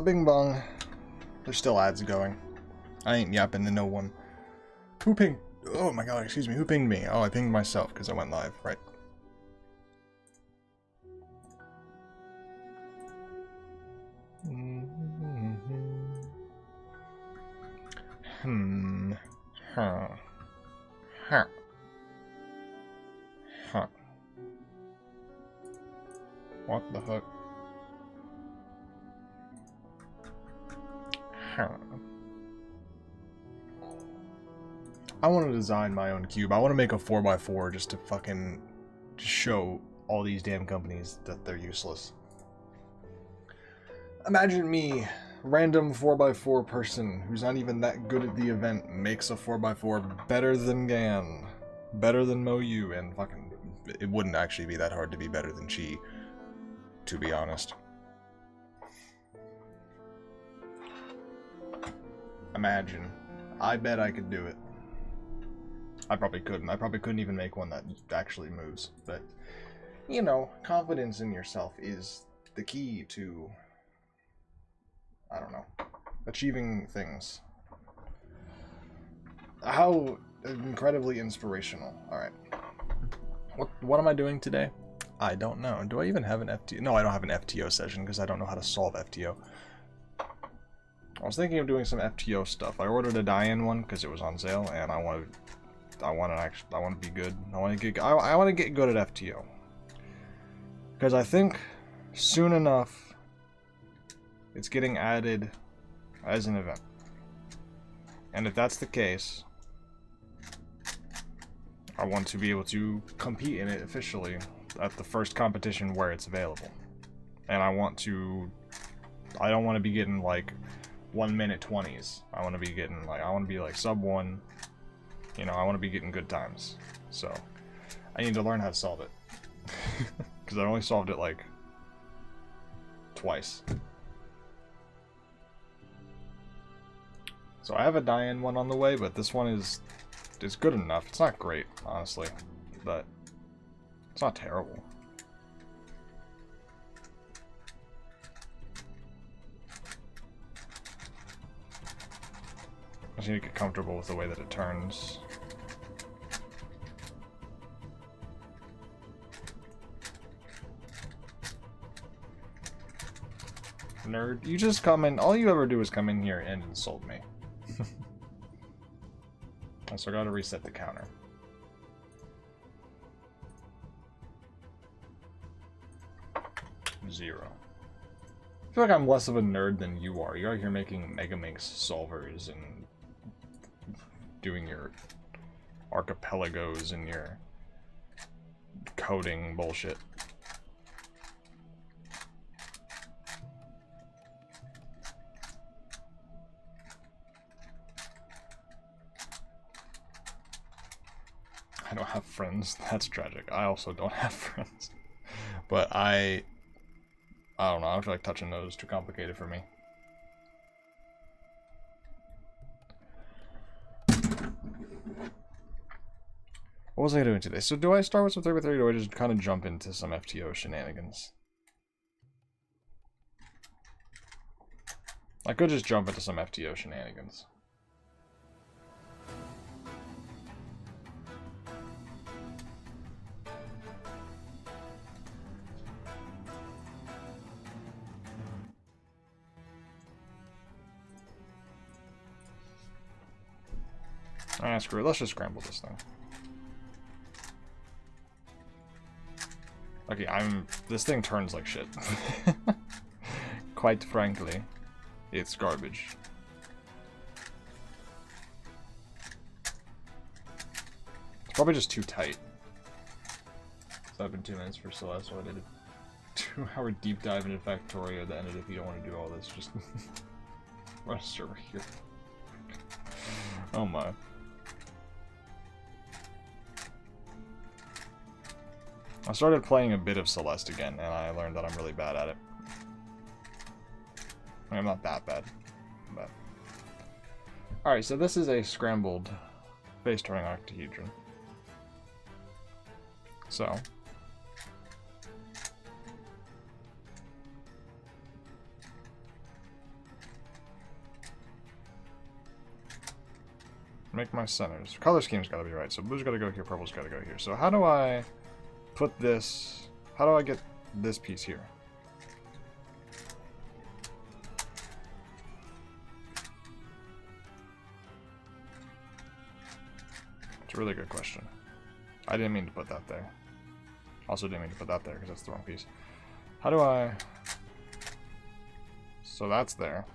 Bing bong. There's still ads going. I ain't yapping to no one. Who pinged? Oh my god, excuse me. Who pinged me? Oh, I pinged myself because I went live. Right. Huh. Huh. Huh. What the fuck? Huh. I want to design my own cube. I want to make a 4x4 just to fucking show all these damn companies that they're useless. Imagine me, random 4x4 person who's not even that good at the event, makes a 4x4 better than Gan, better than Moyu, and fucking... It wouldn't actually be that hard to be better than Chi, to be honest. Imagine. I bet I could do it. I probably couldn't. I probably couldn't even make one that actually moves. But, you know, confidence in yourself is the key to, I don't know, achieving things. How incredibly inspirational. Alright. What am I doing today? I don't know. Do I even have an FTO? No, I don't have an FTO session because I don't know how to solve FTO. I was thinking of doing some FTO stuff. I ordered a die-in one because it was on sale, and I want to be good. I want to get good at FTO. Because I think soon enough it's getting added as an event. And if that's the case, I want to be able to compete in it officially at the first competition where it's available. And I don't want to be getting like 1 minute 20s. I want to be getting like, I want to be like sub 1. You know, I want to be getting good times. So, I need to learn how to solve it. Because I only solved it like twice. So I have a die-in one on the way, but this one is good enough. It's not great, honestly, but it's not terrible. I just need to get comfortable with the way that it turns. Nerd, you just come in. All you ever do is come in here and insult me. So I gotta reset the counter. Zero. I feel like I'm less of a nerd than you are. You're out here making Megaminx solvers and doing your archipelagos and your coding bullshit. I don't have friends. That's tragic. I also don't have friends. But I don't know. I don't feel like touching those. Too complicated for me. What was I doing today? So do I start with some 3x3 or do I just kind of jump into some FTO shenanigans? I could just jump into some FTO shenanigans. Ah, screw it. Let's just scramble this thing. Okay, this thing turns like shit. Quite frankly, it's garbage. It's probably just too tight. So I've been 2 minutes for Celeste, so I did a 2-hour deep dive into Factorio that ended if you don't want to do all this, just run a server here. Oh my. I started playing a bit of Celeste again, and I learned that I'm really bad at it. I mean, I'm not that bad, but... Alright, so this is a scrambled face-turning octahedron. So... make my centers. Color scheme's gotta be right. So blue's gotta go here, purple's gotta go here. So how do I put this, how do I get this piece here? It's a really good question. I didn't mean to put that there. Also didn't mean to put that there because that's the wrong piece. How do I... So that's there.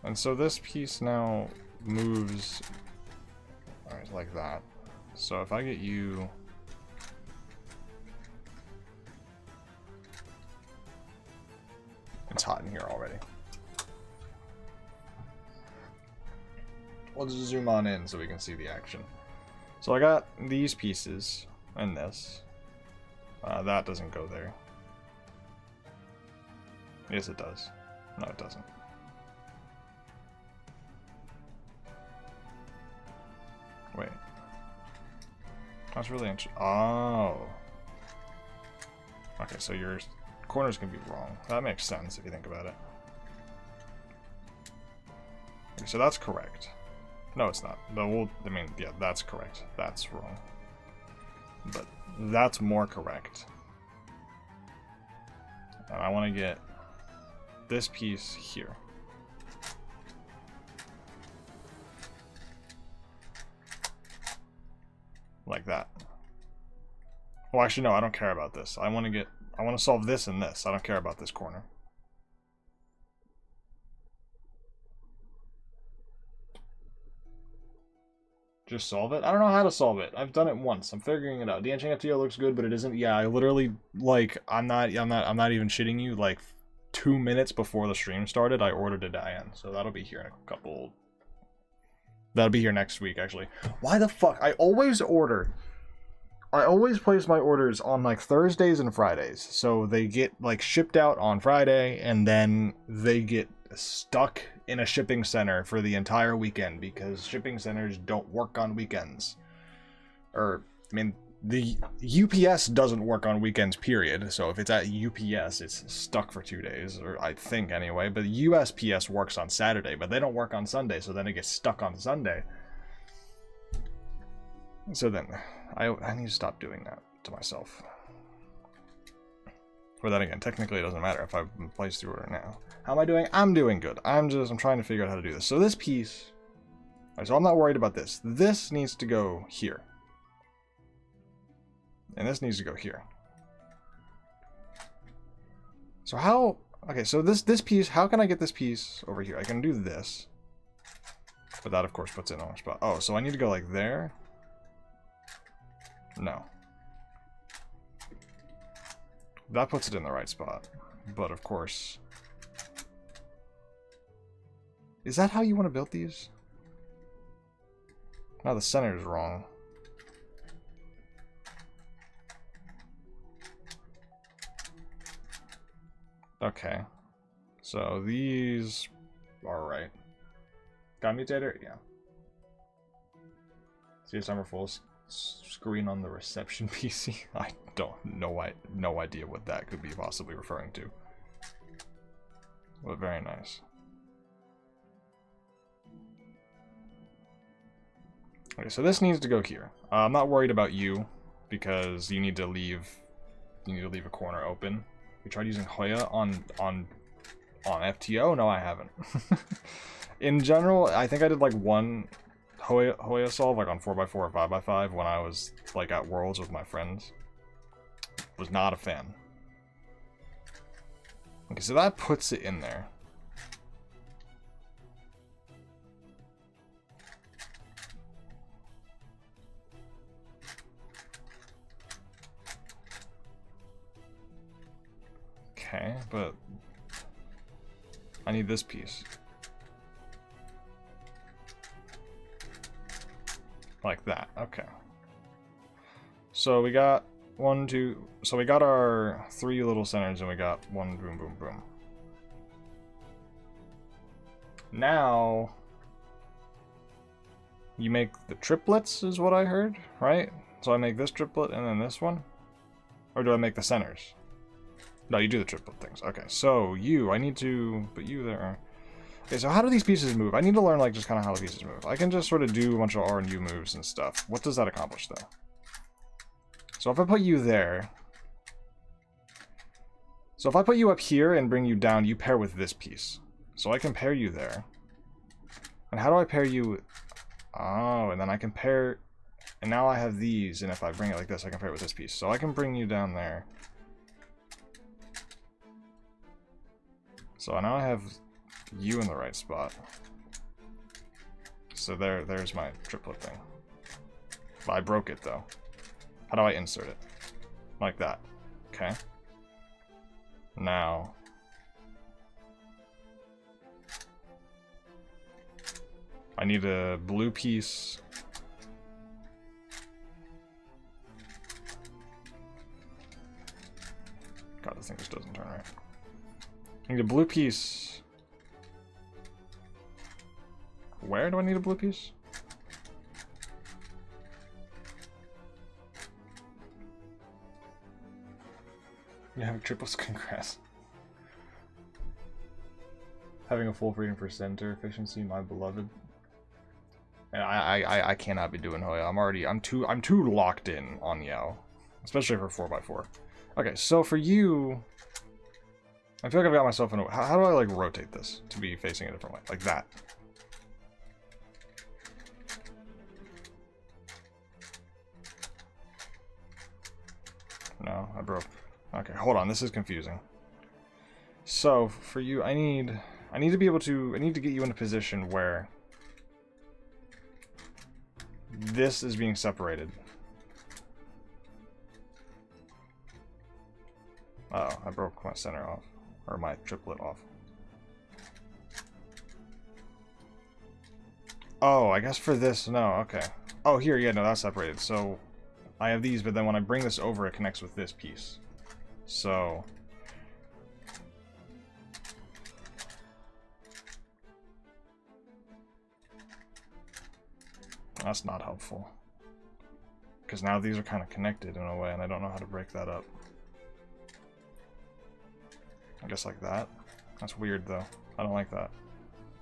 And so this piece now moves... Alright, like that. So if I get you... It's hot in here already. We'll just zoom on in so we can see the action. So I got these pieces and this. That doesn't go there. Yes, it does. No, it doesn't. Wait. That's really interesting. Oh. Okay, so your corners can be wrong. That makes sense if you think about it. Okay, so that's correct. No, it's not. I mean, yeah, that's correct. That's wrong. But that's more correct. And I want to get this piece here. Like that. Well, actually, no, I don't care about this. I want to solve this and this. I don't care about this corner. Just solve it? I don't know how to solve it. I've done it once. I'm figuring it out. The Enchant FTO looks good, but it isn't. Yeah, I literally, like, I'm not even shitting you. Like, 2 minutes before the stream started, I ordered a die-in. So that'll be here in a couple... That'll be here next week, actually. Why the fuck? I always place my orders on, like, Thursdays and Fridays. So they get, like, shipped out on Friday, and then they get stuck in a shipping center for the entire weekend because shipping centers don't work on weekends. Or, I mean, the UPS doesn't work on weekends, period. So if it's at UPS, it's stuck for 2 days, or I think anyway. But USPS works on Saturday, but they don't work on Sunday, so then it gets stuck on Sunday. So then, I need to stop doing that to myself. But then again, technically it doesn't matter if I place the order now. How am I doing? I'm doing good. I'm trying to figure out how to do this. So this piece, alright, so I'm not worried about this. This needs to go here. And this needs to go here. So how, okay, so this piece, how can I get this piece over here? I can do this. But that of course puts it in the wrong spot. Oh, so I need to go like there? No. That puts it in the right spot. But of course... Is that how you want to build these? No, the center is wrong. Okay. So these are right. Commutator? Yeah. See a summer full screen on the reception PC? I don't know. No idea what that could be possibly referring to. But very nice. Okay, so this needs to go here. I'm not worried about you because you need to leave a corner open. We tried using Hoya on FTO. No, I haven't. In general, I think I did like one Hoya solve like on 4x4 or 5x5 when I was like at Worlds with my friends. Was not a fan. Okay, so that puts it in there. Okay, but I need this piece. Like that, okay. So we got so we got our 3 little centers and we got 1 boom, boom, boom. Now, you make the triplets is what I heard, right? So I make this triplet and then this one? Or do I make the centers? No, you do the triplet things. Okay, so you, I need to put you there. Okay, so how do these pieces move? I need to learn, like, just kind of how the pieces move. I can just sort of do a bunch of R and U moves and stuff. What does that accomplish, though? So if I put you there... So if I put you up here and bring you down, you pair with this piece. So I can pair you there. And how do I pair you? Oh, and then I can pair... And now I have these, and if I bring it like this, I can pair it with this piece. So I can bring you down there. So now I have you in the right spot. So there's my triplet thing. I broke it, though. How do I insert it? Like that. Okay. Now... I need a blue piece. God, this thing just doesn't turn right. I need a blue piece. Where do I need a blue piece? You have triplets, congrats. Having a full freedom for center efficiency, my beloved. And I cannot be doing Hoya. I'm too locked in on Yao. Especially for 4x4. Okay, so for you, I feel like I've got myself in a... How do I, like, rotate this to be facing a different way? Like that. No, I broke. Okay, hold on. This is confusing. So, for you, I need to be able to... I need to get you in a position where this is being separated. Uh-oh, I broke my center off. Or my triplet off. Oh, I guess for this, no, okay. Oh, here, yeah, no, that's separated. So, I have these, but then when I bring this over, it connects with this piece. So... That's not helpful. Because now these are kind of connected in a way, and I don't know how to break that up. I guess like that. That's weird, though. I don't like that.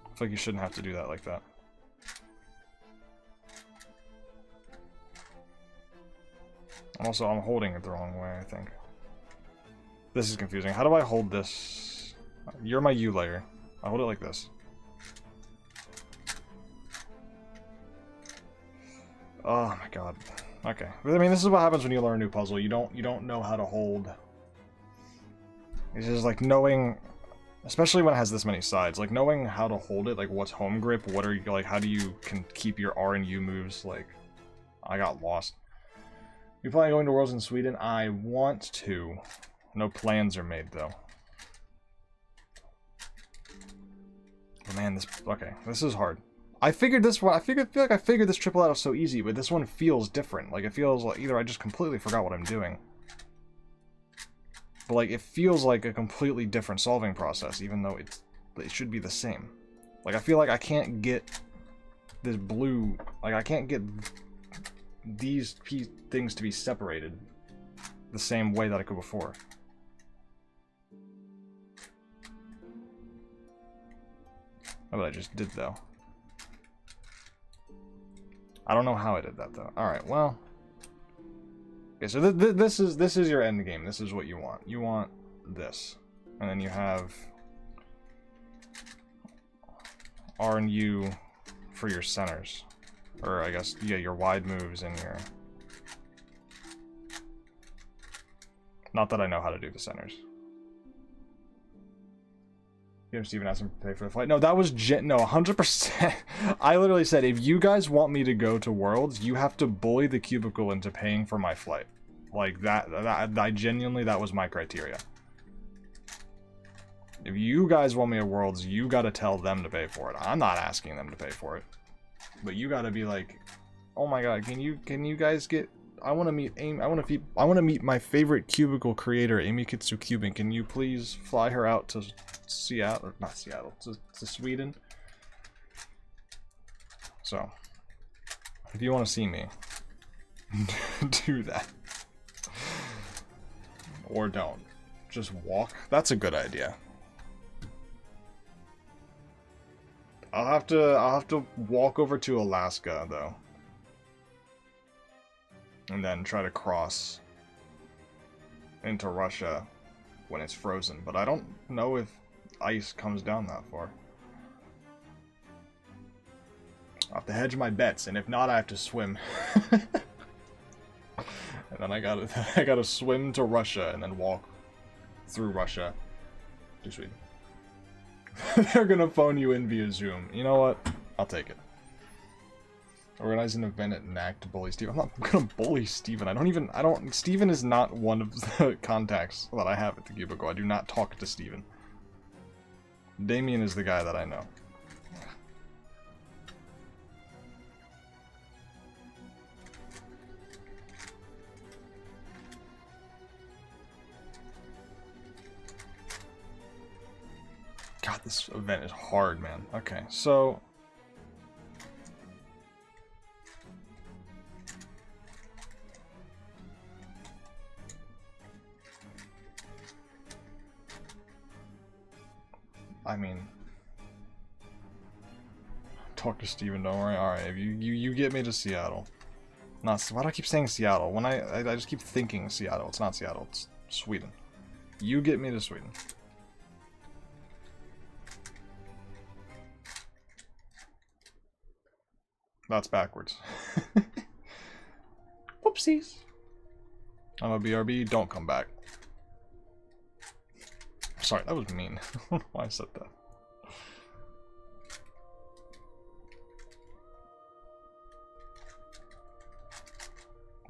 I feel like you shouldn't have to do that like that. Also, I'm holding it the wrong way, I think. This is confusing. How do I hold this? You're my U layer. I hold it like this. Oh my god. Okay. I mean, this is what happens when you learn a new puzzle. You don't know how to hold. It's just like knowing, especially when it has this many sides, like knowing how to hold it, like what's home grip, what are you, like, how do you can keep your R and U moves, like, I got lost. You planning on going to Worlds in Sweden? I want to. No plans are made, though. Oh, man, okay, this is hard. I figured this one, I feel like I figured this triple out so easy, but this one feels different. Like, it feels like either I just completely forgot what I'm doing. But, like, it feels like a completely different solving process, even though it should be the same. Like, I feel like I can't get this blue, like, I can't get these things to be separated the same way that I could before. Oh, but I just did, though. I don't know how I did that, though. Alright, well... Okay, so this is your end game. This is what you want. You want this. And then you have R and U for your centers. Or, I guess, yeah, your wide moves and your... Not that I know how to do the centers. You know, Steven asked him to pay for the flight. No, that was no, 100%. I literally said, if you guys want me to go to Worlds, you have to bully the cubicle into paying for my flight. Like, I genuinely, that was my criteria. If you guys want me at Worlds, you gotta tell them to pay for it. I'm not asking them to pay for it. But you gotta be like, oh my god, can you guys get... I want to meet Amy. I want to meet my favorite cubicle creator, Amy Kitsukubin. Can you please fly her out to Seattle, or not Seattle, to Sweden? So, if you want to see me, do that, or don't. Just walk? That's a good idea. I'll have to walk over to Alaska though. And then try to cross into Russia when it's frozen, but I don't know if ice comes down that far. I'll have to hedge my bets, and if not, I have to swim. And then I gotta swim to Russia and then walk through Russia to Sweden. They're gonna phone you in via Zoom. You know what? I'll take it. Organize an event at NAC to bully Steven. I'm not gonna bully Steven. Steven is not one of the contacts that I have at the Cubicle. I do not talk to Steven. Damien is the guy that I know. God, this event is hard, man. Okay, so... I mean... Talk to Steven, don't worry. Alright, you get me to Seattle. Not... Why do I keep saying Seattle? When I just keep thinking Seattle. It's not Seattle, it's Sweden. You get me to Sweden. That's backwards. Whoopsies. I'm a BRB, don't come back. Sorry, that was mean. I don't know why I said that.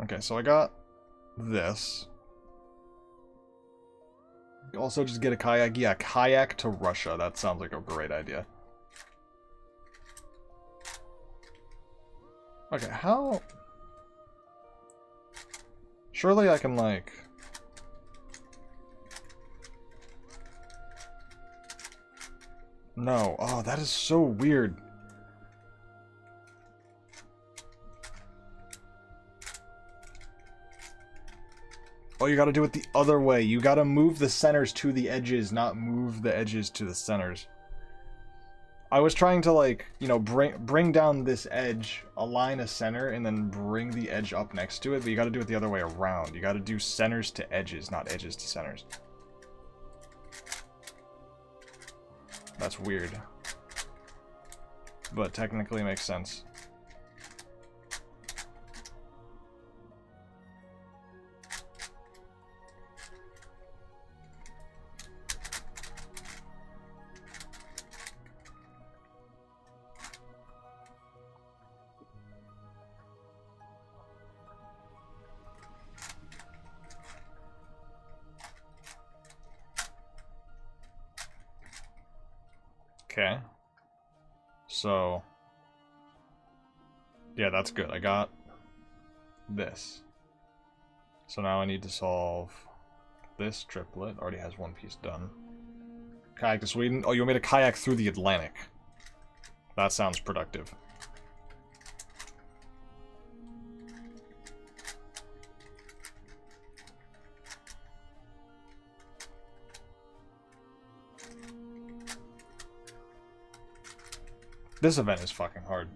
Okay, so I got this. Also just get a kayak. Yeah, kayak to Russia. That sounds like a great idea. Okay, how... Surely I can, like... No. Oh, that is so weird. Oh, you gotta do it the other way. You gotta move the centers to the edges, not move the edges to the centers. I was trying to, like, you know, bring down this edge, align a center, and then bring the edge up next to it, but you gotta do it the other way around. You gotta do centers to edges, not edges to centers. That's weird. But technically makes sense. Okay. So, yeah, that's good. I got this. So now I need to solve this triplet. Already has one piece done. Kayak to Sweden. Oh, you want me to kayak through the Atlantic? That sounds productive. This event is fucking hard.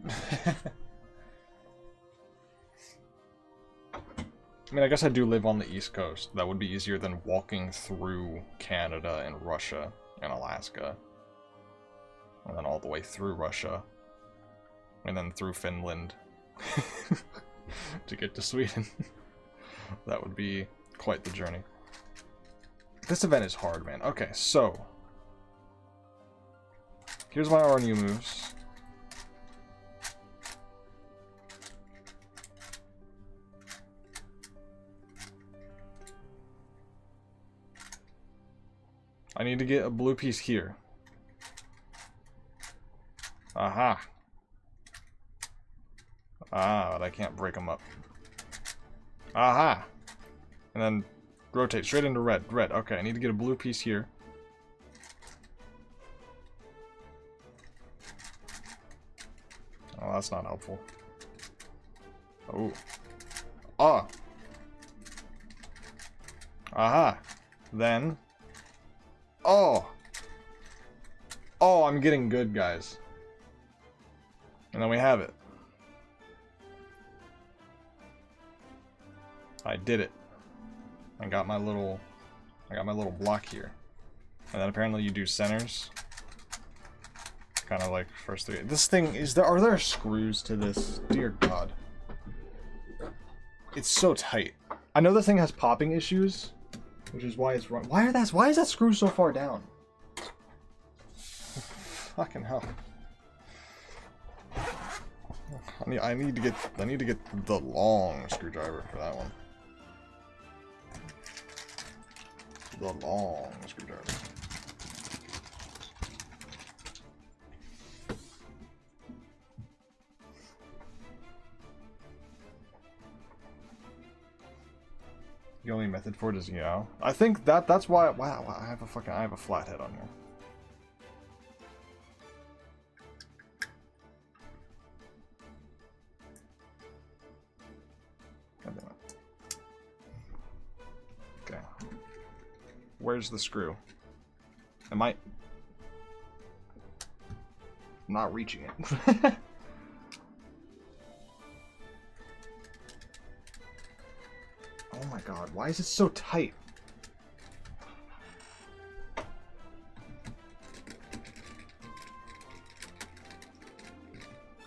I mean, I guess I do live on the East Coast. That would be easier than walking through Canada and Russia and Alaska. And then all the way through Russia. And then through Finland. To get to Sweden. That would be quite the journey. This event is hard, man. Okay, so... Here's my RNU moves. I need to get a blue piece here. Aha. Ah, but I can't break them up. Aha. And then rotate straight into red. Red. Okay, I need to get a blue piece here. Oh, that's not helpful. Oh. Ah. Aha. Then Oh! Oh, I'm getting good, guys. And then we have it. I did it. I got my little block here. And then apparently you do centers. Kind of like first three. This thing, are there screws to this? Dear God. It's so tight. I know the thing has popping issues, which is why it's wrong. Why is that screw so far down? Fucking hell. I need to get the long screwdriver for that one. The long screwdriver. The only method for it is Yao. I think that's why. Wow, I have a flathead on here. God damn it. Okay. Where's the screw? Am I not reaching it? Oh my God, why is it so tight?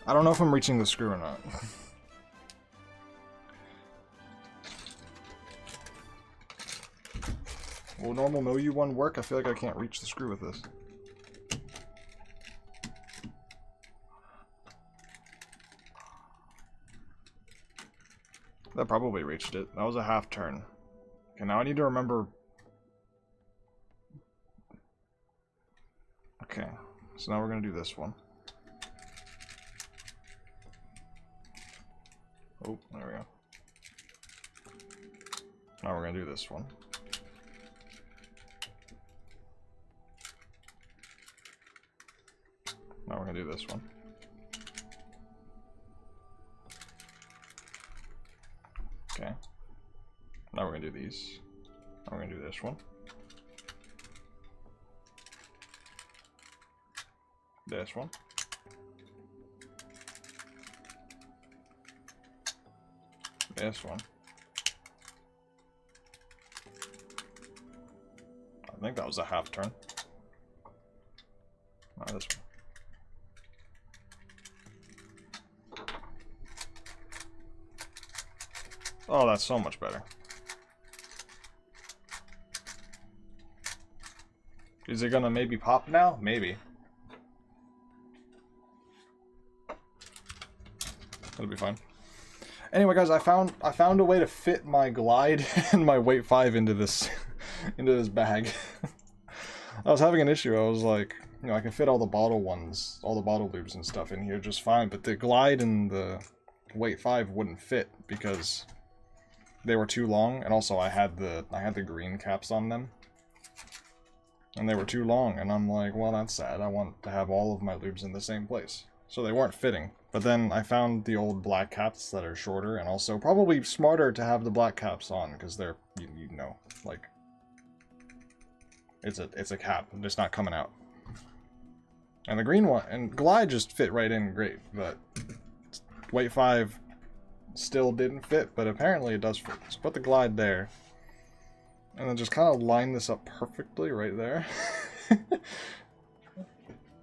I don't know if I'm reaching the screw or not. Will normal Moyu one work? I feel like I can't reach the screw with this. That probably reached it. That was a half turn. Okay, now I need to remember. Okay, so now we're gonna do this one. Oh, there we go. Now we're gonna do this one. Now we're gonna do this one. Okay. Now we're gonna do these. Now we're gonna do this one. This one. This one. I think that was a half turn. Now this one. Oh, that's so much better. Is it gonna maybe pop now? Maybe. It'll be fine. Anyway, guys, I found a way to fit my glide and my weight 5 into this into this bag. I was having an issue. I was like, you know, I can fit all the bottle ones, all the bottle lubes and stuff in here just fine, but the glide and the weight 5 wouldn't fit because they were too long, and also I had the green caps on them, and they were too long, and I'm like, well, that's sad. I want to have all of my lubes in the same place, so they weren't fitting. But then I found the old black caps that are shorter, and also probably smarter to have the black caps on because they're you know, like it's a cap, it's not coming out. And the green one and glide just fit right in great, but weight 5 still didn't fit, but apparently it does fit. So put the glide there, and then just kind of line this up perfectly right there.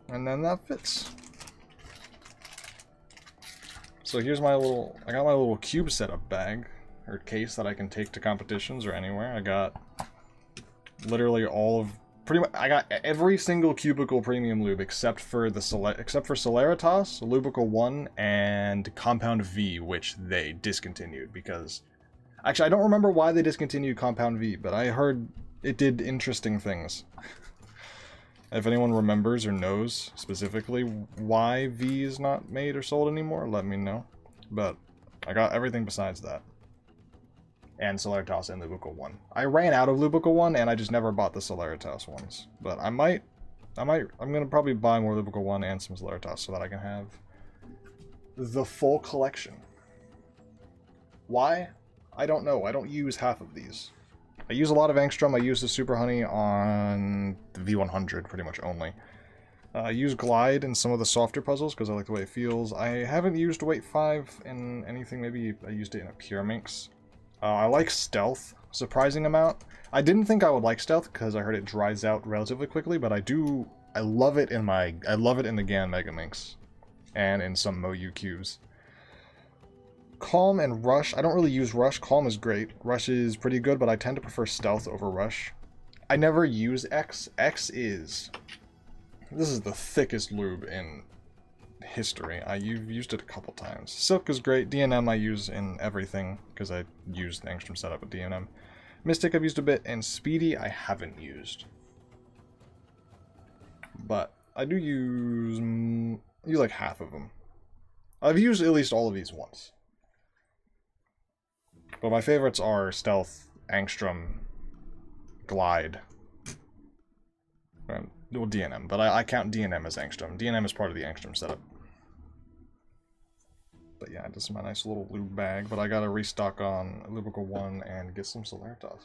And then that fits. So here's my little, I got my little cube setup bag, or case that I can take to competitions or anywhere. I got literally all of, pretty much, I got every single cubicle premium lube except for Solaritas, Lubical 1, and Compound V, which they discontinued because... Actually, I don't remember why they discontinued Compound V, but I heard it did interesting things. If anyone remembers or knows specifically why V is not made or sold anymore, let me know. But I got everything besides that. And Solaritas and Lubical 1. I ran out of Lubical 1 and I just never bought the Solaritas ones. But I'm gonna probably buy more Lubical 1 and some Solaritas so that I can have the full collection. Why? I don't know. I don't use half of these. I use a lot of Angstrom. I use the Super Honey on the V100 pretty much only. I use Glide in some of the softer puzzles because I like the way it feels. I haven't used Weight 5 in anything. Maybe I used it in a Pure Minx. I like Stealth, surprising amount. I didn't think I would like Stealth because I heard it dries out relatively quickly, but I do. I love it in the GAN Mega Minx, and in some MoU cubes. Calm and Rush. I don't really use Rush. Calm is great. Rush is pretty good, but I tend to prefer Stealth over Rush. I never use X. X is. This is the thickest lube in history. You've used it a couple times. Silk is great. DNM I use in everything because I used the Angstrom setup with DNM. Mystic I've used a bit, and Speedy I haven't used. But I do use like half of them. I've used at least all of these once. But my favorites are Stealth, Angstrom, Glide, well, DNM, but I count DNM as Angstrom. DNM is part of the Angstrom setup. But yeah, this is my nice little lube bag, but I gotta restock on Lubrical 1 and get some Solaritas.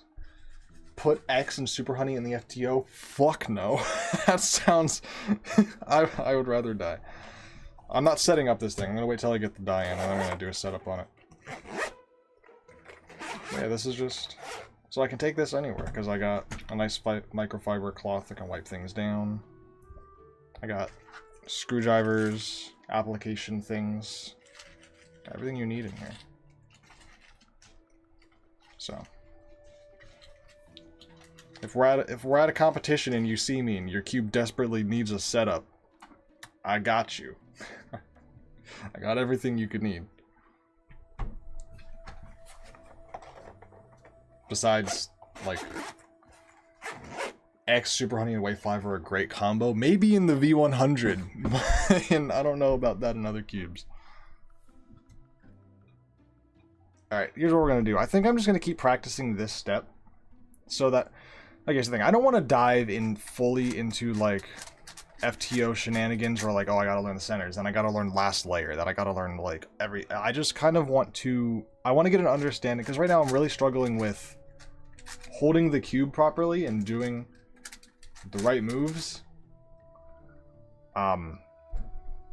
Put X and Super Honey in the FTO? Fuck no. That sounds... I would rather die. I'm not setting up this thing. I'm gonna wait till I get the die in, and then I'm gonna do a setup on it. Yeah, this is just... So I can take this anywhere, because I got a nice microfiber cloth that can wipe things down. I got screwdrivers, application things, everything you need in here. So, if we're at a competition and you see me and your cube desperately needs a setup, I got you. I got everything you could need. Besides, like, X, Super Honey, and Weight 5 are a great combo. Maybe in the V100. And I don't know about that in other cubes. Alright, here's what we're going to do. I think I'm just going to keep practicing this step. So that, like, here's the thing. I don't want to dive in fully into, like, FTO shenanigans or, like, oh, I got to learn the centers. And I got to learn last layer. That I got to learn, like, I just kind of want to... I want to get an understanding. Because right now I'm really struggling with holding the cube properly and doing the right moves.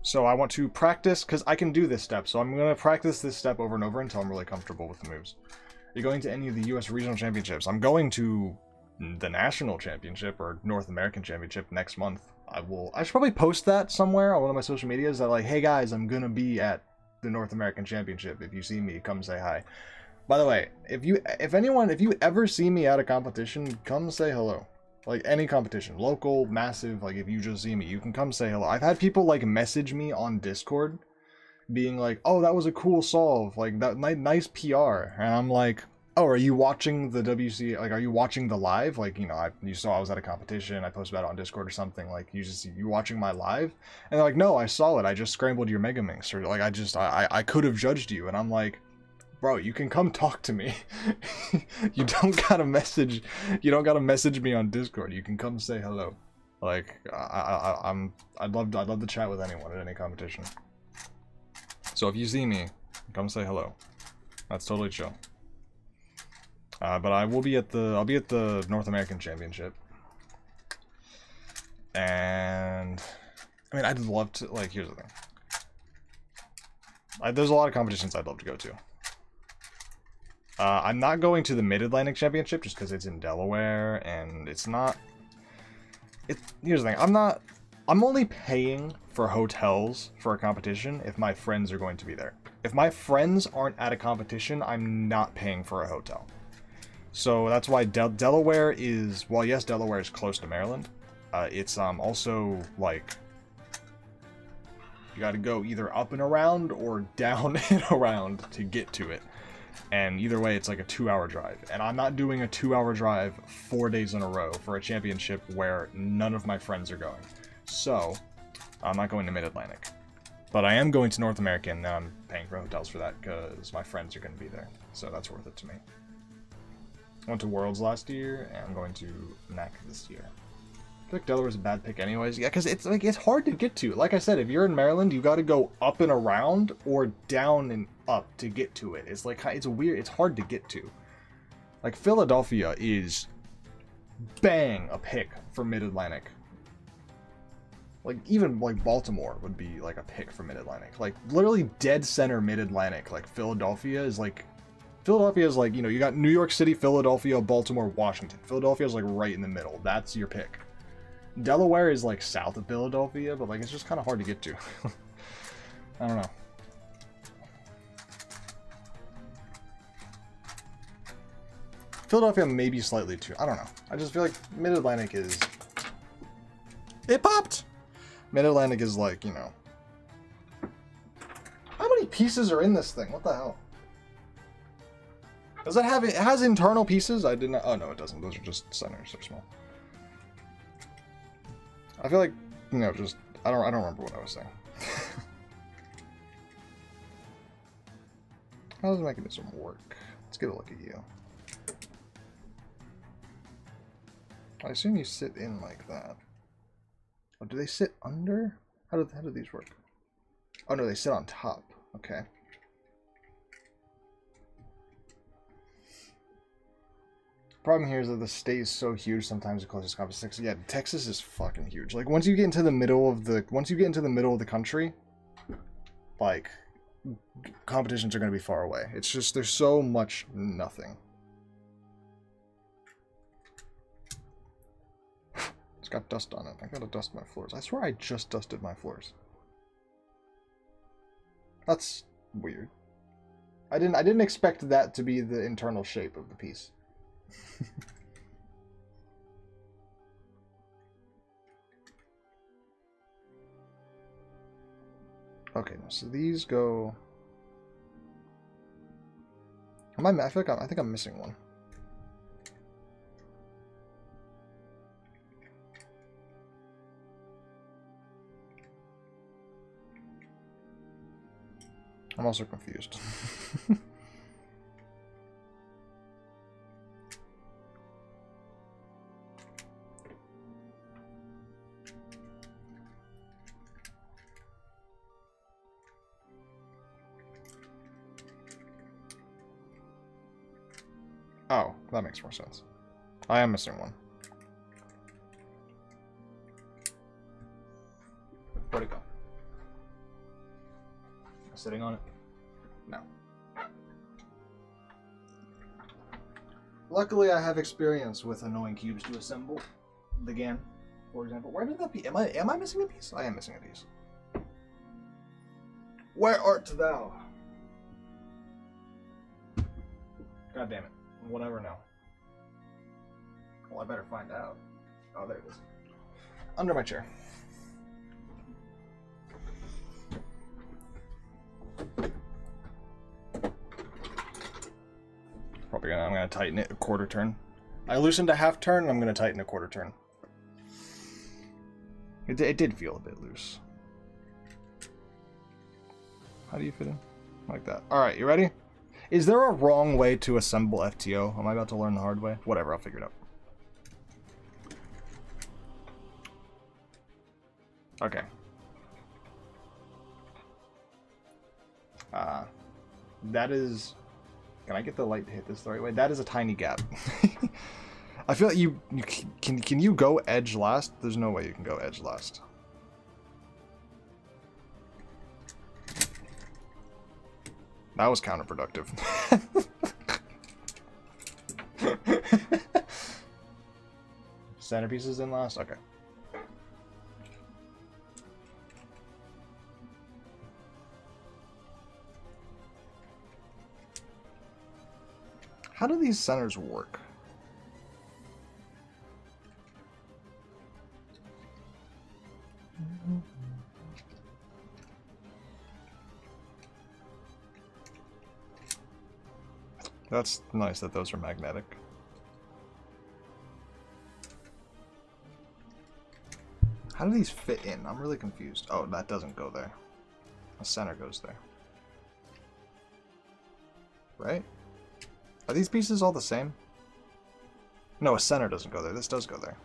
So I want to practice, because I can do this step, so I'm going to practice this step over and over until I'm really comfortable with the moves. Are you going to any of the US regional championships? I'm going to the national championship or North American championship next month. I should probably post that somewhere on one of my social medias that, like, hey guys, I'm going to be at the North American championship. If you see me, come say hi. By the way, if you ever see me at a competition, come say hello. Like, any competition, local, massive, like, if you just see me, you can come say hello. I've had people, like, message me on Discord being like, oh, that was a cool solve, like, that nice PR. And I'm like, oh, are you watching the WC, like, are you watching the live? Like, you know, you saw I was at a competition, I posted about it on Discord or something, like, you watching my live? And they're like, no, I saw it, I just scrambled your Mega Minx, or, like, I could have judged you. And I'm like, bro, you can come talk to me. You don't gotta message me on Discord. You can come say hello. Like, I'd love to chat with anyone at any competition. So if you see me, come say hello. That's totally chill. But I'll be at the North American Championship. And I mean, I'd love to, like, here's the thing. There's a lot of competitions I'd love to go to. I'm not going to the Mid-Atlantic Championship just because it's in Delaware, and it's not... Here's the thing, I'm only paying for hotels for a competition if my friends are going to be there. If my friends aren't at a competition, I'm not paying for a hotel. So that's why Delaware is... Well, yes, Delaware is close to Maryland. It's also, like... You gotta go either up and around or down and around to get to it. And either way, it's like a 2-hour drive. And I'm not doing a 2-hour drive 4 days in a row for a championship where none of my friends are going. So, I'm not going to Mid-Atlantic. But I am going to North American, and I'm paying for hotels for that because my friends are going to be there. So that's worth it to me. I went to Worlds last year, and I'm going to NAC this year. I feel like Delaware's a bad pick anyways. Yeah, because it's hard to get to. Like I said, if you're in Maryland, you got to go up and around or down and up to get to it. It's like, it's weird. It's hard to get to. Like, Philadelphia is bang a pick for Mid-Atlantic. Like, even, like, Baltimore would be, like, a pick for Mid-Atlantic. Like, literally dead center Mid-Atlantic. Like, Philadelphia is, like, you know, you got New York City, Philadelphia, Baltimore, Washington. Philadelphia is, like, right in the middle. That's your pick. Delaware is, like, south of Philadelphia, but, like, it's just kind of hard to get to. I don't know. Philadelphia maybe slightly too. I don't know. I just feel like Mid-Atlantic is... It popped! Mid-Atlantic is like, you know... How many pieces are in this thing? What the hell? Does it have... It has internal pieces? I did not... Oh, no, it doesn't. Those are just centers. They're small. I feel like, you know, just... I don't remember what I was saying. How does the mechanism work? Let's get a look at you. I assume you sit in like that. Oh, do they sit under? How do these work? Oh no, they sit on top. Okay. Problem here is that the state is so huge. Sometimes it causes competition. Yeah, Texas is fucking huge. Like once you get into the middle of the country, like competitions are going to be far away. It's just there's so much nothing. It's got dust on it. I gotta dust my floors. I swear I just dusted my floors. That's weird. I didn't expect that to be the internal shape of the piece. Okay, so these go. I think I'm missing one. I'm also confused. Oh, that makes more sense. I am missing one. Where'd it go? Sitting on it? No. Luckily, I have experience with annoying cubes to assemble. The GAN, for example. Where did that be? Am I missing a piece? I am missing a piece. Where art thou? God damn it. We'll never know. Well, I better find out. Oh, there it is. Under my chair. I'm gonna tighten it a quarter turn. I loosened a half turn, and I'm gonna tighten a quarter turn. It did feel a bit loose. How do you fit in? Like that. Alright, you ready? Is there a wrong way to assemble FTO? Am I about to learn the hard way? Whatever, I'll figure it out. Okay. That is... Can I get the light to hit this the right way? That is a tiny gap. I feel like can you go edge last? There's no way you can go edge last. That was counterproductive. Centerpiece is in last? Okay. How do these centers work? That's nice that those are magnetic. How do these fit in? I'm really confused. Oh, that doesn't go there. A center goes there. Right? Are these pieces all the same? No, a center doesn't go there. This does go there.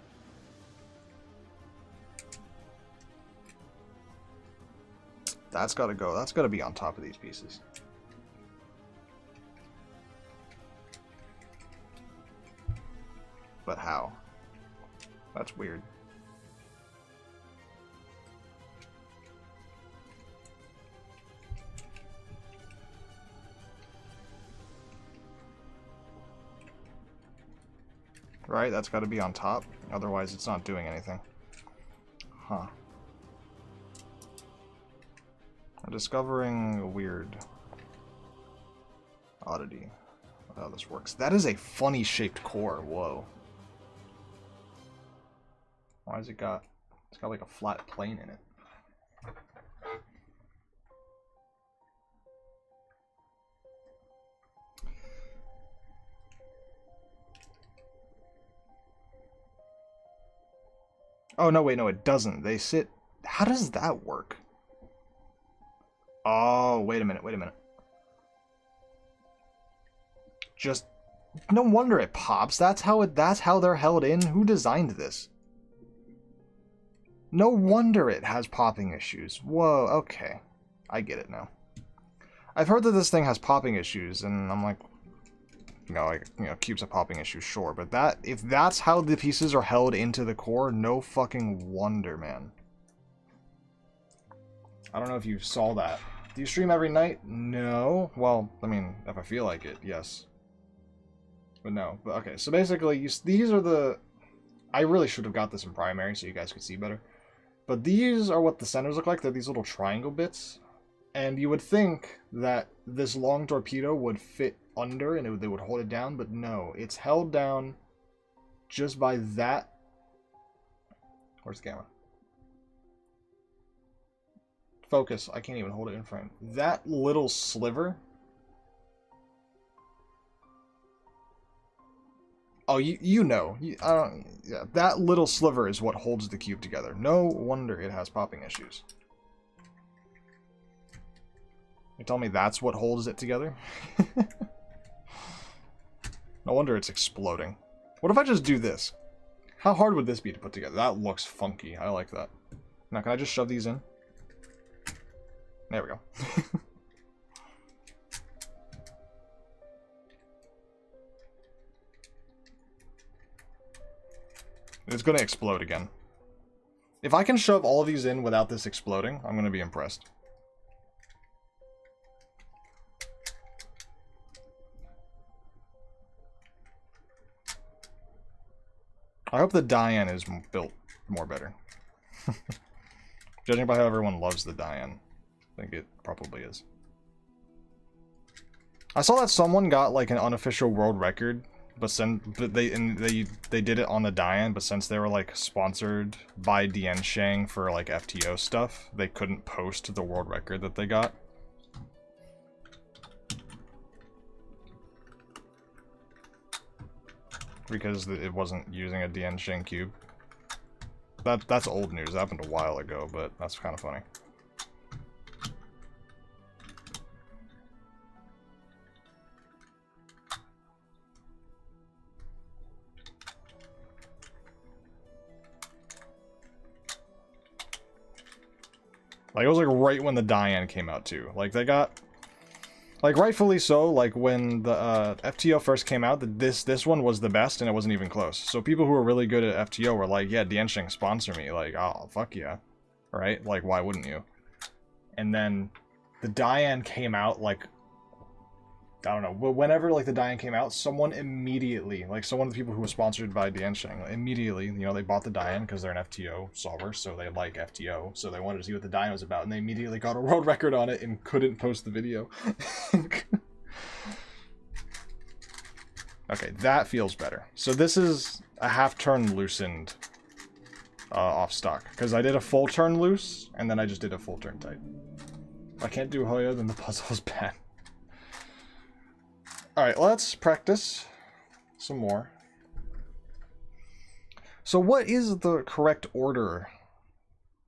That's gotta go. That's gotta be on top of these pieces. But how? That's weird. Right? That's got to be on top. Otherwise, it's not doing anything. Huh. I'm discovering a weird oddity of how this works. That is a funny shaped core. Whoa. Why has it got... It's got like a flat plane in it. Oh, no, wait, no, it doesn't. They sit... How does that work? Oh, wait a minute, wait a minute. Just... No wonder it pops. That's how they're held in. Who designed this? No wonder it has popping issues. Whoa, okay. I get it now. I've heard that this thing has popping issues, and I'm like... cubes have popping issues, sure, but if that's how the pieces are held into the core, no fucking wonder, man. I don't know if you saw that. Do you stream every night? No. Well, I mean, if I feel like it, yes. But no. But okay, so basically, these are the... I really should have got this in primary so you guys could see better. But these are what the centers look like. They're these little triangle bits. And you would think that this long torpedo would fit under and they would hold it down, but no. It's held down just by that... Where's the camera? Focus. I can't even hold it in frame. That little sliver... Oh, you know. Yeah, that little sliver is what holds the cube together. No wonder it has popping issues. You tell me that's what holds it together? No wonder it's exploding. What if I just do this? How hard would this be to put together? That looks funky. I like that. Now, can I just shove these in? There we go. It's going to explode again. If I can shove all of these in without this exploding, I'm going to be impressed. I hope the Diane is built more better. Judging by how everyone loves the Diane, I think it probably is. I saw that someone got like an unofficial world record, but they did it on the Diane, but since they were like sponsored by Diansheng for like FTO stuff, they couldn't post the world record that they got. Because it wasn't using a Diansheng cube. That's old news. That happened a while ago, but that's kind of funny. Like, it was like right when the Diane came out too. Like, they got... Like, rightfully so, like, when the FTO first came out, this one was the best, and it wasn't even close. So people who were really good at FTO were like, yeah, Diansheng, sponsor me. Like, oh, fuck yeah. Right? Like, why wouldn't you? And then the Diane came out, like, I don't know, whenever, like, the Diane came out, someone immediately, like, so one of the people who was sponsored by Diansheng, immediately, you know, they bought the Diane because they're an FTO solver, so they like FTO, so they wanted to see what the Diane was about, and they immediately got a world record on it and couldn't post the video. Okay, that feels better. So this is a half turn loosened off stock, because I did a full turn loose, and then I just did a full turn tight. If I can't do Hoya, then the puzzle is bad. Alright, let's practice some more. So what is the correct order?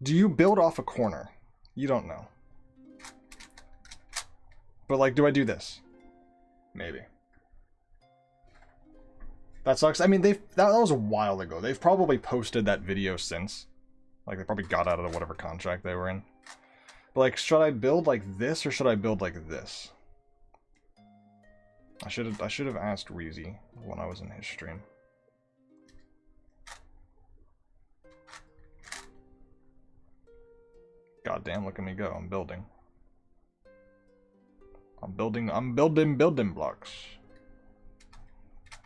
Do you build off a corner? You don't know. But like, do I do this? Maybe. That sucks. I mean, that was a while ago. They've probably posted that video since. Like, they probably got out of whatever contract they were in. But like, should I build like this or should I build like this? I should have asked Reezy when I was in his stream. God damn, look at me go. I'm building. I'm building building blocks.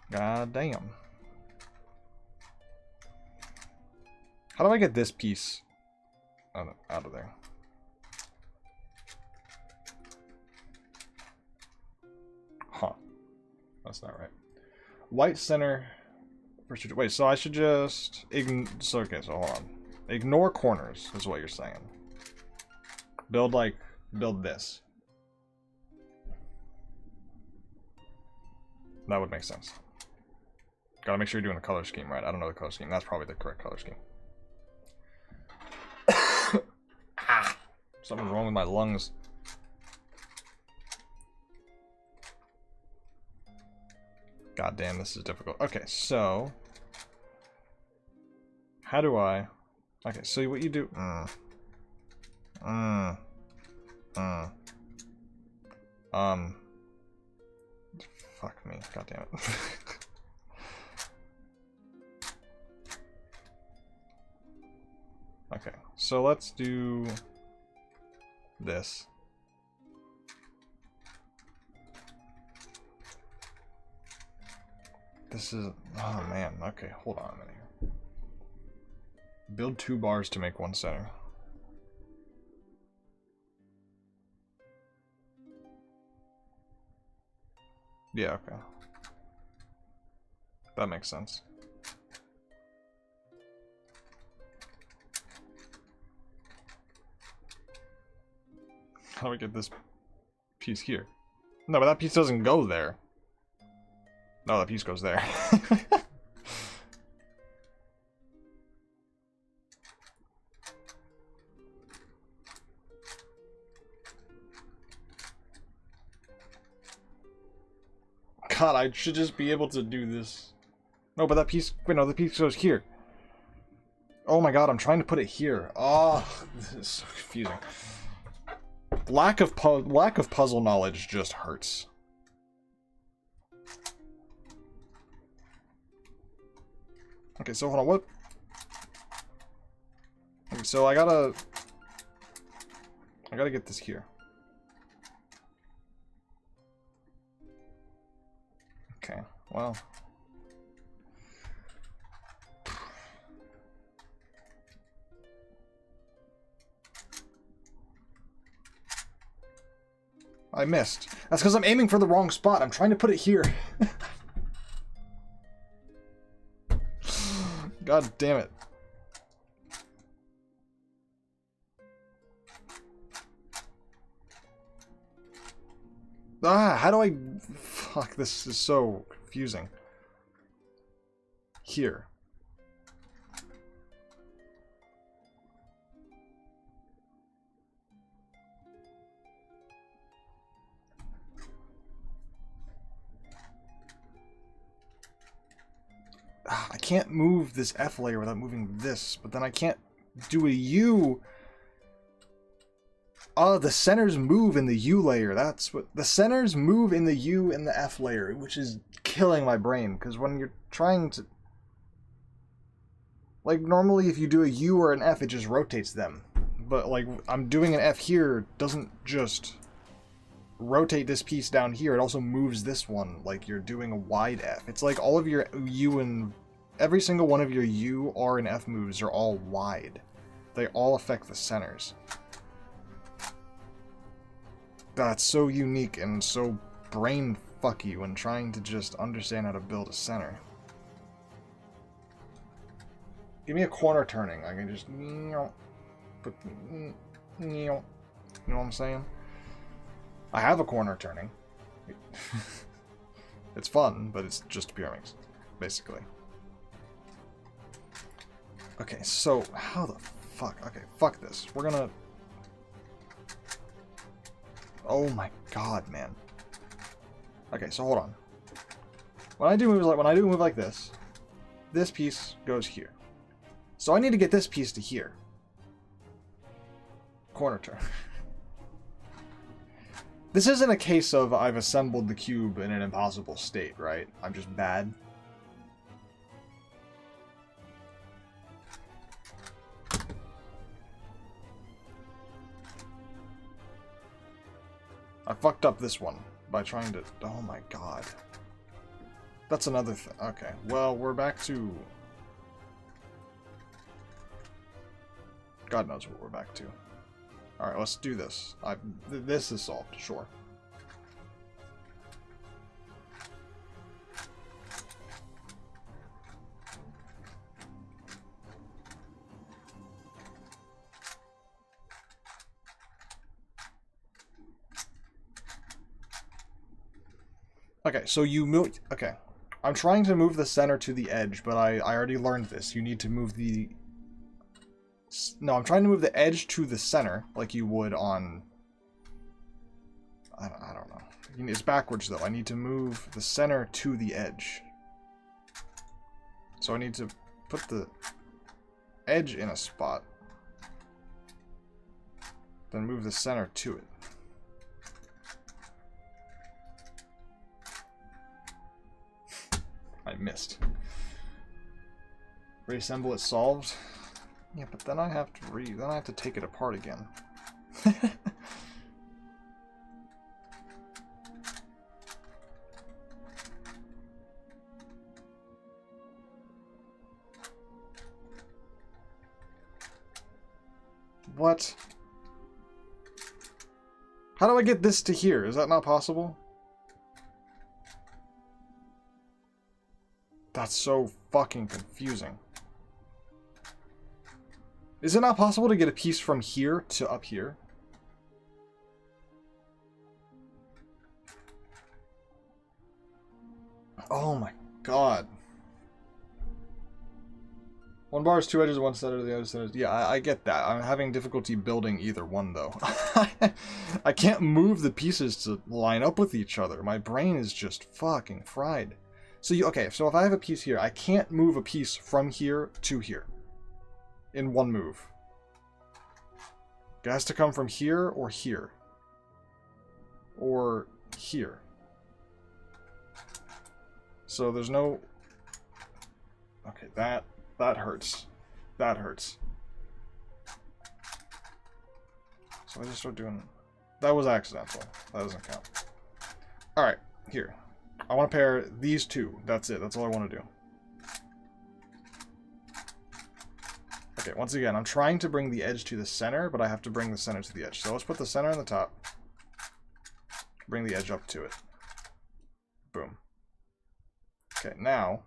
God damn. How do I get this piece out of there? Huh. That's not right. White center. Wait, so I should just so okay, so hold on. Ignore corners is what you're saying. Build this. That would make sense. Gotta make sure you're doing a color scheme right. I don't know the color scheme. That's probably the correct color scheme. Ah, something's wrong with my lungs. God damn, this is difficult. Okay, so how do I? Okay, so what you do? Fuck me. God damn it. Okay, so let's do this. This is, oh man, okay, hold on a minute here. Build 2 bars to make 1 center. Yeah, okay. That makes sense. How do we get this piece here? No, but that piece doesn't go there. No, that piece goes there. God, I should just be able to do this. No, but that piece... Wait, no, the piece goes here. Oh my god, I'm trying to put it here. Oh, this is so confusing. Lack of puzzle knowledge just hurts. Okay, so hold on, what? Okay, so I gotta get this here. Okay, well. I missed. That's because I'm aiming for the wrong spot. I'm trying to put it here. God damn it. Ah, how do I... Fuck, this is so confusing. Here. I can't move this F layer without moving this, but then I can't do a U. Oh, the centers move in the U layer. That's what... The centers move in the U and the F layer, which is killing my brain, because when you're trying to... Like, normally if you do a U or an F, it just rotates them. But, like, I'm doing an F here, doesn't just rotate this piece down here, it also moves this one like you're doing a wide F. It's like all of your U and... Every single one of your U, R, and F moves are all wide. They all affect the centers. That's so unique and so brain fucky when trying to just understand how to build a center. Give me a corner turning. I can just put, you know what I'm saying? I have a corner turning. It's fun, but it's just pyramids, basically. Okay, so how the fuck? Okay, fuck this. We're gonna... Oh my god, man. Okay, so hold on. When I do a move like this piece goes here. So I need to get this piece to here. Corner turn. This isn't a case of I've assembled the cube in an impossible state, right? I'm just bad. I fucked up this one by trying to... Oh my god. That's another thing. Okay, well, we're back to... God knows what we're back to. Alright, let's do this. This is solved, sure. Okay, so you move... Okay. I'm trying to move the center to the edge, but I already learned this. You need to move the... No, I'm trying to move the edge to the center, like you would on... I don't know. It's backwards, though. I need to move the center to the edge. So I need to put the edge in a spot. Then move the center to it. I missed. Reassemble it solved. Yeah, but then I have to take it apart again. What? How do I get this to here? Is that not possible? That's so fucking confusing. Is it not possible to get a piece from here to up here? Oh my god. One bar is two edges, one center, the other center. Yeah, I get that. I'm having difficulty building either one, though. I can't move the pieces to line up with each other. My brain is just fucking fried. So, okay, so if I have a piece here, I can't move a piece from here to here in one move. It has to come from here or here. Or here. So there's no... Okay, that hurts. That hurts. So I just start doing... That was accidental. That doesn't count. Alright, here. I want to pair these two. That's it. That's all I want to do. Okay, once again, I'm trying to bring the edge to the center, but I have to bring the center to the edge. So let's put the center on the top. Bring the edge up to it. Boom. Okay, now...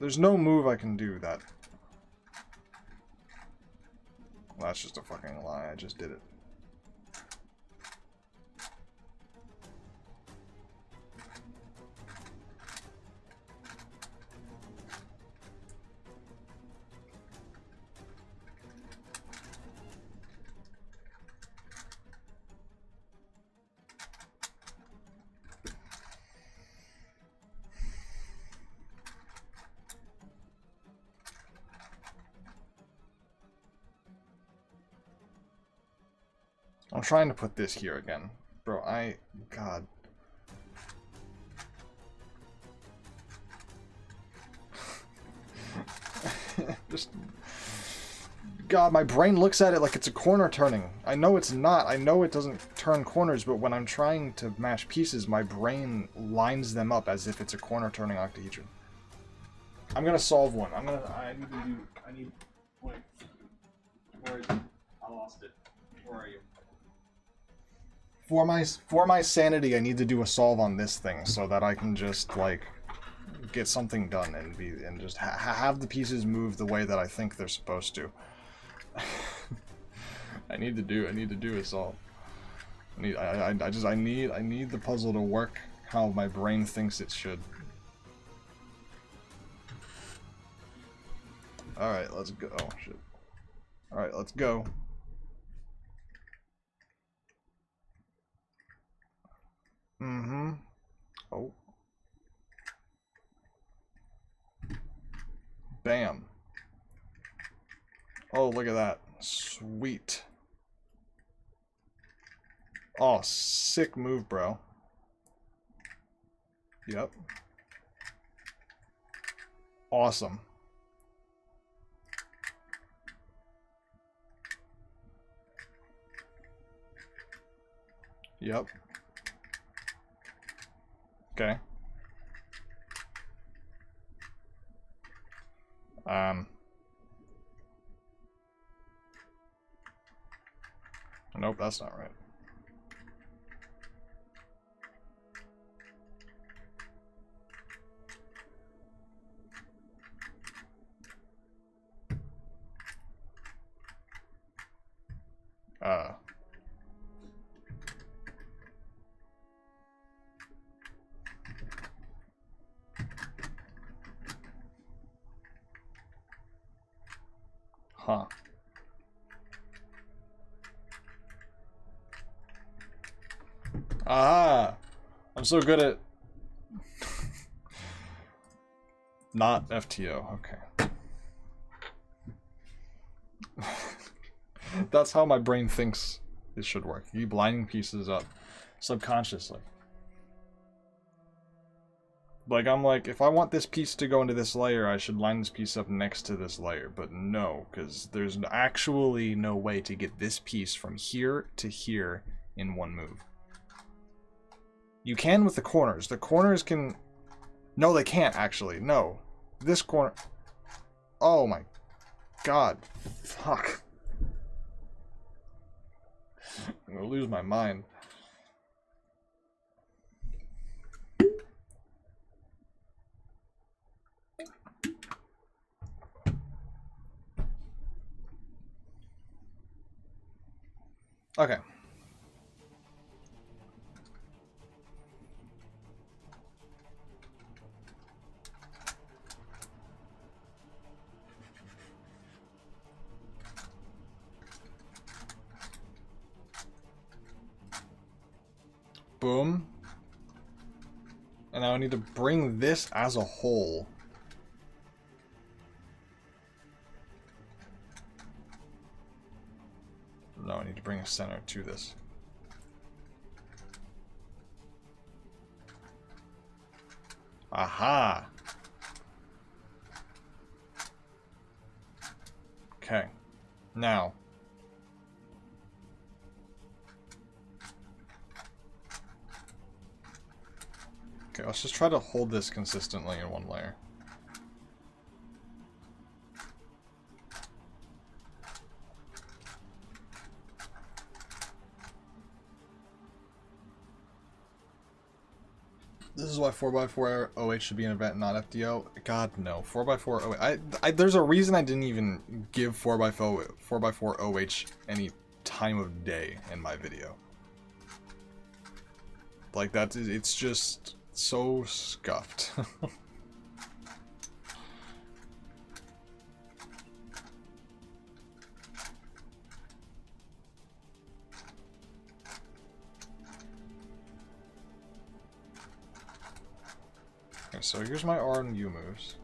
There's no move I can do that... Well, that's just a fucking lie. I just did it. I'm trying to put this here again. Bro, God. Just... God, my brain looks at it like it's a corner turning. I know it's not. I know it doesn't turn corners, but when I'm trying to mash pieces, my brain lines them up as if it's a corner turning octahedron. I'm gonna solve one. I need... Wait. Where is it? I lost it. Where are you? For my sanity, I need to do a solve on this thing so that I can just like get something done and just have the pieces move the way that I think they're supposed to. I need to do a solve. I need the puzzle to work how my brain thinks it should. All right, let's go. Oh shit. All right, let's go. Mm-hmm. Oh. Bam. Oh, look at that. Sweet. Oh, sick move, bro. Yep. Awesome. Yep. Okay. Nope, that's not right. Huh. Ah! I'm so good at... Not FTO, okay. That's how my brain thinks it should work. You keep lining pieces up subconsciously. Like, I'm like, if I want this piece to go into this layer, I should line this piece up next to this layer. But no, because there's actually no way to get this piece from here to here in one move. You can with the corners. The corners can... No, they can't, actually. No. This corner... Oh my god. Fuck. I'm gonna lose my mind. Okay. Boom. And now I need to bring this as a whole. No, I need to bring a center to this. Aha! Okay. Now. Okay, let's just try to hold this consistently in one layer. This is why 4x4 OH should be an event, not FTO. God, no. 4x4 OH. There's a reason I didn't even give 4x4 OH any time of day in my video. Like, it's just so scuffed. Okay, so here's my R and U moves.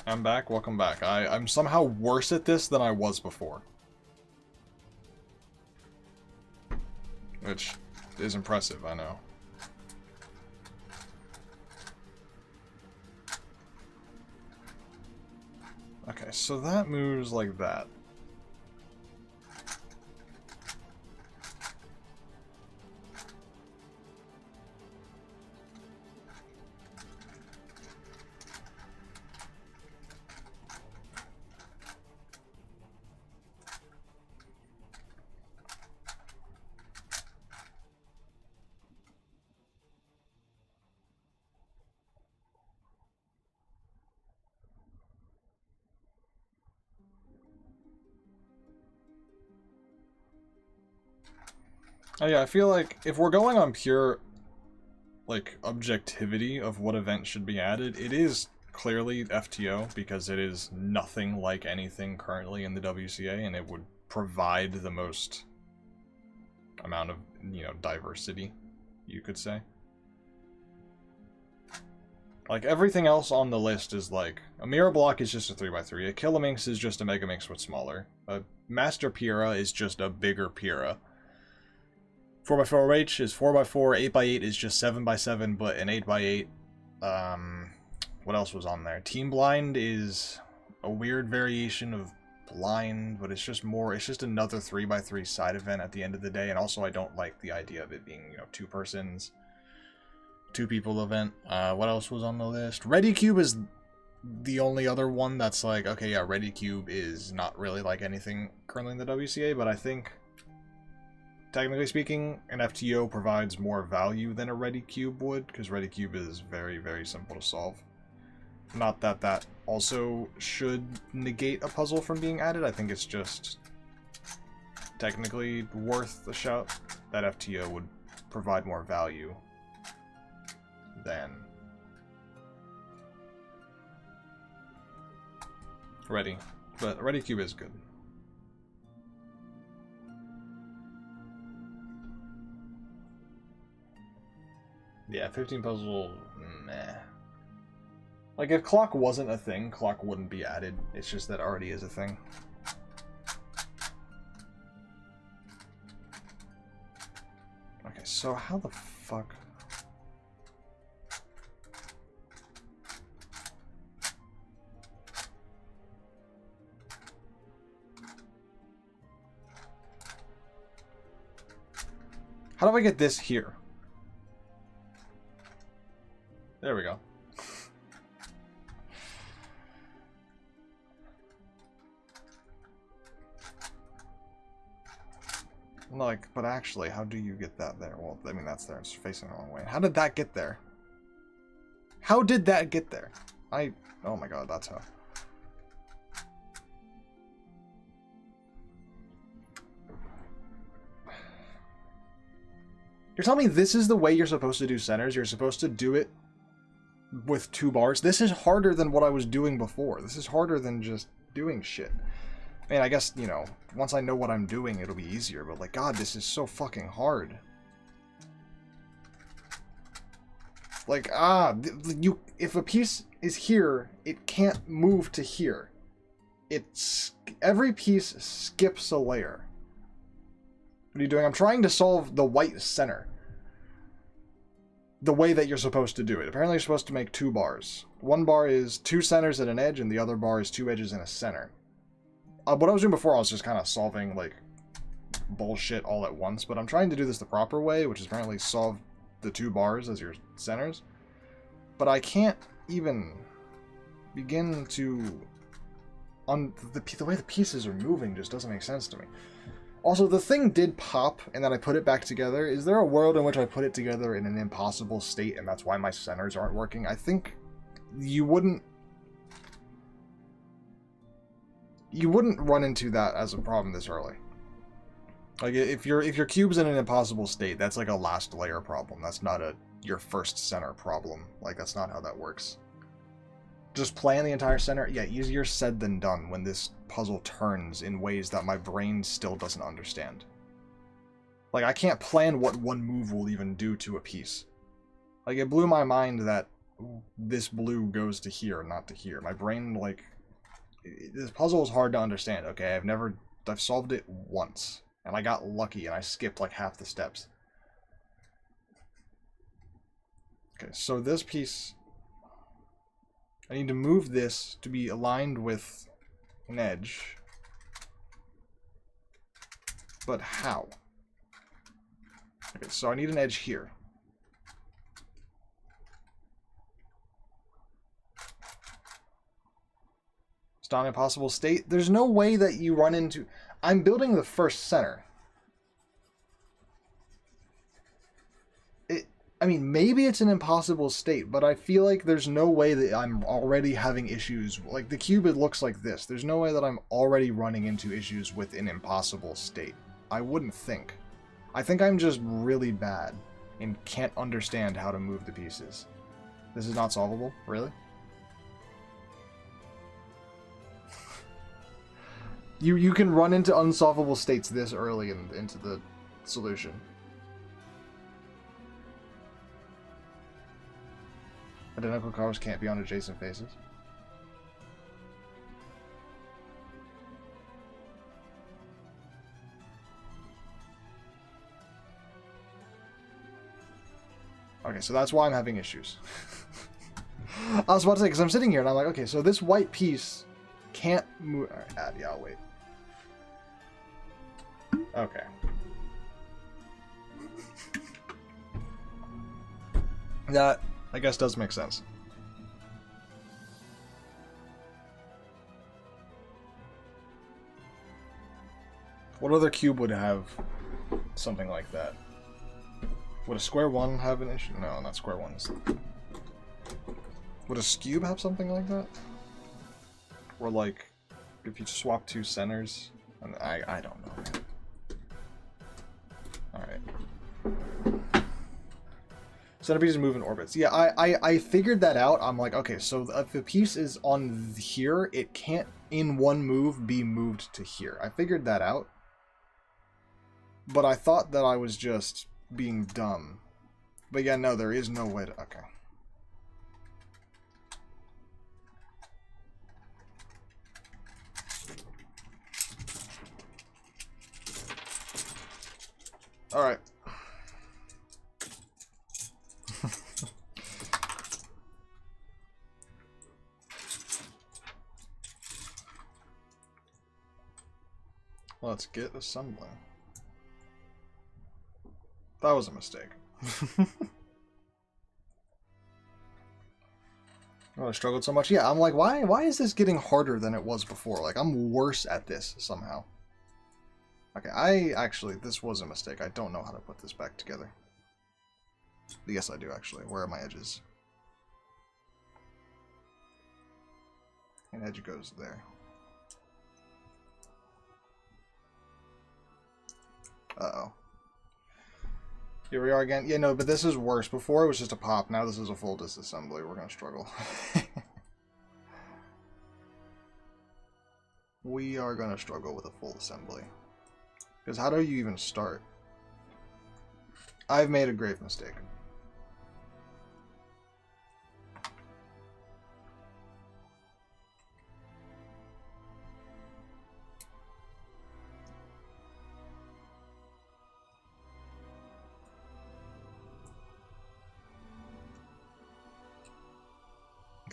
I'm back, welcome back. I'm somehow worse at this than I was before. Which is impressive, I know. Okay, so that moves like that. Oh yeah, I feel like if we're going on pure, like, objectivity of what event should be added, it is clearly FTO, because it is nothing like anything currently in the WCA, and it would provide the most amount of, you know, diversity, you could say. Like, everything else on the list is like, a Mirror Block is just a 3x3, a Killaminx is just a Mega Minx with smaller, a Master Pyrrha is just a bigger Pyrrha. 4x4 OH is 4x4, 8x8 is just 7x7, but an 8x8. What else was on there? Team Blind is a weird variation of blind, but it's just more, it's just another 3x3 side event at the end of the day, and also I don't like the idea of it being, you know, two people event. What else was on the list? Ready Cube is the only other one that's like, okay, yeah, Ready Cube is not really like anything currently in the WCA, but I think, technically speaking, an FTO provides more value than a Ready Cube would, because Ready Cube is very, very simple to solve. Not that that also should negate a puzzle from being added, I think it's just technically worth the shout that FTO would provide more value than Ready. But Ready Cube is good. Yeah, 15 puzzle, meh. Like, if clock wasn't a thing, clock wouldn't be added. It's just that already is a thing. Okay, so how the fuck... How do I get this here? There we go. Like, but actually, how do you get that there? Well, I mean, that's there. It's facing the wrong way. How did that get there? How did that get there? Oh my god, that's how. You're telling me this is the way you're supposed to do centers? You're supposed to do it with 2 bars? This is harder than what I was doing before. This is harder than just doing shit. I mean, I guess, you know, once I know what I'm doing, it'll be easier, but like, god, this is so fucking hard. Like, if a piece is here, it can't move to here. Every piece skips a layer. What are you doing? I'm trying to solve the white center the way that you're supposed to do it. Apparently you're supposed to make 2 bars. 1 bar is 2 centers and an edge, and the other bar is 2 edges and a center. What I was doing before, I was just kind of solving, like, bullshit all at once, but I'm trying to do this the proper way, which is apparently solve the 2 bars as your centers. But I can't even begin to... the way the pieces are moving just doesn't make sense to me. Also, the thing did pop, and then I put it back together. Is there a world in which I put it together in an impossible state, and that's why my centers aren't working? I think you wouldn't run into that as a problem this early. Like, if your cube's in an impossible state, that's like a last layer problem. That's not your first center problem. Like, that's not how that works. Just plan the entire center? Yeah, easier said than done when this puzzle turns in ways that my brain still doesn't understand. Like, I can't plan what one move will even do to a piece. Like, it blew my mind that this blue goes to here, not to here. My brain, like... This puzzle is hard to understand, okay? I've solved it once. And I got lucky, and I skipped, like, half the steps. Okay, so this piece... I need to move this to be aligned with an edge. But how? Okay, so I need an edge here. It's not an impossible state. There's no way that you run into... I'm building the first center. I mean, maybe it's an impossible state, but I feel like there's no way that I'm already having issues. Like, the cube, it looks like this. There's no way that I'm already running into issues with an impossible state. I wouldn't think. I think I'm just really bad and can't understand how to move the pieces. This is not solvable? Really? You can run into unsolvable states this early into the solution. Identical cars can't be on adjacent faces. Okay, so that's why I'm having issues. I was about to say, because I'm sitting here and I'm like, okay, so this white piece can't move. Yeah, I'll wait. Okay. That, I guess, does make sense. What other cube would have something like that? Would a square one have an issue? No, not square ones. Would a cube have something like that? Or like, if you swap two centers? I don't know, man. Alright. Centipedes move in orbits. Yeah, I figured that out. I'm like, okay, so if the piece is on here, it can't, in one move, be moved to here. I figured that out. But I thought that I was just being dumb. But yeah, no, there is no way to... Okay. Alright. Let's get assembling. That was a mistake. Oh, I struggled so much. Yeah, I'm like, why is this getting harder than it was before? Like, I'm worse at this somehow. Okay, actually, this was a mistake. I don't know how to put this back together. Yes, I do, actually. Where are my edges? An edge goes there. Uh-oh. Here we are again. Yeah, no, but this is worse. Before it was just a pop. Now this is a full disassembly. We're going to struggle. We are going to struggle with a full assembly. Because how do you even start? I've made a grave mistake.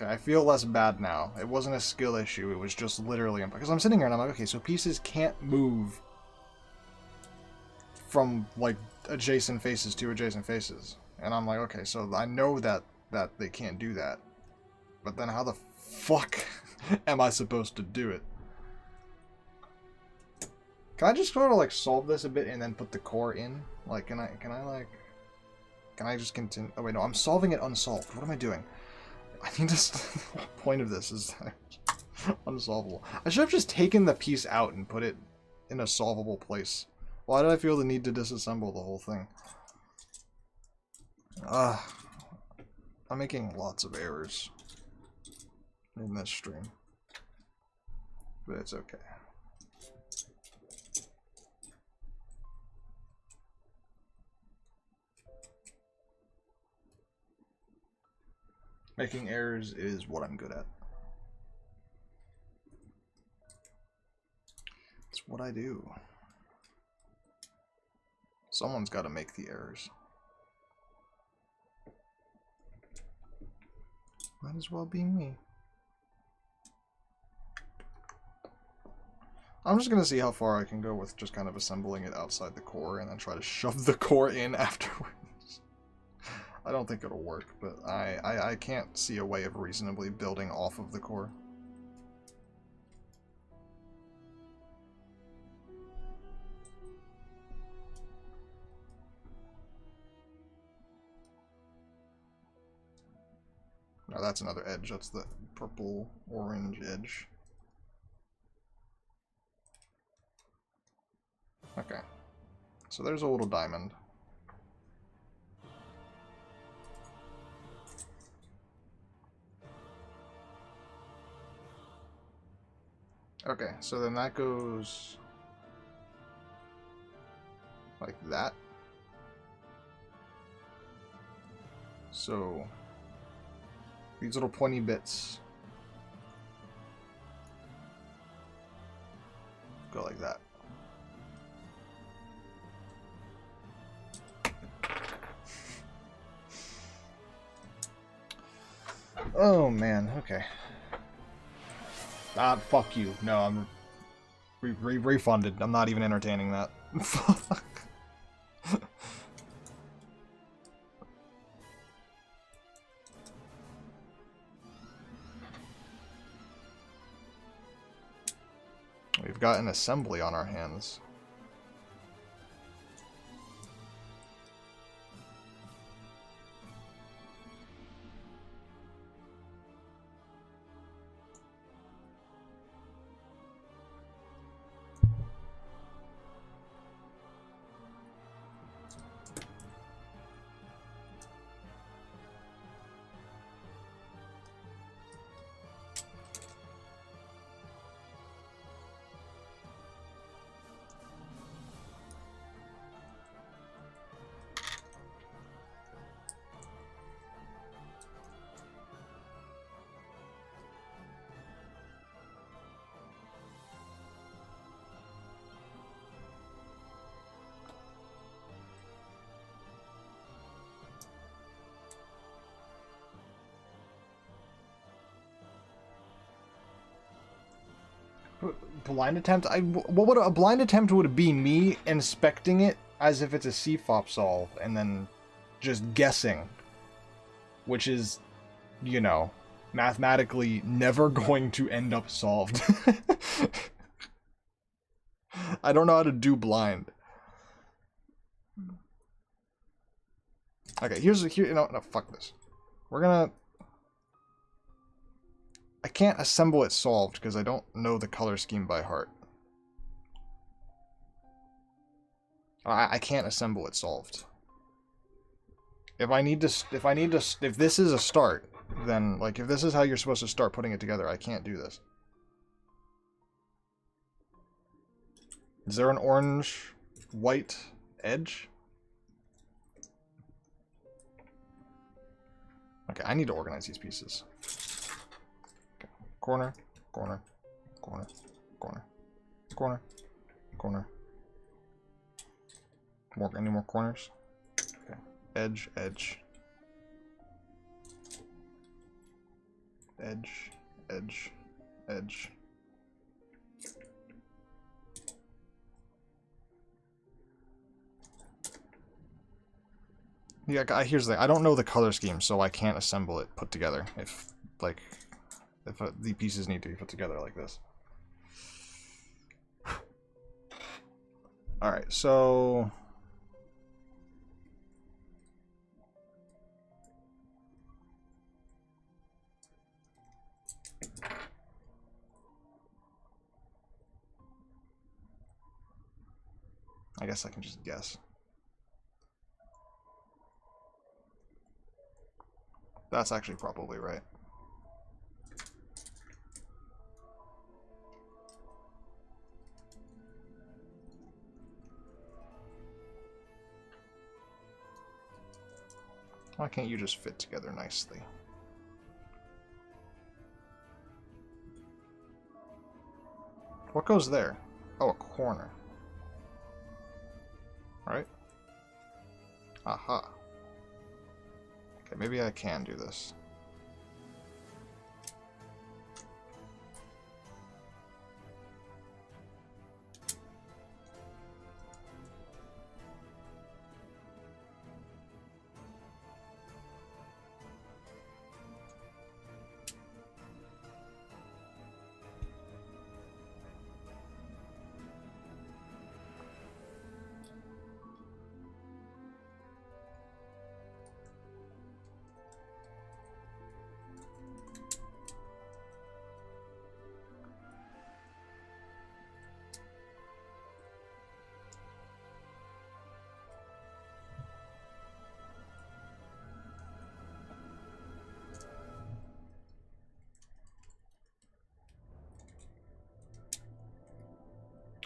Okay, I feel less bad now. It wasn't a skill issue, it was just literally... Because I'm sitting here and I'm like, okay, so pieces can't move from, like, adjacent faces to adjacent faces. And I'm like, okay, so I know that they can't do that. But then how the fuck am I supposed to do it? Can I just sort of, like, solve this a bit and then put the core in? Like, can I just continue... Oh, wait, no, I'm solving it unsolved. What am I doing? I need to... The point of this is unsolvable. I should have just taken the piece out and put it in a solvable place. Why did I feel the need to disassemble the whole thing? I'm making lots of errors in this stream. But it's okay. Making errors is what I'm good at. It's what I do. Someone's got to make the errors. Might as well be me. I'm just going to see how far I can go with just kind of assembling it outside the core and then try to shove the core in afterwards. I don't think it'll work, but I can't see a way of reasonably building off of the core. No, that's another edge. That's the purple-orange edge. Okay. So there's a little diamond. Okay, so then that goes like that. So these little pointy bits go like that. Oh man, okay. Fuck you. No, I'm refunded. I'm not even entertaining that. Fuck. We've got an assembly on our hands. Blind attempt? What would a blind attempt would be me inspecting it as if it's a CFOP solve and then just guessing, which is, you know, mathematically never going to end up solved. I don't know how to do blind. Okay, here, no, fuck this. We're gonna... I can't assemble it solved because I don't know the color scheme by heart. I can't assemble it solved. If this is a start, then, like, if this is how you're supposed to start putting it together, I can't do this. Is there an orange, white edge? Okay, I need to organize these pieces. Okay. Corner, corner, corner, corner, corner, corner. Any more corners? Okay. Edge, edge. Edge, edge, edge. Yeah, here's the thing. I don't know the color scheme, so I can't assemble it put together. If the pieces need to be put together like this. All right, so I guess I can just guess. That's actually probably right. Why can't you just fit together nicely? What goes there? Oh, a corner. Right? Aha. Okay, maybe I can do this.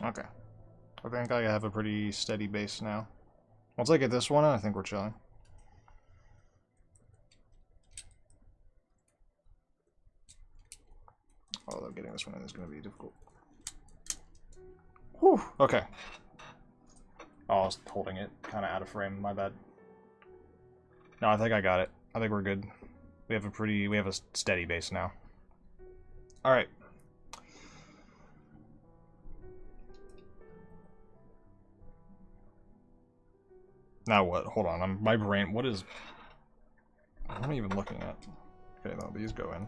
Okay. I think I have a pretty steady base now. Once I get this one, I think we're chilling. Although getting this one in is going to be difficult. Whew. Okay. Oh, I was holding it kind of out of frame. My bad. No, I think I got it. I think we're good. We have a steady base now. All right. Now what? Hold on. My brain. What is? What am I even looking at? Okay, no, these go in.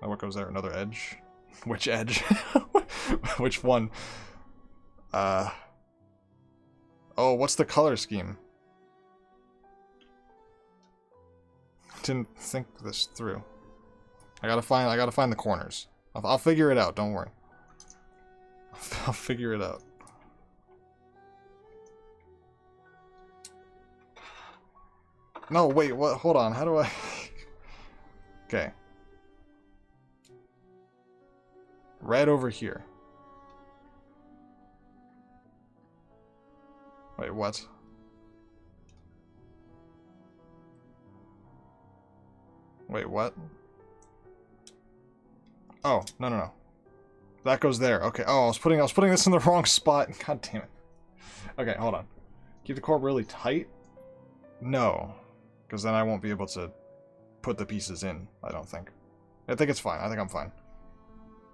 Now what goes there? Another edge? Which edge? Which one? Oh, what's the color scheme? Didn't think this through. I gotta find the corners. I'll figure it out. Don't worry. I'll figure it out. No, wait. What? Hold on. How do I? Okay. Red over here. Wait, what? Wait, what? Oh, no. That goes there. Okay. Oh, I was putting this in the wrong spot. God damn it. Okay, hold on. Keep the core really tight? No. Because then I won't be able to put the pieces in, I don't think. I think it's fine. I think I'm fine.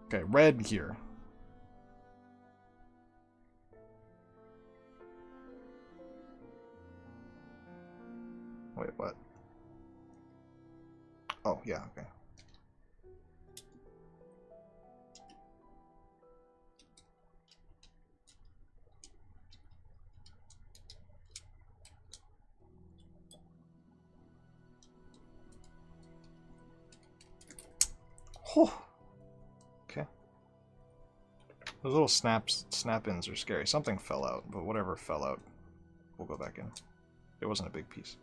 Okay, red here. Wait, what? Oh, yeah, okay. Whew. Okay. Those little snap-ins are scary. Something fell out, but whatever fell out, we'll go back in. It wasn't a big piece.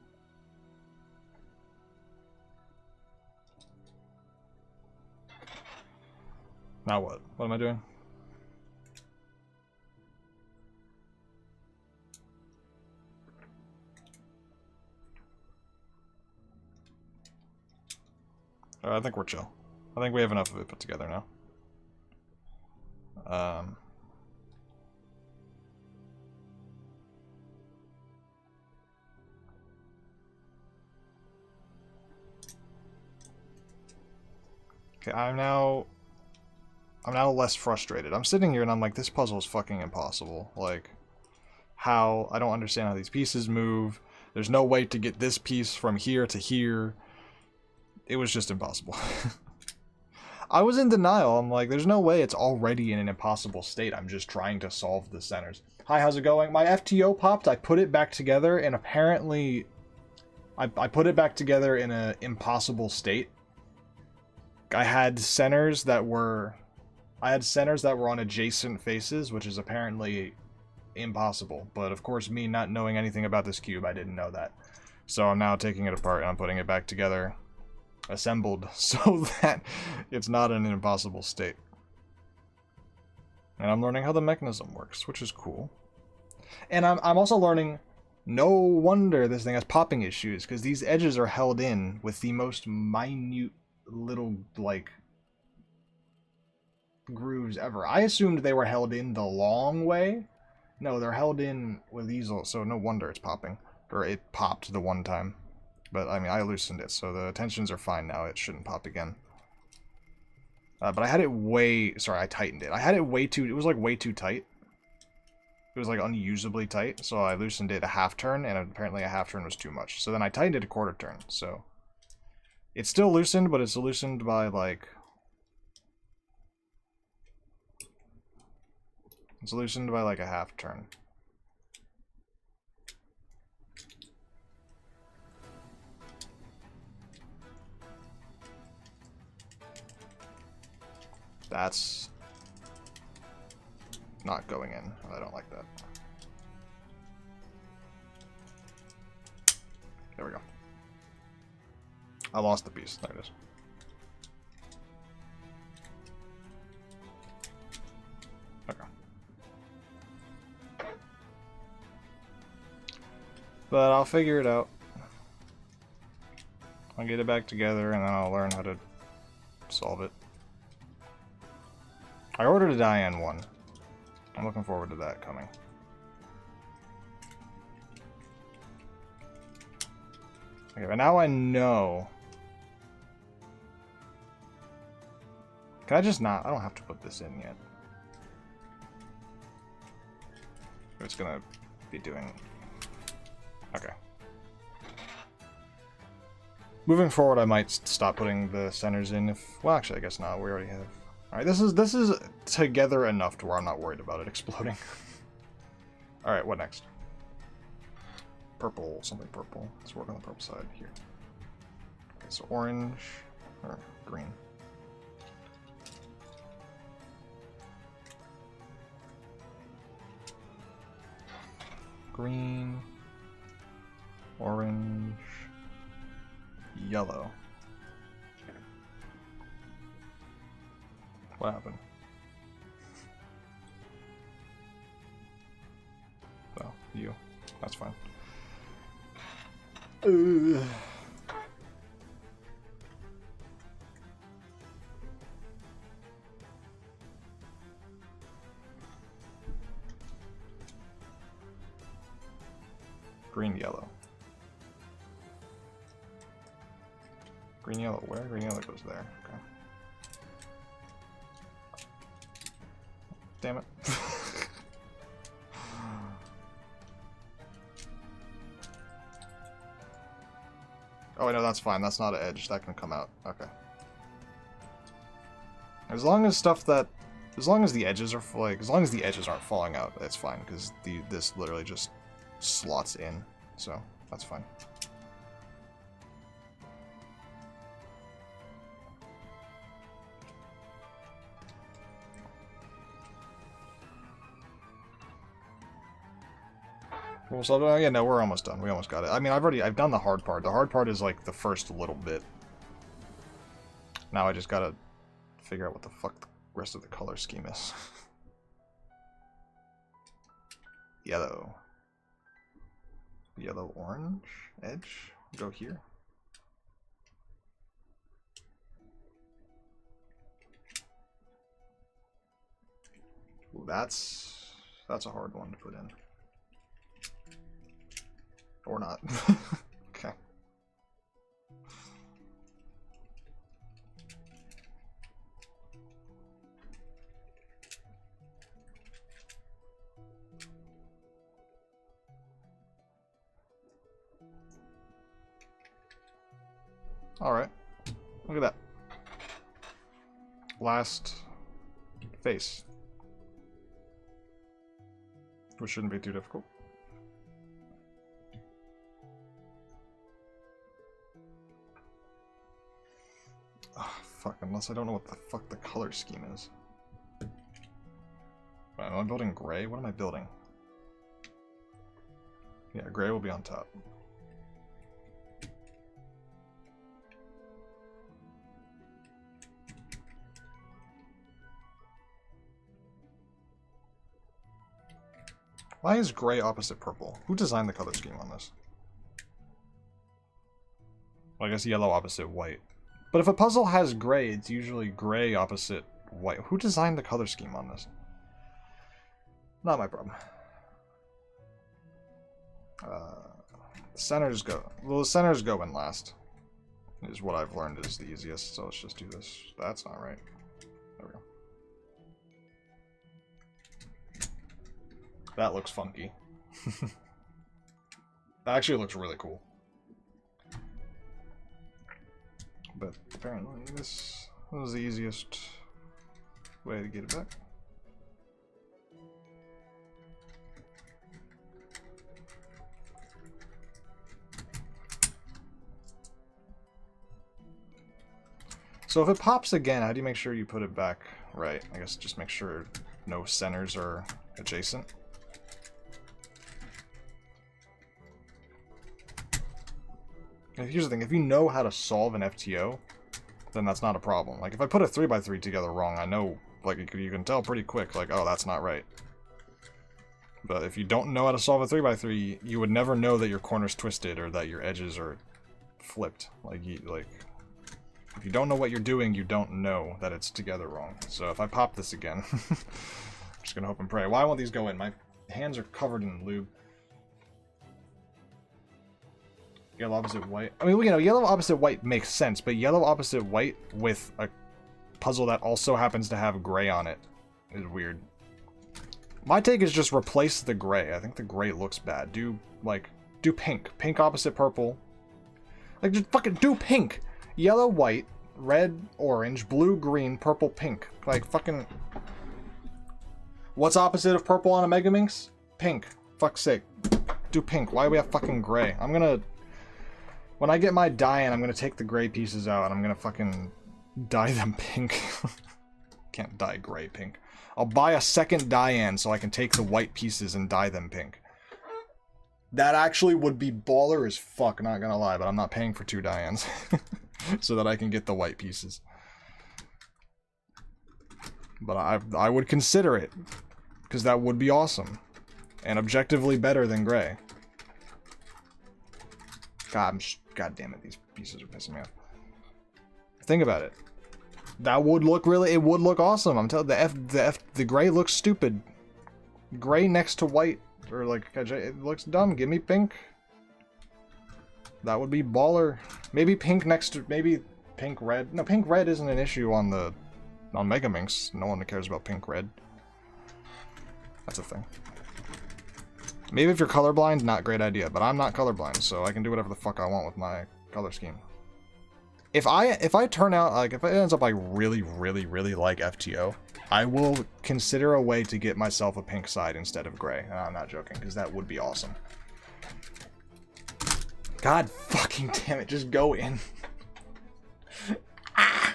Now what? What am I doing? I think we're chill. I think we have enough of it put together now. Okay, I'm now less frustrated. I'm sitting here and I'm like, this puzzle is fucking impossible. Like, how? I don't understand how these pieces move. There's no way to get this piece from here to here. It was just impossible. I was in denial. I'm like, there's no way it's already in an impossible state. I'm just trying to solve the centers. Hi, how's it going? My FTO popped. I put it back together, and apparently I put it back together in an impossible state. I had centers that were on adjacent faces, which is apparently impossible. But of course, me not knowing anything about this cube, I didn't know that. So I'm now taking it apart and I'm putting it back together, assembled, so that it's not in an impossible state. And I'm learning how the mechanism works, which is cool. And I'm also learning, no wonder this thing has popping issues, because these edges are held in with the most minute little, like, grooves ever. I assumed they were held in the long way. No, they're held in with these, so no wonder it's popping. Or it popped the one time. But, I mean, I loosened it, so the tensions are fine now. It shouldn't pop again. But I had it way... Sorry, I tightened it. I had it way too... It was, like, way too tight. It was, like, unusably tight, so I loosened it a half turn, and apparently a half turn was too much. So then I tightened it a quarter turn, so... It's still loosened, but it's loosened by, like... It's loosened by, like, a half turn. That's not going in. I don't like that. There we go. I lost the piece. There it is. Okay. But I'll figure it out. I'll get it back together and then I'll learn how to solve it. I ordered a Diane one. I'm looking forward to that coming. Okay, but now I know. Can I just not? I don't have to put this in yet. It's gonna be doing... Okay. Moving forward, I might stop putting the centers in if... Well, actually, I guess not. We already have... Alright, this is together enough to where I'm not worried about it exploding. Alright, what next? Purple. Something purple. Let's work on the purple side here. Okay, so orange or green. Green, orange, yellow. What happened? Well, you. That's fine. Green, yellow. Green, yellow, where? Green, yellow goes there. Okay. Damn it. Oh, wait, no, that's fine. That's not an edge. That can come out. Okay. As long as stuff that... As long as the edges are, like... As long as the edges aren't falling out, that's fine, because this literally just slots in. So, that's fine. Well, so, yeah, no, we're almost done. We almost got it. I mean, I've done the hard part. The hard part is, like, the first little bit. Now I just gotta figure out what the fuck the rest of the color scheme is. Yellow. Yellow, orange, edge. Go here. Ooh, that's a hard one to put in. Or not. Okay. Alright. Look at that. Last face. Which shouldn't be too difficult. Oh, fuck, unless I don't know what the fuck the color scheme is. Am I building gray? What am I building? Yeah, gray will be on top. Why is gray opposite purple? Who designed the color scheme on this? Well, I guess yellow opposite white. But if a puzzle has gray, it's usually gray opposite white. Who designed the color scheme on this? Not my problem. Centers go. Well, the centers go in last. Is what I've learned is the easiest. So let's just do this. That's not right. There we go. That looks funky. That actually looks really cool. But apparently this was the easiest way to get it back. So if it pops again, how do you make sure you put it back right? I guess just make sure no centers are adjacent. And here's the thing, if you know how to solve an FTO, then that's not a problem. Like, if I put a 3x3 together wrong, I know, like, you can tell pretty quick, like, oh, that's not right. But if you don't know how to solve a 3x3, you would never know that your corner's twisted or that your edges are flipped. Like, if you don't know what you're doing, you don't know that it's together wrong. So if I pop this again, I'm just gonna hope and pray. Why won't these go in? My hands are covered in lube. Yellow opposite white. I mean, you know, yellow opposite white makes sense, but yellow opposite white with a puzzle that also happens to have gray on it is weird. My take is just replace the gray. I think the gray looks bad. Do pink. Pink opposite purple. Like, just fucking do pink. Yellow, white, red, orange, blue, green, purple, pink. Like, fucking... What's opposite of purple on a Megaminx? Pink. Fuck's sake. Do pink. Why do we have fucking gray? I'm gonna... When I get my dye in, I'm gonna take the gray pieces out and I'm gonna fucking dye them pink. Can't dye gray pink. I'll buy a second dye-in so I can take the white pieces and dye them pink. That actually would be baller as fuck, not gonna lie, but I'm not paying for 2 dye-ins. So that I can get the white pieces. But I would consider it. Because that would be awesome. And objectively better than gray. God damn it, these pieces are pissing me off. Think about it. That would look it would look awesome. I'm telling the gray looks stupid. Gray next to white, or like, it looks dumb. Give me pink. That would be baller. Maybe pink next to, maybe pink red. No, pink red isn't an issue on Megaminx. No one cares about pink red. That's a thing. Maybe if you're colorblind, not a great idea, but I'm not colorblind, so I can do whatever the fuck I want with my color scheme. If I turn out, like, if it ends up I really like FTO, I will consider a way to get myself a pink side instead of gray. And I'm not joking, because that would be awesome. God fucking damn it, just go in. Ah!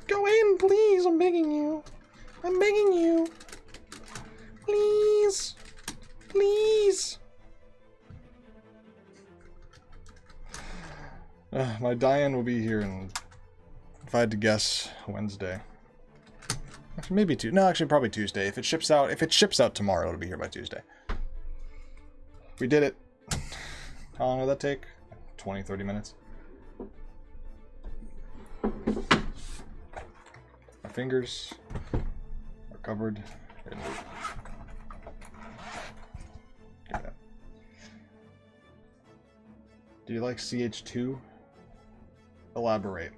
Go in, please, I'm begging you. I'm begging you. Please. Please. My die-in will be here in, if I had to guess, Wednesday. Actually, maybe probably Tuesday. If it ships out tomorrow, it'll be here by Tuesday. We did it. How long did that take? 20, 30 minutes. My fingers are covered in... Do you like CH2? Elaborate.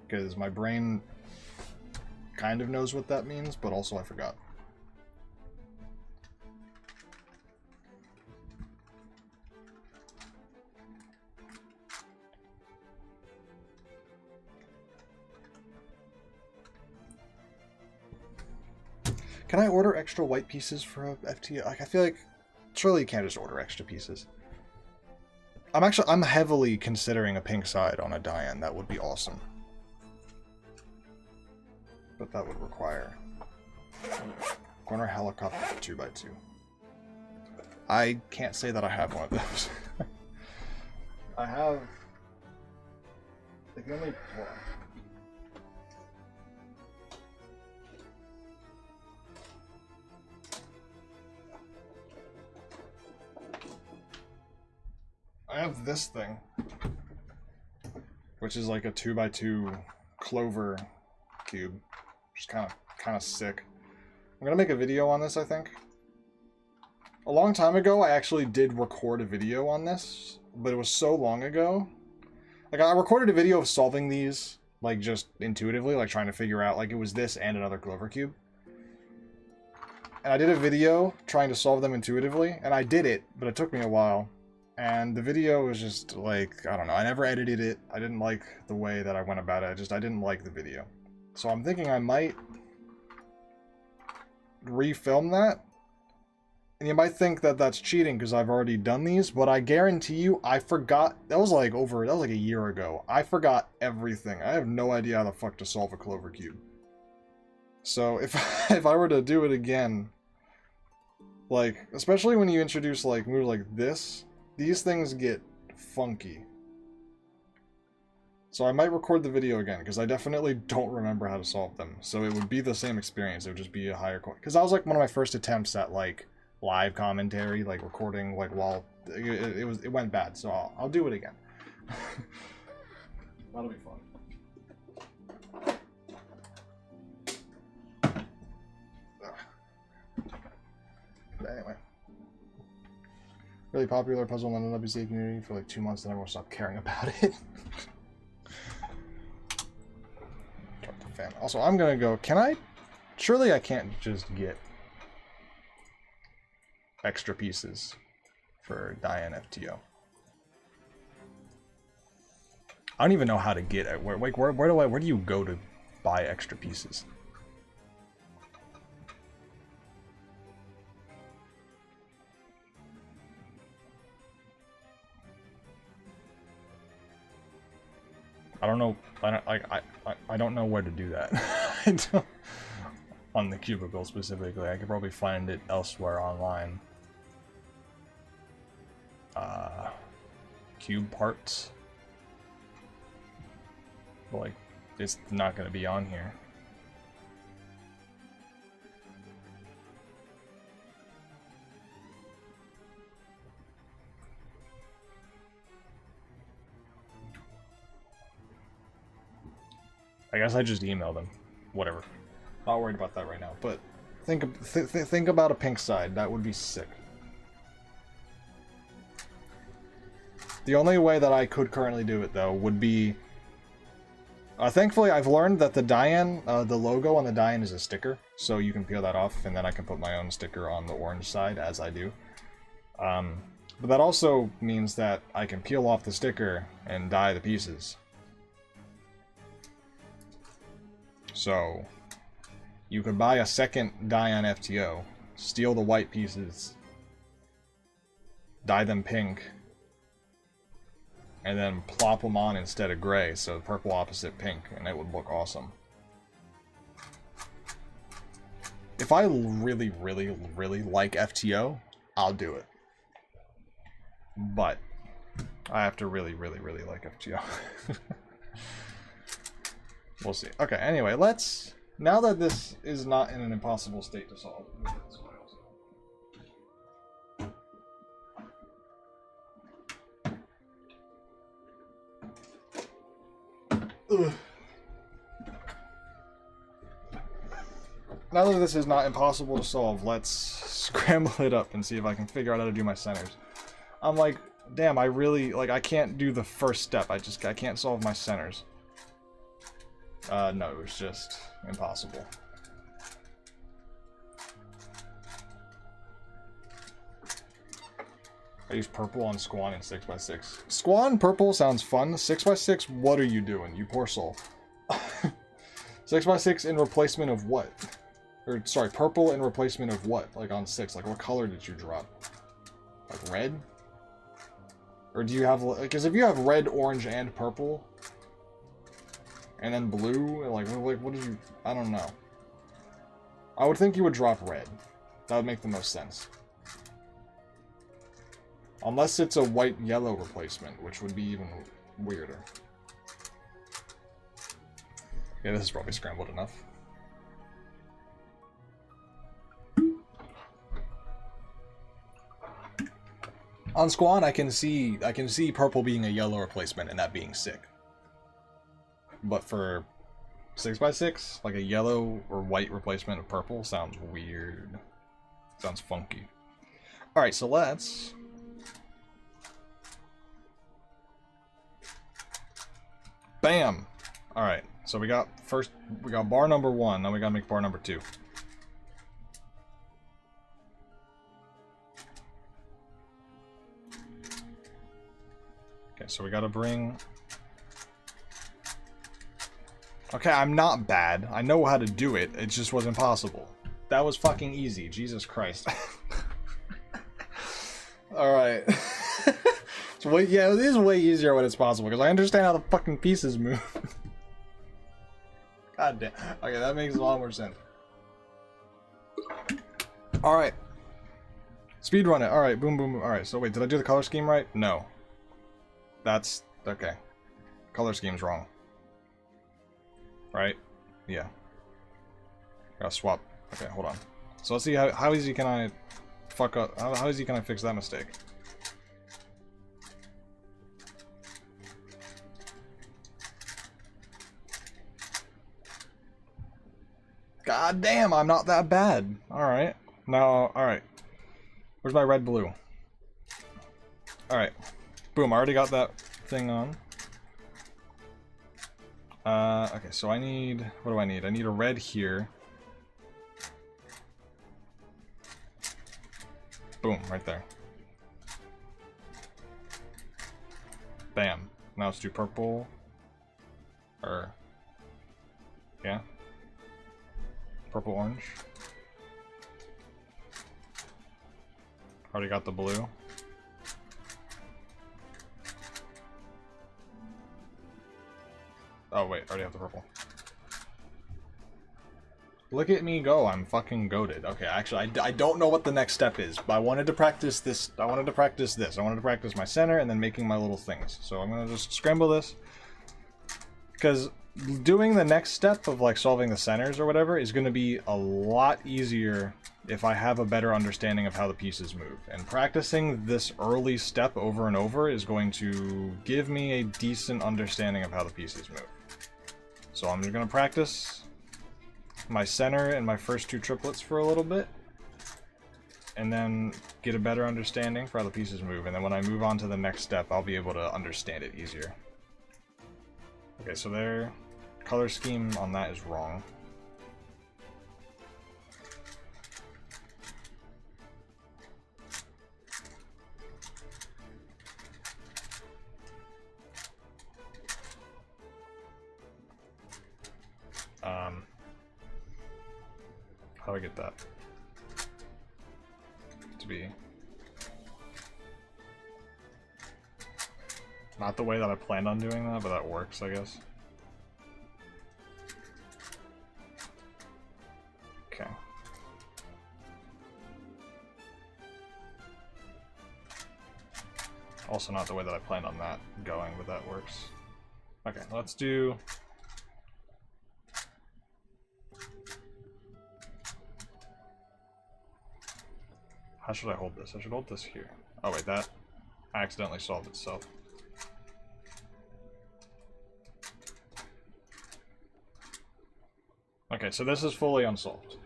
Because my brain kind of knows what that means, but also I forgot. Can I order extra white pieces for a FTO? Like, I feel like surely you can't just order extra pieces. I'm heavily considering a pink side on a die-in. That would be awesome. But that would require corner helicopter 2x2. I can't say that I have one of those. I have... They can only... Well, I have this thing, which is like a 2x2 clover cube, which is kind of sick. I'm gonna make a video on this, I think. A long time ago, I actually did record a video on this, but it was so long ago. Like, I recorded a video of solving these, like, just intuitively, like, trying to figure out, like, it was this and another clover cube. And I did a video trying to solve them intuitively, and I did it, but it took me a while. And the video was just, like, I don't know, I never edited it. I didn't like the way that I went about it. I didn't like the video. So I'm thinking I might refilm that. And you might think that that's cheating because I've already done these, but I guarantee you I forgot. That was like a year ago. I forgot everything. I have no idea how the fuck to solve a clover cube. So if I were to do it again, like, especially when you introduce, like, moves like this, these things get funky. So I might record the video again, because I definitely don't remember how to solve them. So it would be the same experience, it would just be a higher quality. Because that was like one of my first attempts at, like, live commentary, like recording, like, while it went bad. So I'll do it again. That'll be fun. But anyway. Really popular puzzle in the WCA community for like 2 months, and everyone stopped caring about it. Also, I'm gonna go. Can I? Surely I can't just get extra pieces for Diane FTO. I don't even know how to get it. Where do you go to buy extra pieces? I don't know. I don't know where to do that. I don't, on the cubicle specifically. I could probably find it elsewhere online. Cube parts. But like, it's not going to be on here. I guess I just emailed them. Whatever. Not worried about that right now. But think about a pink side. That would be sick. The only way that I could currently do it though would be. Thankfully, I've learned that the Diane, the logo on the Diane is a sticker, so you can peel that off, and then I can put my own sticker on the orange side as I do. But that also means that I can peel off the sticker and dye the pieces. So, you could buy a second Diane FTO, steal the white pieces, dye them pink, and then plop them on instead of gray, so purple opposite pink, and it would look awesome. If I really, really, really like FTO, I'll do it. But I have to really, really, really like FTO. We'll see. Okay, anyway, let's... Now that this is not in an impossible state to solve... Ugh. Now that this is not impossible to solve, let's scramble it up and see if I can figure out how to do my centers. I'm like, damn, I really... Like, I can't do the first step. I can't solve my centers. No, it's just impossible. I use purple on Squan in 6x6. Squan purple sounds fun. 6x6, what are you doing, you poor soul? 6x6 in replacement of what? Or, sorry, purple in replacement of what? Like on 6, like what color did you drop? Like red? Or do you have, because if you have red, orange, and purple... And then blue, like what did you... I don't know. I would think you would drop red. That would make the most sense. Unless it's a white-yellow replacement, which would be even weirder. Yeah, this is probably scrambled enough. On Squan, I can see purple being a yellow replacement and that being sick. But for 6x6, like a yellow or white replacement of purple sounds weird. Sounds funky. Alright, so let's... Bam! Alright, so we got bar number 1, now we gotta make bar number 2. Okay, so we gotta bring... Okay, I'm not bad. I know how to do it. It just wasn't possible. That was fucking easy. Jesus Christ. Alright. Yeah, it is way easier when it's possible, because I understand how the fucking pieces move. God damn. Okay, that makes a lot more sense. Alright. Speedrun it. Alright, boom, boom, boom. Alright, so wait, did I do the color scheme right? No. That's... okay. Color scheme's wrong. Right? Yeah. Gotta swap. Okay, hold on. So let's see how easy can I fuck up. How easy can I fix that mistake? God damn, I'm not that bad. Alright. Now, alright. Where's my red blue? Alright. Boom, I already got that thing on. Okay, so I need... What do I need? I need a red here. Boom, right there. Bam. Now let's do purple. Or... Yeah. Purple, orange. Already got the blue. Oh wait, already have the purple. Look at me go, I'm fucking goated. Okay, actually, I don't know what the next step is, but I wanted to practice this. I wanted to practice my center and then making my little things. So I'm gonna just scramble this. Because doing the next step of like solving the centers or whatever is gonna be a lot easier if I have a better understanding of how the pieces move. And practicing this early step over and over is going to give me a decent understanding of how the pieces move. So I'm just gonna practice my center and my first two triplets for a little bit, and then get a better understanding for how the pieces move, and then when I move on to the next step, I'll be able to understand it easier. Okay, so their color scheme on that is wrong. How do I get that to be not the way that I planned on doing that, but that works, I guess. Okay. Also not the way that I planned on that going, but that works. Okay, let's do... How should I hold this? I should hold this here. Oh wait, that accidentally solved itself. Okay, so this is fully unsolved.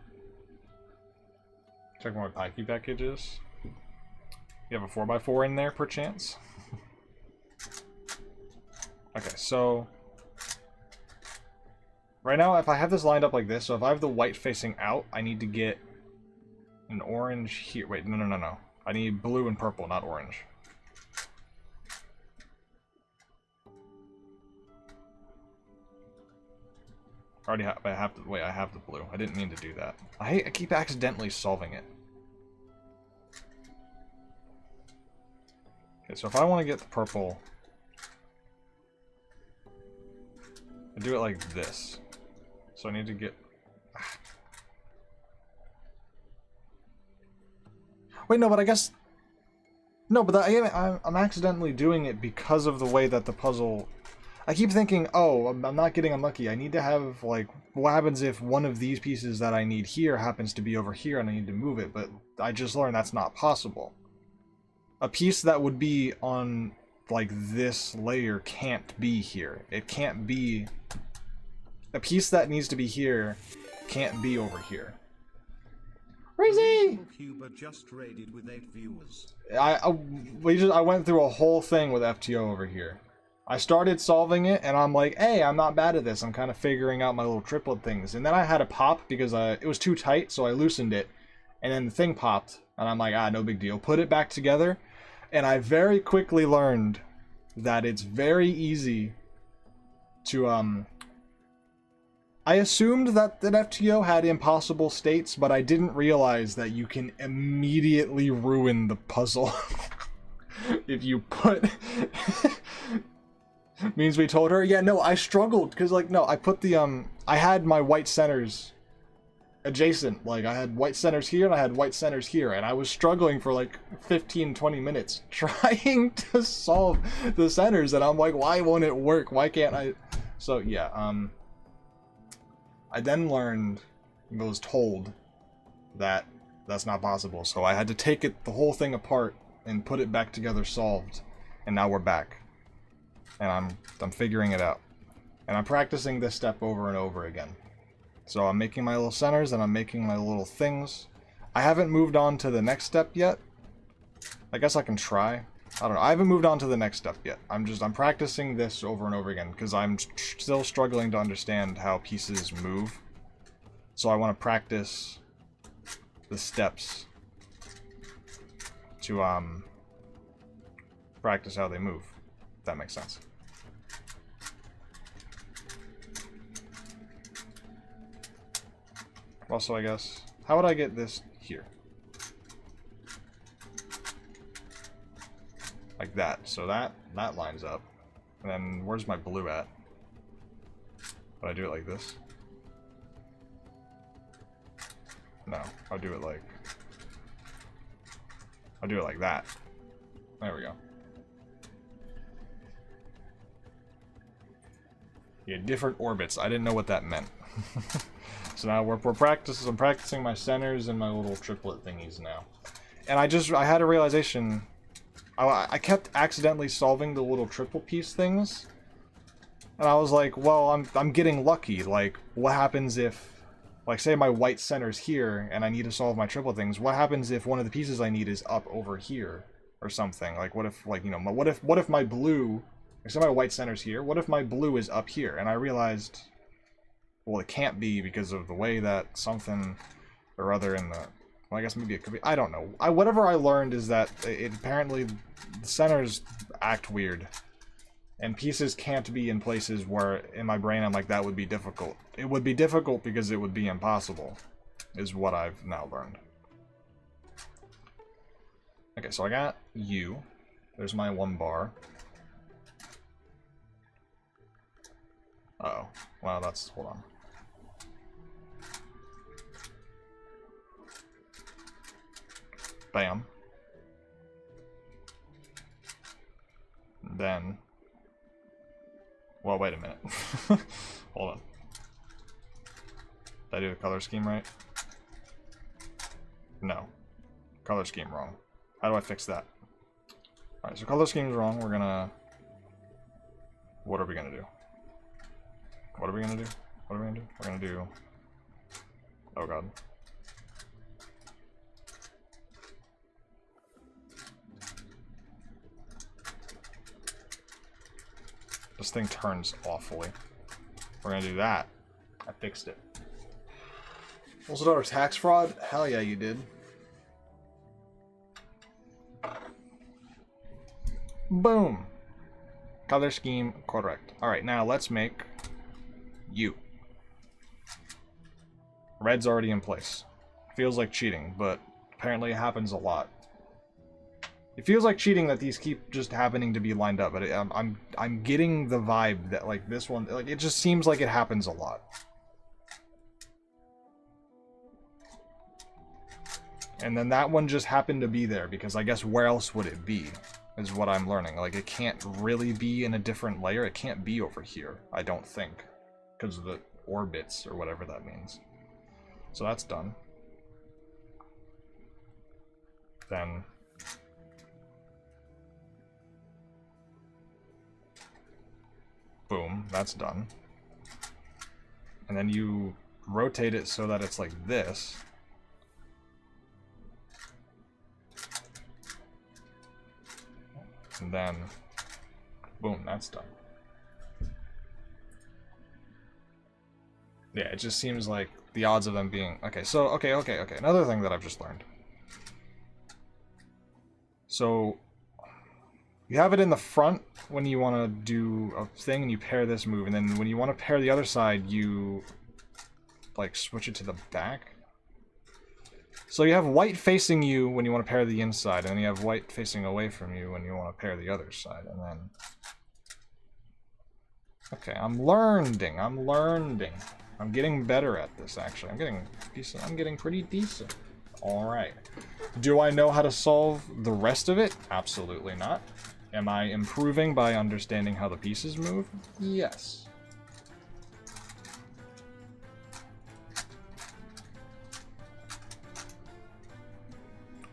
Check my Pikey packages. You have a 4x4 in there, perchance? Okay, so... Right now, if I have this lined up like this, so if I have the white facing out, I need to get an orange here. Wait, no. I need blue and purple, not orange. I have the, wait, I have the blue. I didn't mean to do that. I keep accidentally solving it. Okay, so if I want to get the purple, I do it like this. So I need to get... Wait, no, but I guess... No, but I'm accidentally doing it because of the way that the puzzle... I keep thinking, oh, I'm not getting unlucky. I need to have, like, what happens if one of these pieces that I need here happens to be over here and I need to move it? But I just learned that's not possible. A piece that would be on, like, this layer can't be here. It can't be... A piece that needs to be here can't be over here. Crazy! Just raided with 8 viewers. I went through a whole thing with FTO over here. I started solving it, and I'm like, hey, I'm not bad at this. I'm kind of figuring out my little triplet things. And then I had a pop because it was too tight, so I loosened it. And then the thing popped, and I'm like, no big deal. Put it back together, and I very quickly learned that it's very easy to, I assumed that FTO had impossible states, but I didn't realize that you can immediately ruin the puzzle if you put... Means we told her? Yeah, no, I struggled, because, like, no, I put the, I had my white centers adjacent. Like, I had white centers here, and I had white centers here, and I was struggling for, like, 15-20 minutes trying to solve the centers, and I'm like, why won't it work? Why can't I... So, yeah, I then learned, was told, that that's not possible, so I had to take the whole thing apart and put it back together solved, and now we're back. And I'm figuring it out. And I'm practicing this step over and over again. So I'm making my little centers, and I'm making my little things. I haven't moved on to the next step yet. I guess I can try. I don't know. I haven't moved on to the next step yet. I'm practicing this over and over again because I'm still struggling to understand how pieces move. So I want to practice the steps to practice how they move. If that makes sense. Also, I guess, how would I get this here? Like that. So that lines up. And then where's my blue at? Would I do it like this? No, I'll do it like that. There we go. Yeah, different orbits. I didn't know what that meant. So now I'm practicing my centers and my little triplet thingies now. And I had a realization. I kept accidentally solving the little triple piece things. And I was like, well, I'm getting lucky. Like, what happens if, like, say my white center's here and I need to solve my triple things. What happens if one of the pieces I need is up over here or something? Like, what if, like, you know, what if my blue, like, say my white center's here, what if my blue is up here? And I realized, well, it can't be because of the way that something or other in the, well, I guess maybe it could be, I don't know. Whatever I learned is that it apparently, the centers act weird. And pieces can't be in places where, in my brain, I'm like, that would be difficult. It would be difficult because it would be impossible, is what I've now learned. Okay, so I got U. There's my 1 bar. Uh-oh. Wow, that's, hold on. Bam. Then... well, wait a minute. Hold on. Did I do the color scheme right? No. Color scheme wrong. How do I fix that? Alright, so color scheme's wrong. We're gonna... what are we gonna do? What are we gonna do? What are we gonna do? We're gonna do... oh god. This thing turns awfully. We're gonna do that. I fixed it. Was it our tax fraud? Hell yeah, you did. Boom. Color scheme correct. Alright, now let's make U. Red's already in place. Feels like cheating, but apparently it happens a lot. It feels like cheating that these keep just happening to be lined up, but I'm getting the vibe that, like, this one, like, it just seems like it happens a lot. And then that one just happened to be there, because I guess where else would it be, is what I'm learning. Like, it can't really be in a different layer. It can't be over here, I don't think, because of the orbits, or whatever that means. So that's done. Then... boom, that's done. And then you rotate it so that it's like this. And then, boom, that's done. Yeah, it just seems like the odds of them being... okay, so, okay. Another thing that I've just learned. So... you have it in the front when you want to do a thing and you pair this move, and then when you want to pair the other side, you like switch it to the back. So you have white facing you when you want to pair the inside, and then you have white facing away from you when you want to pair the other side, and then... okay, I'm learning. I'm getting better at this, actually. I'm getting decent. I'm getting pretty decent. Alright. Do I know how to solve the rest of it? Absolutely not. Am I improving by understanding how the pieces move? Yes.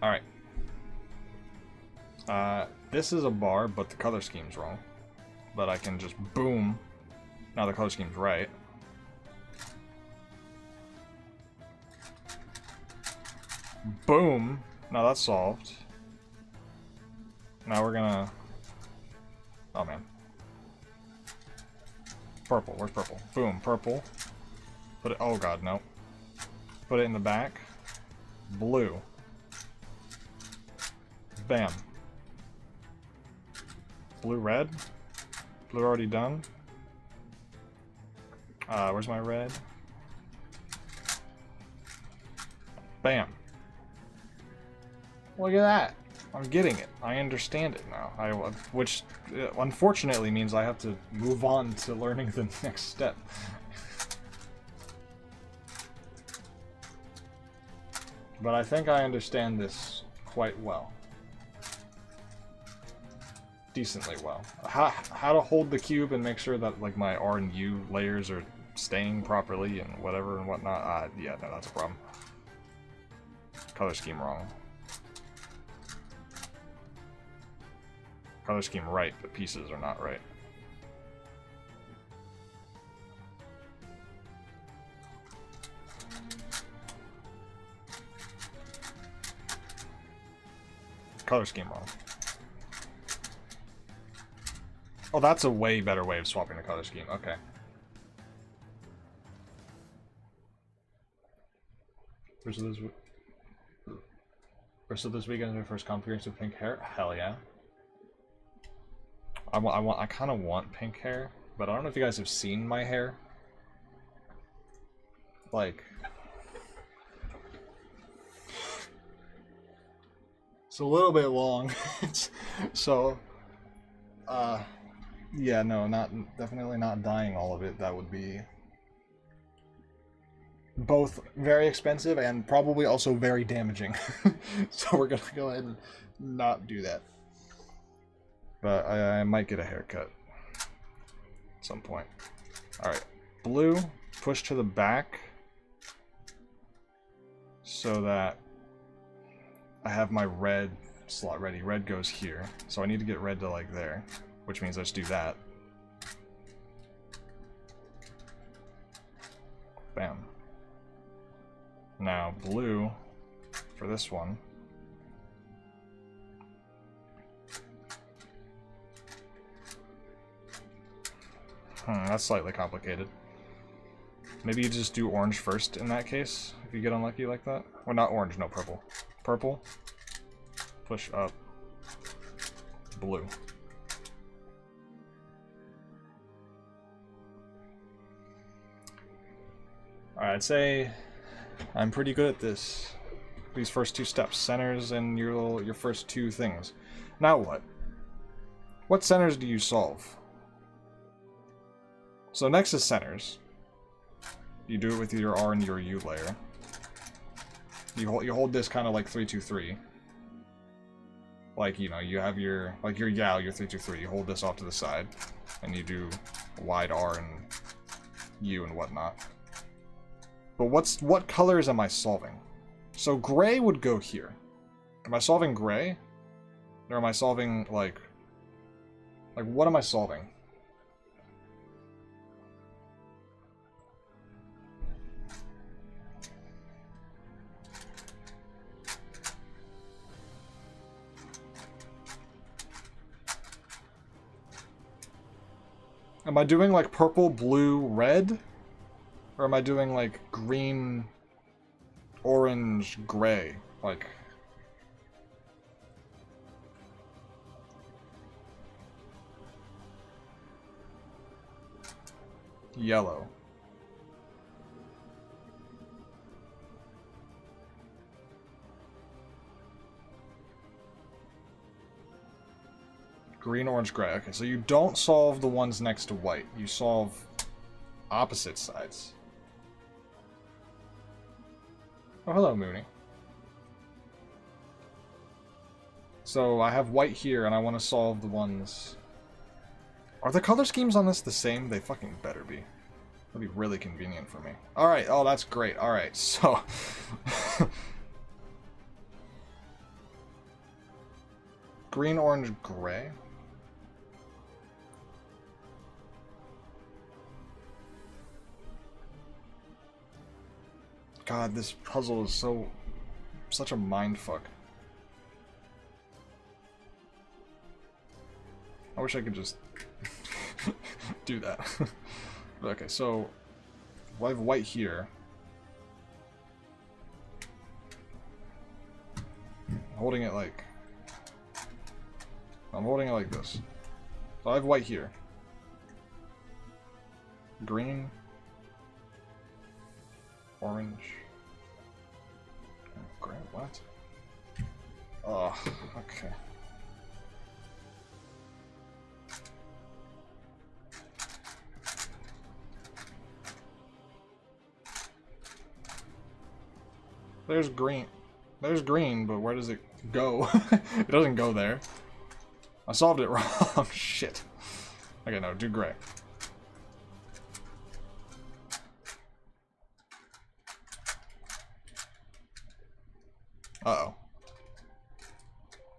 Alright. This is a bar, but the color scheme's wrong. But I can just boom. Now the color scheme's right. Boom. Now that's solved. Now we're gonna... Oh, man. Purple. Where's purple? Boom. Purple. Put it... Oh, God, no. Put it in the back. Blue. Bam. Blue, red. Blue already done. Where's my red? Bam. Look at that. I'm getting it. I understand it now. Which unfortunately means I have to move on to learning the next step. But I think I understand this quite well. Decently well. How to hold the cube and make sure that like my R and U layers are staying properly and whatever and whatnot. Yeah, no, that's a problem. Color scheme wrong. Color scheme right, but pieces are not right. Color scheme wrong. Oh, that's a way better way of swapping the color scheme. Okay. First of this weekend is my first appearance with pink hair. Hell yeah. I kind of want pink hair, but I don't know if you guys have seen my hair. Like, it's a little bit long. So, yeah, no, definitely not dyeing all of it. That would be both very expensive and probably also very damaging. So we're gonna go ahead and not do that. But I might get a haircut at some point. Alright, blue, push to the back so that I have my red slot ready. Red goes here, so I need to get red to like there, which means I just do that. Bam. Now blue for this one. That's slightly complicated. Maybe you just do orange first in that case, if you get unlucky like that. Or not orange, no, purple. Purple. Push up. Blue. Alright, I'd say I'm pretty good at this. These first two steps. Centers and your first two things. Now what? What centers do you solve? So next is centers. You do it with your R and your U layer. You hold this kind of like 3-2-3. Like, you know, you have your Yao, your 3-2-3. You hold this off to the side, and you do wide R and U and whatnot. But what colors am I solving? So gray would go here. Am I solving gray? Or am I solving like what am I solving? Am I doing like purple, blue, red? Or am I doing like green, orange, gray? Like... yellow. Green, orange, gray. Okay, so you don't solve the ones next to white. You solve opposite sides. Oh, hello, Mooney. So I have white here, and I want to solve the ones... Are the color schemes on this the same? They fucking better be. That'd be really convenient for me. Alright, oh, that's great. Alright, so... green, orange, gray? God, this puzzle is such a mindfuck. I wish I could just do that. Okay, so I have white here. I'm holding it like this. So I have white here. Green. Orange. Gray, what? Oh, okay. There's green. There's green, but where does it go? It doesn't go there. I solved it wrong. Shit. Okay, no, do gray. Uh-oh.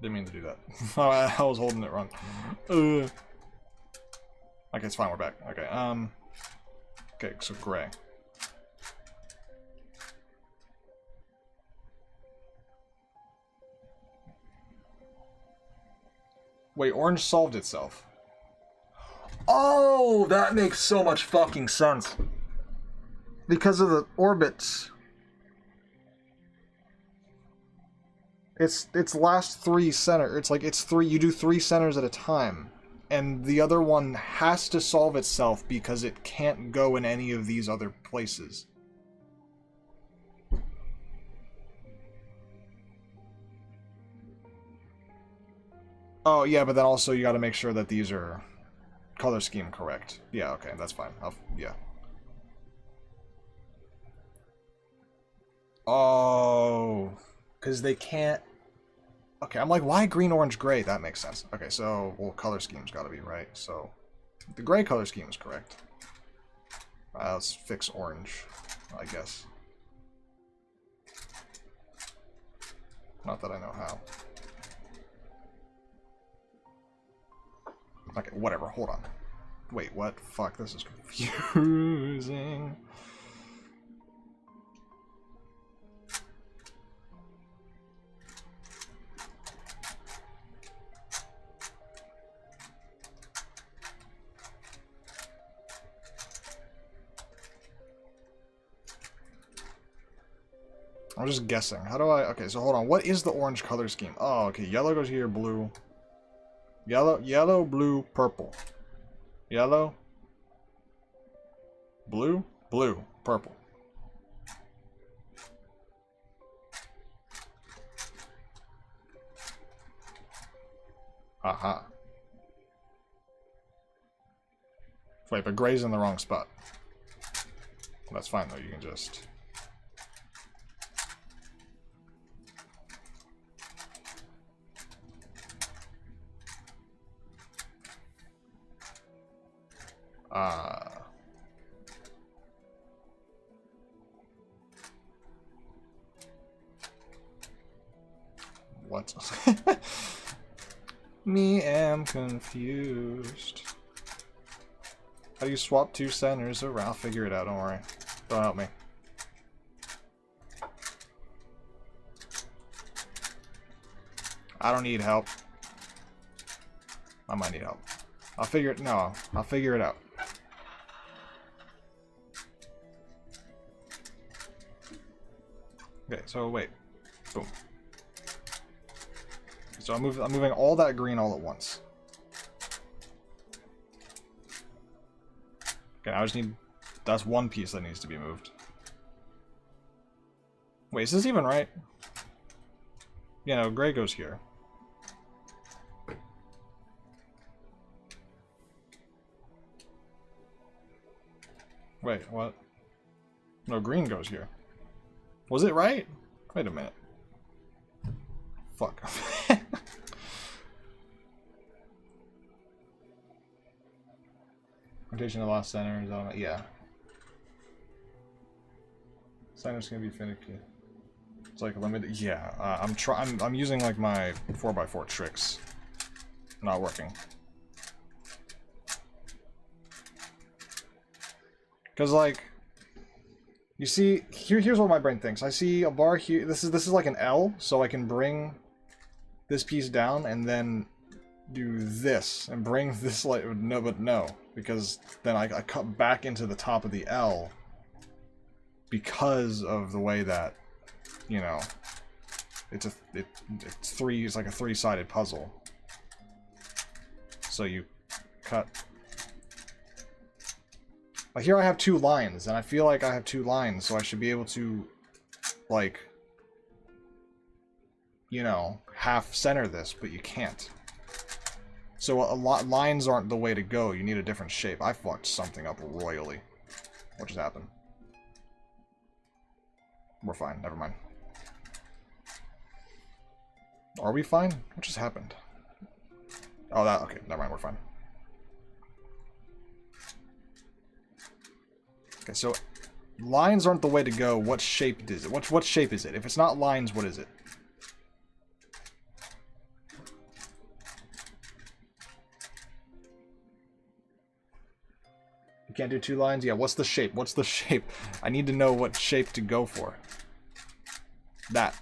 Didn't mean to do that. I was holding it wrong. Okay, it's fine, we're back. Okay, okay, so gray. Wait, orange solved itself. Oh, that makes so much fucking sense. Because of the orbits. It's last 3 center. It's like it's 3. You do 3 centers at a time, and the other one has to solve itself because it can't go in any of these other places. Oh yeah, but then also you got to make sure that these are color scheme correct. Yeah, okay, that's fine. Yeah. Oh, because they can't. Okay, I'm like, why green, orange, gray? That makes sense. Okay, so, well, color scheme's got to be right. So, the gray color scheme is correct. Let's fix orange, I guess. Not that I know how. Okay, whatever, hold on. Wait, what? Fuck, this is confusing. I'm just guessing. How do I... Okay, so hold on. What is the orange color scheme? Oh, okay. Yellow goes here, blue. Yellow, blue, purple. Yellow. Blue, blue, purple. Aha. Wait, but gray's in the wrong spot. That's fine, though. You can just... What? Me am confused. How do you swap 2 centers around? I'll figure it out, don't worry. Don't help me. I don't need help. I might need help. I'll figure it... No, I'll figure it out. Okay, so wait. Boom. So I'm moving all that green all at once. Okay, I just need... That's one piece that needs to be moved. Wait, is this even right? Yeah, no, gray goes here. Wait, what? No, green goes here. Was it right? Wait a minute. Fuck. Rotation of lost centers, yeah. Center's gonna be finicky. It's like limited. Yeah, I'm using like my 4x4 tricks. Not working. Cause like, you see, here's what my brain thinks. I see a bar here. This is like an L, so I can bring this piece down and then do this and bring this light. No, but no, because then I cut back into the top of the L because of the way that, you know, it's like a three-sided puzzle. So you cut. Like here I have 2 lines, and I feel like I have 2 lines, so I should be able to, like, you know, half center this, but you can't. So lines aren't the way to go. You need a different shape. I fucked something up royally. What just happened? We're fine. Never mind. Are we fine? What just happened? Oh, that... Okay, never mind. We're fine. Okay, so lines aren't the way to go. What shape is it? What shape is it? If it's not lines, what is it? You can't do 2 lines? Yeah, what's the shape? What's the shape? I need to know what shape to go for. That.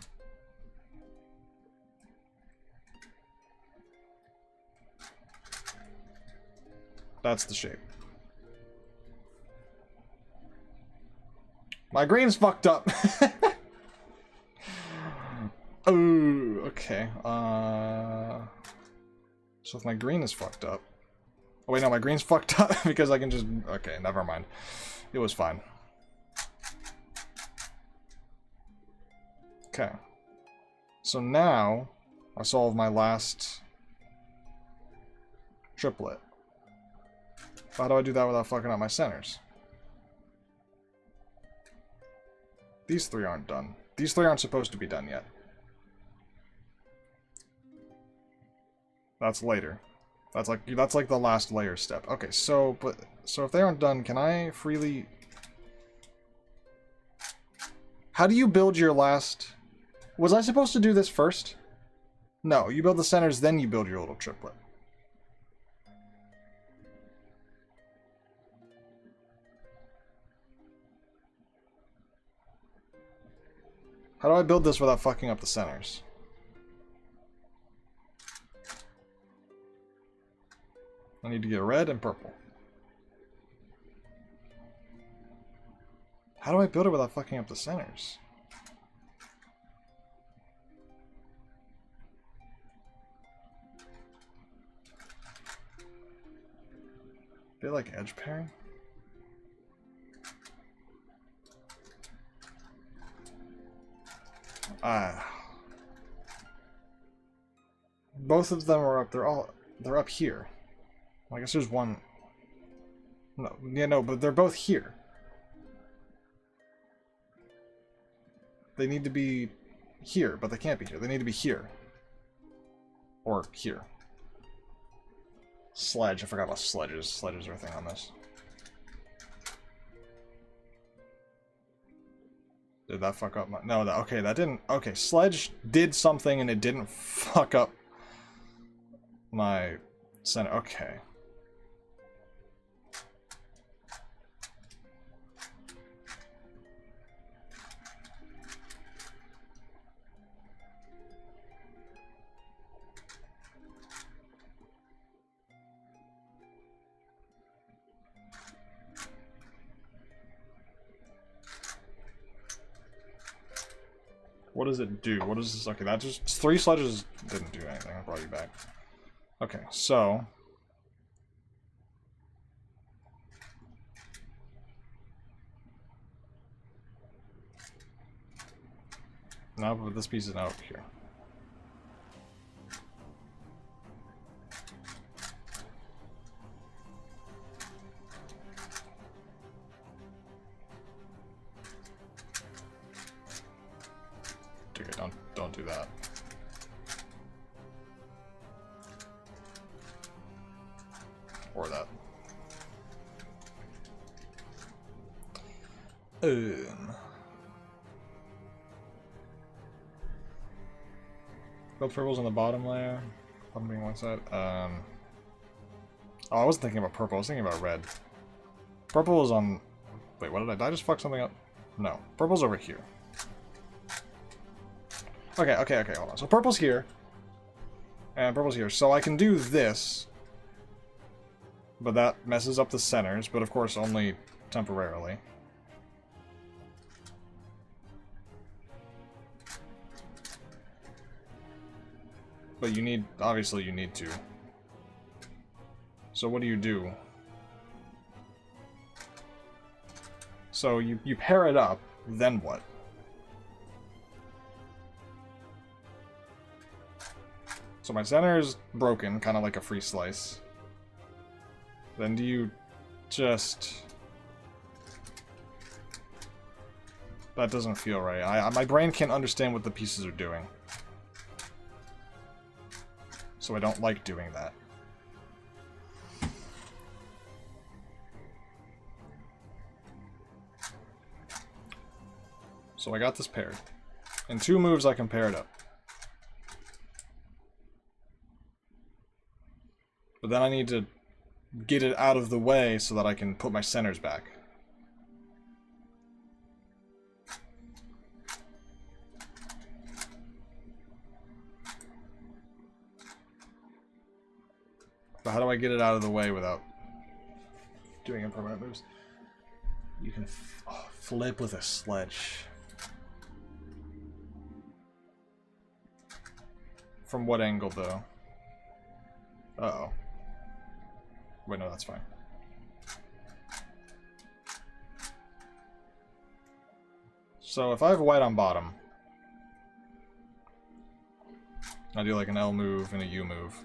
That's the shape. My green's fucked up. Oh, okay. So if my green is fucked up... Oh wait, no, my green's fucked up because I can just... Okay, never mind. It was fine. Okay. So now, I solve my last triplet. How do I do that without fucking up my centers? These 3 aren't done. These 3 aren't supposed to be done yet. That's later. That's like the last layer step. Okay, so if they aren't done, can I freely... How do you build your last... Was I supposed to do this first? No, you build the centers, then you build your little triplet. How do I build this without fucking up the centers? I need to get red and purple. How do I build it without fucking up the centers? A bit like edge pairing? Both of them are up. They're up here. I guess there's one. No, yeah, no, but they're both here. They need to be here, but they can't be here. They need to be here. Or here. Sledge. I forgot about sledges. Sledges are a thing on this. Did that fuck up my... No, that... Okay, that didn't... Okay, sledge did something and it didn't fuck up my center. Okay. What does it do? What is this? Okay, that just... 3 sledges didn't do anything. I brought you back. Okay, so... Now put this piece is out here. Okay, don't do that. Or that. Build purples on the bottom layer. Bottom being one side. Oh, I wasn't thinking about purple. I was thinking about red. Purple is on... Wait, what did I just fuck something up? No. Purple's over here. Okay, hold on. So purple's here. And purple's here. So I can do this. But that messes up the centers, but of course only temporarily. But you need, obviously you need to. So what do? So you pair it up, then what? So my center is broken, kind of like a free slice. Then do you just... That doesn't feel right. My brain can't understand what the pieces are doing. So I don't like doing that. So I got this paired. In 2 moves I can pair it up. But then I need to get it out of the way so that I can put my centers back. But how do I get it out of the way without doing impermanent moves? You can flip with a sledge. From what angle, though? Uh-oh. Wait, no, that's fine. So if I have white on bottom, I do like an L move and a U move.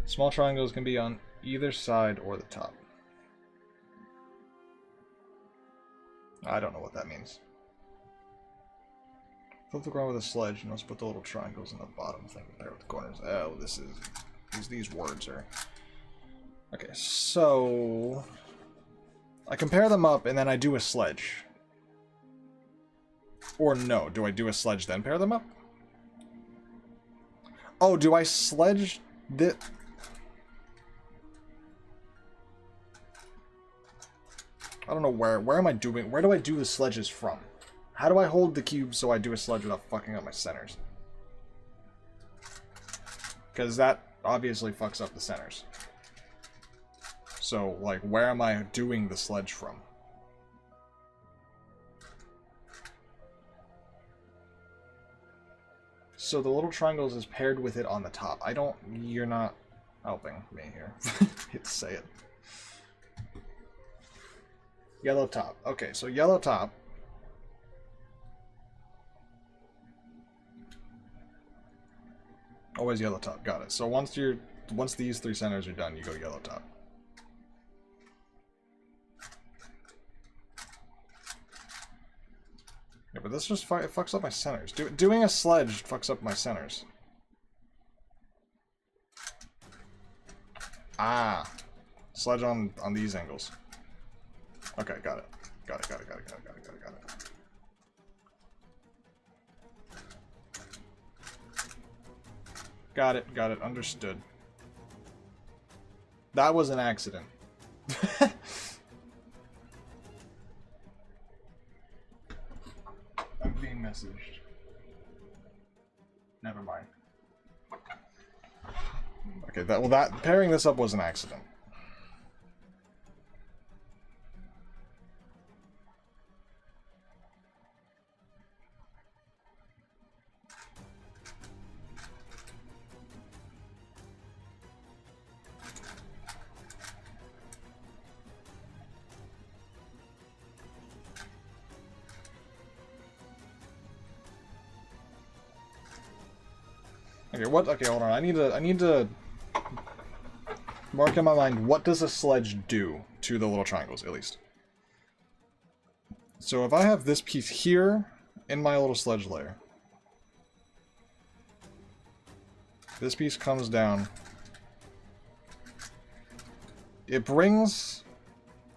Small triangles can be on either side or the top. I don't know what that means. Flip the ground with a sledge and let's put the little triangles in the bottom thing there with the corners. Oh, this is... These words are... Okay, so... I compare them up and then I do a sledge. Or no, do I do a sledge then pair them up? Oh, do I sledge the... I don't know where am I doing... Where do I do the sledges from? How do I hold the cube so I do a sledge without fucking up my centers? Because that obviously fucks up the centers. So, like, where am I doing the sledge from? So the little triangles is paired with it on the top. I don't... You're not helping me here. Hate to say it. Yellow top. Okay, so yellow top. Always yellow top. Got it. So once these 3 centers are done, you go yellow top. Yeah, but this just it fucks up my centers. Doing a sledge fucks up my centers. Ah. Sledge on these angles. Okay, got it. Got it. Got it. Understood. That was an accident. I'm being messaged. Never mind. Okay, that pairing this up was an accident. Okay, what? Okay, hold on. I need to mark in my mind, what does a sledge do to the little triangles, at least? So if I have this piece here in my little sledge layer, this piece comes down. It brings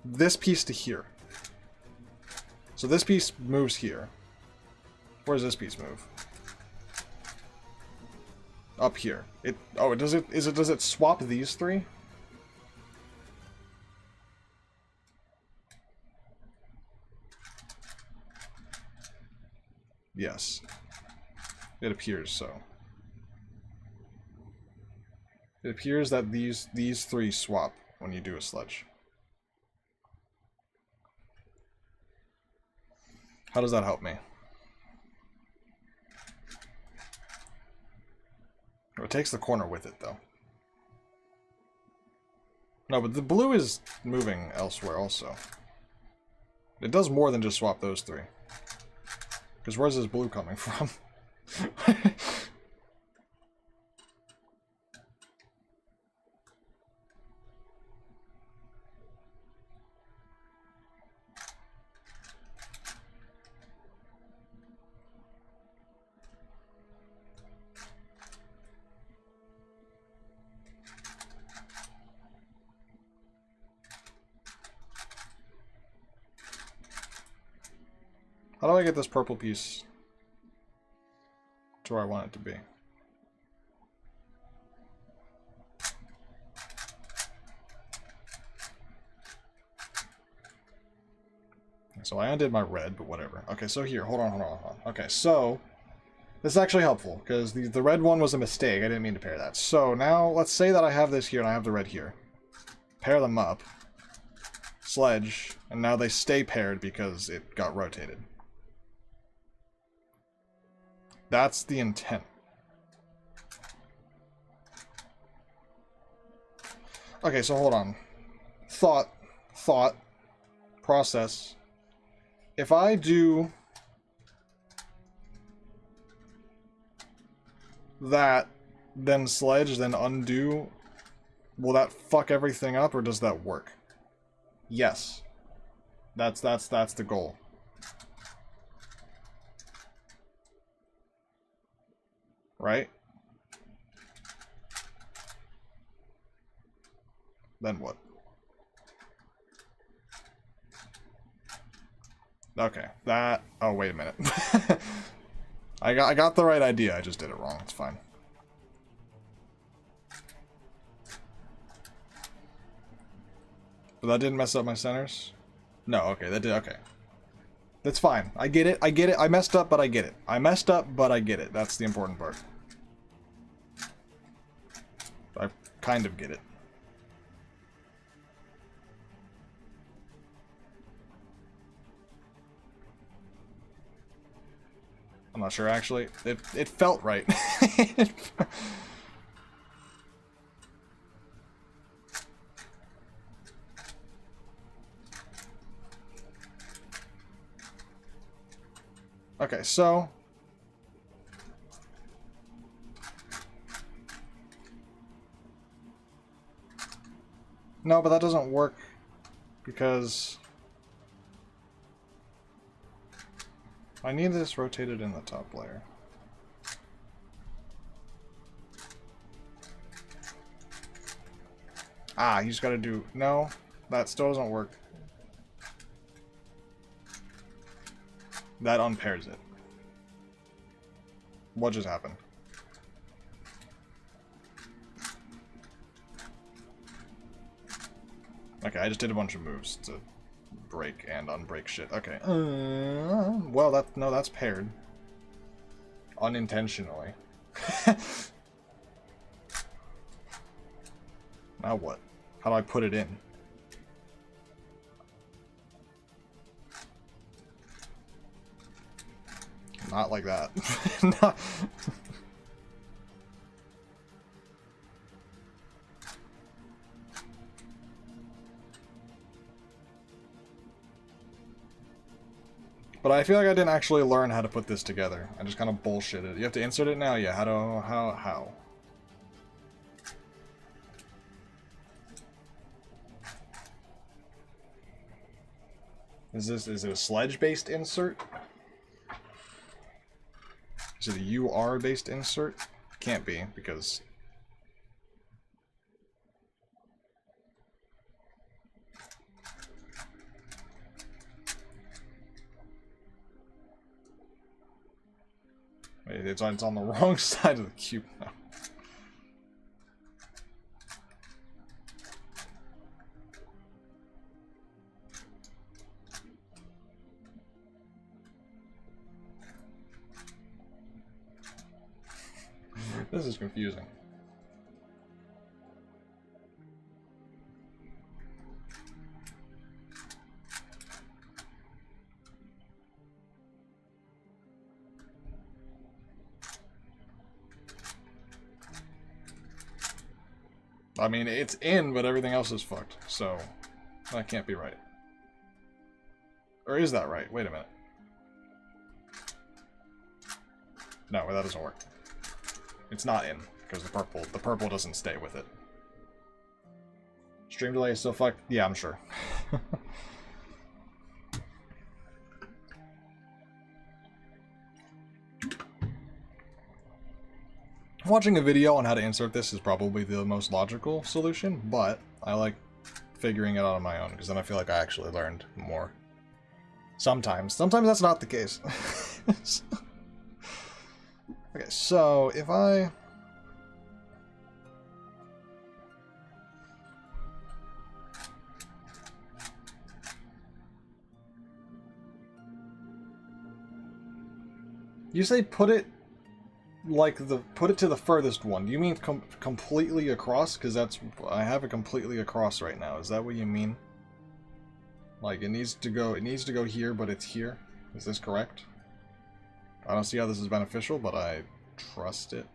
this piece to here. So this piece moves here. Where does this piece move? Up here. Does it swap these 3? Yes. It appears so. It appears that these three swap when you do a sledge. How does that help me? Oh, it takes the corner with it, though. No, but the blue is moving elsewhere also. It does more than just swap those three. Because where's this blue coming from? How do I get this purple piece to where I want it to be? So I undid my red, but whatever. Okay, so here, hold on. Okay, so this is actually helpful, because the red one was a mistake. I didn't mean to pair that. So now, let's say that I have this here and I have the red here. Pair them up. Sledge, and now they stay paired because it got rotated. That's the intent. Okay, so hold on. Thought, process. If I do that, then sledge, then undo, will that fuck everything up, or does that work? Yes. That's the goal. Right? Then what? Okay, that... Oh, wait a minute. I got the right idea, I just did it wrong. It's fine. But that didn't mess up my centers? No, okay, that did... Okay. That's fine. I get it, I messed up, but I get it. I messed up, but I get it. That's the important part. I kind of get it. I'm not sure, actually. It felt right. Okay, so... No, but that doesn't work because... I need this rotated in the top layer. Ah, you just gotta do... No, that still doesn't work. That unpairs it. What just happened? Okay, I just did a bunch of moves to break and unbreak shit. Okay. Well, no, that's paired. Unintentionally. Now what? How do I put it in? Not like that. No. But I feel like I didn't actually learn how to put this together. I just kind of bullshitted. You have to insert it now? Yeah, how? Is it a sledge-based insert? Is it a UR-based insert? Can't be, because... Wait, it's on the wrong side of the cube now. This is confusing. I mean, it's in, but everything else is fucked, so that can't be right. Or is that right? Wait a minute. No, that doesn't work. It's not in, because the purple doesn't stay with it. Stream delay is still fucked? Yeah, I'm sure. Watching a video on how to insert this is probably the most logical solution, but I like figuring it out on my own, because then I feel like I actually learned more. Sometimes. Sometimes that's not the case. Okay, so if I... You say put it like put it to the furthest one. Do you mean completely across? Because that's, I have it completely across right now. Is that what you mean? Like it needs to go here, but it's here. Is this correct? I don't see how this is beneficial, but I trust it.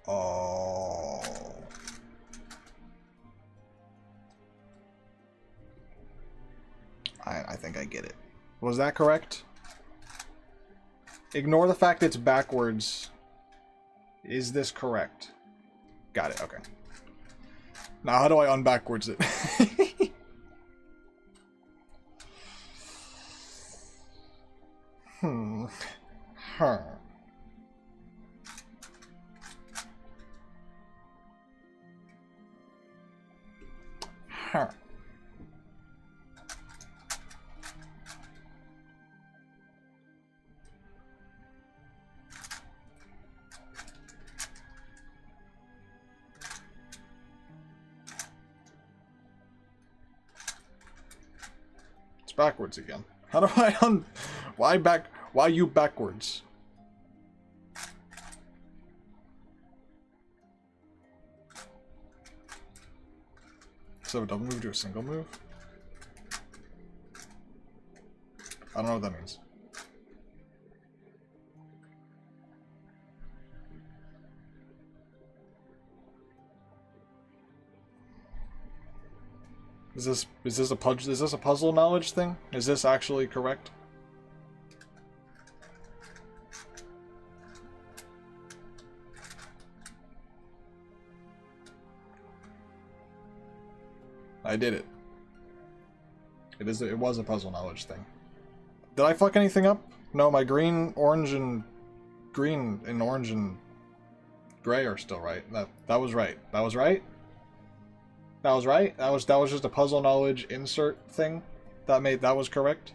Oh. I think I get it. Was that correct? Ignore the fact it's backwards. Is this correct? Got it, okay. Now how do I unbackwards it? Huh. Huh. It's backwards again. How do I why you backwards? So a double move to a single move? I don't know what that means. Is this a puzzle knowledge thing? Is this actually correct? I did it. It was a puzzle knowledge thing. Did I fuck anything up? No, my green, orange, and gray are still right. That was right. That was right. That was right. That was just a puzzle knowledge insert thing. That was correct.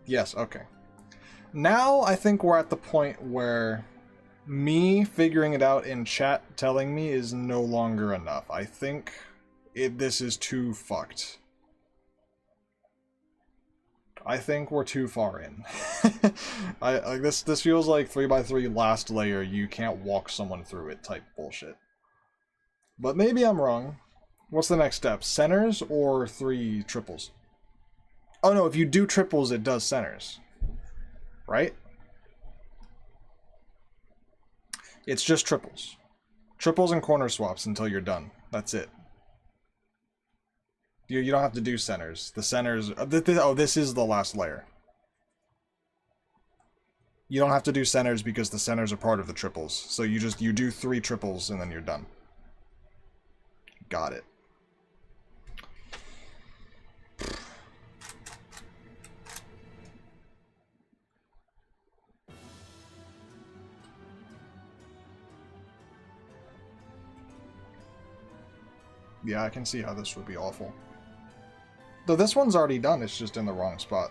Yes. Okay. Now I think we're at the point where me figuring it out in chat telling me is no longer enough. I think this is too fucked. I think we're too far in. This feels like 3x3 last layer, you can't walk someone through it type bullshit. But maybe I'm wrong. What's the next step? Centers or 3 triples? Oh no, if you do triples, it does centers. Right? It's just triples. Triples and corner swaps until you're done. That's it. You don't have to do centers. The centers... Oh, this is the last layer. You don't have to do centers because the centers are part of the triples. So you do 3 triples and then you're done. Got it. Yeah, I can see how this would be awful. Though this one's already done, it's just in the wrong spot.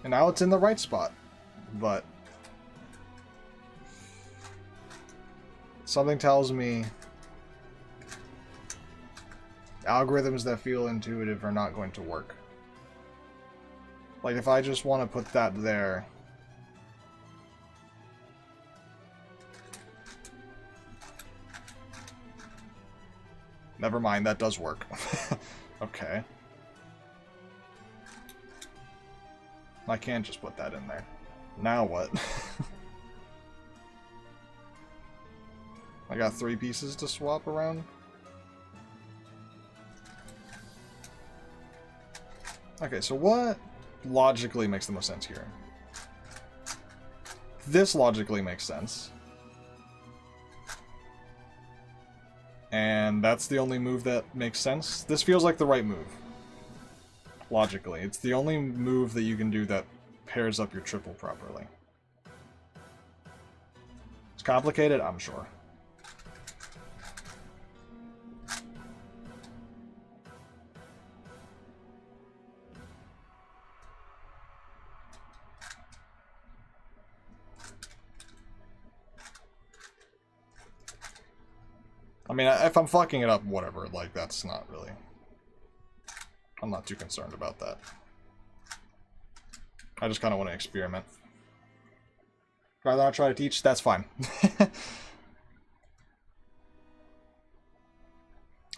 And now it's in the right spot. But something tells me Algorithms that feel intuitive are not going to work. Like, if I just want to put that there... Never mind, that does work. Okay. I can't just put that in there. Now what? I got 3 pieces to swap around. Okay, so what logically makes the most sense here? This logically makes sense. And that's the only move that makes sense. This feels like the right move. Logically. It's the only move that you can do that pairs up your triple properly. It's complicated, I'm sure. I mean, if I'm fucking it up, whatever, like, that's not really... I'm not too concerned about that. I just kind of want to experiment. Rather not try to teach, that's fine.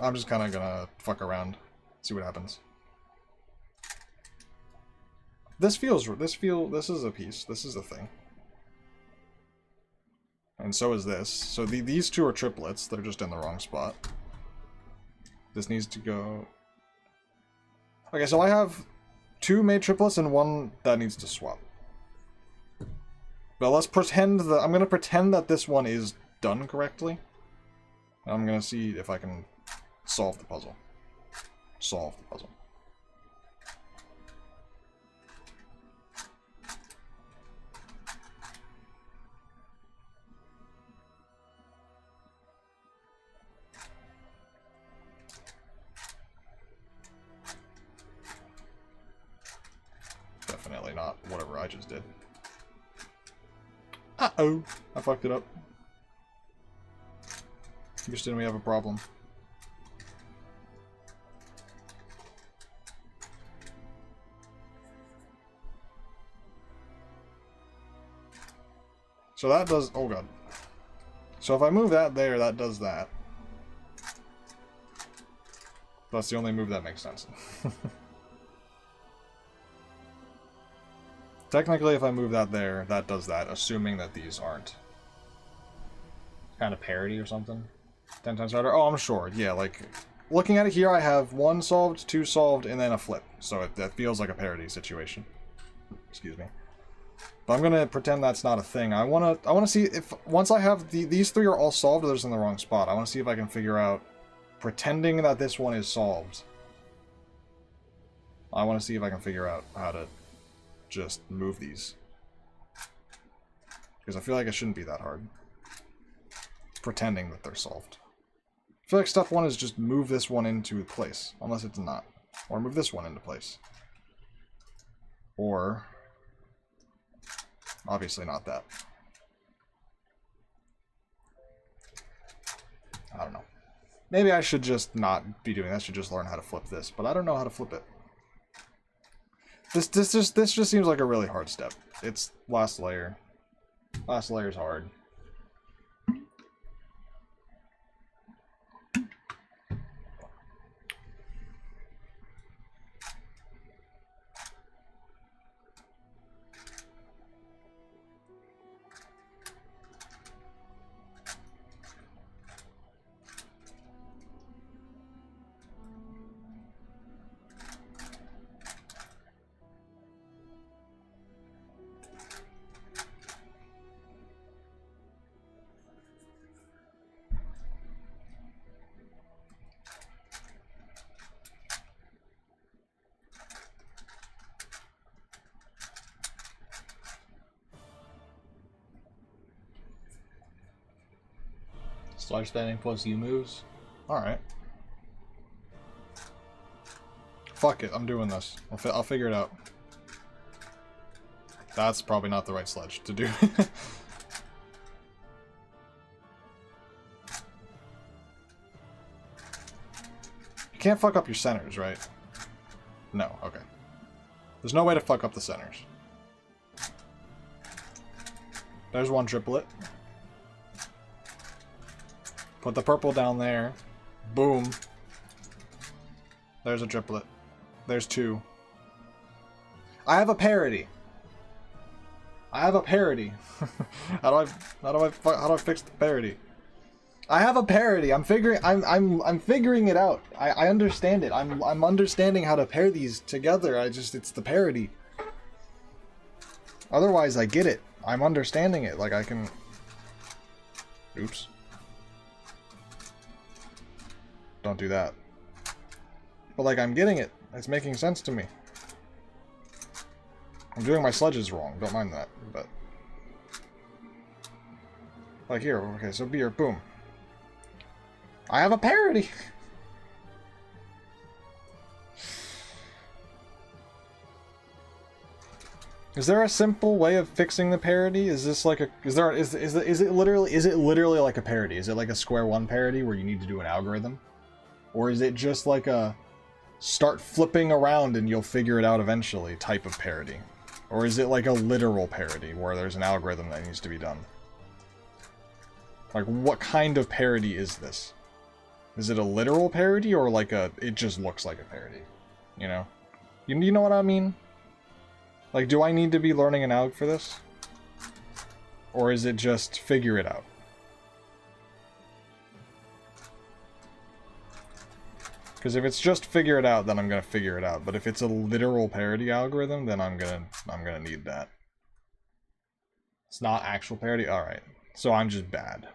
I'm just kind of gonna fuck around, see what happens. This is a piece, this is a thing. And so is this. So these two are triplets, they're just in the wrong spot. This needs to go... Okay, so I have 2 made triplets and 1 that needs to swap. But let's pretend that... I'm gonna pretend that this one is done correctly. I'm gonna see if I can solve the puzzle. Solve the puzzle. Definitely not whatever I just did. Uh-oh! I fucked it up. Houston, we have a problem. So that does... Oh god. So if I move that there, that does that. That's the only move that makes sense. Technically, if I move that there, that does that, assuming that these aren't kind of parity or something. 10 times harder? Oh, I'm sure. Yeah, like, looking at it here, I have 1 solved, 2 solved, and then a flip. So that feels like a parity situation. Excuse me. But I'm gonna pretend that's not a thing. I wanna see if, once I have these 3 are all solved, they're just in the wrong spot. I wanna see if I can figure out, pretending that this one is solved. I wanna see if I can figure out how to just move these. Because I feel like it shouldn't be that hard. Pretending that they're solved. I feel like step 1 is just move this one into place. Unless it's not. Or move this one into place. Or... obviously not that. I don't know. Maybe I should just not be doing that. I should just learn how to flip this. But I don't know how to flip it. This just seems like a really hard step. It's last layer. Last layer's hard. Sledge standing plus U moves. Alright. Fuck it, I'm doing this. I'll figure it out. That's probably not the right sledge to do. can't fuck up your centers, right? No, okay. There's no way to fuck up the centers. There's one triplet. Put the purple down there. Boom. There's a triplet. There's two. I have a parity. I have a parity. How do I fix the parity? I have a parity. I'm figuring it out. I understand it. I'm understanding how to pair these together. It's the parity. Otherwise, I get it. I'm understanding it. Like I can. Oops. Don't do that. But like I'm getting it. It's making sense to me. I'm doing my sledges wrong. Don't mind that. But like here. Okay. So beer. Boom. I have a parity. Is there a simple way of fixing the parity? Is this like a is it literally like a parity? Is it like a square one parity where you need to do an algorithm? Or is it just like a start flipping around and you'll figure it out eventually type of parity? Or is it like a literal parity where there's an algorithm that needs to be done? Like what kind of parity is this? Is it a literal parody or like a, it just looks like a parody? You know? You know what I mean? Like, do I need to be learning an alg for this? Or is it just figure it out? Because if it's just figure it out, then I'm gonna figure it out. But if it's a literal parody algorithm, then I'm gonna need that. It's not actual parody? Alright. So I'm just bad.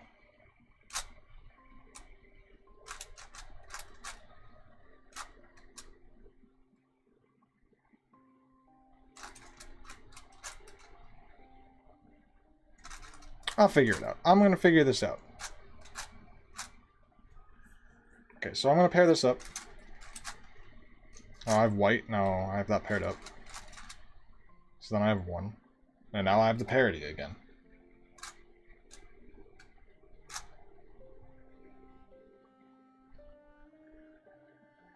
I'll figure it out. I'm going to figure this out. Okay, so I'm going to pair this up. Oh, I have white. No, I have that paired up. So then I have one. And now I have the parity again.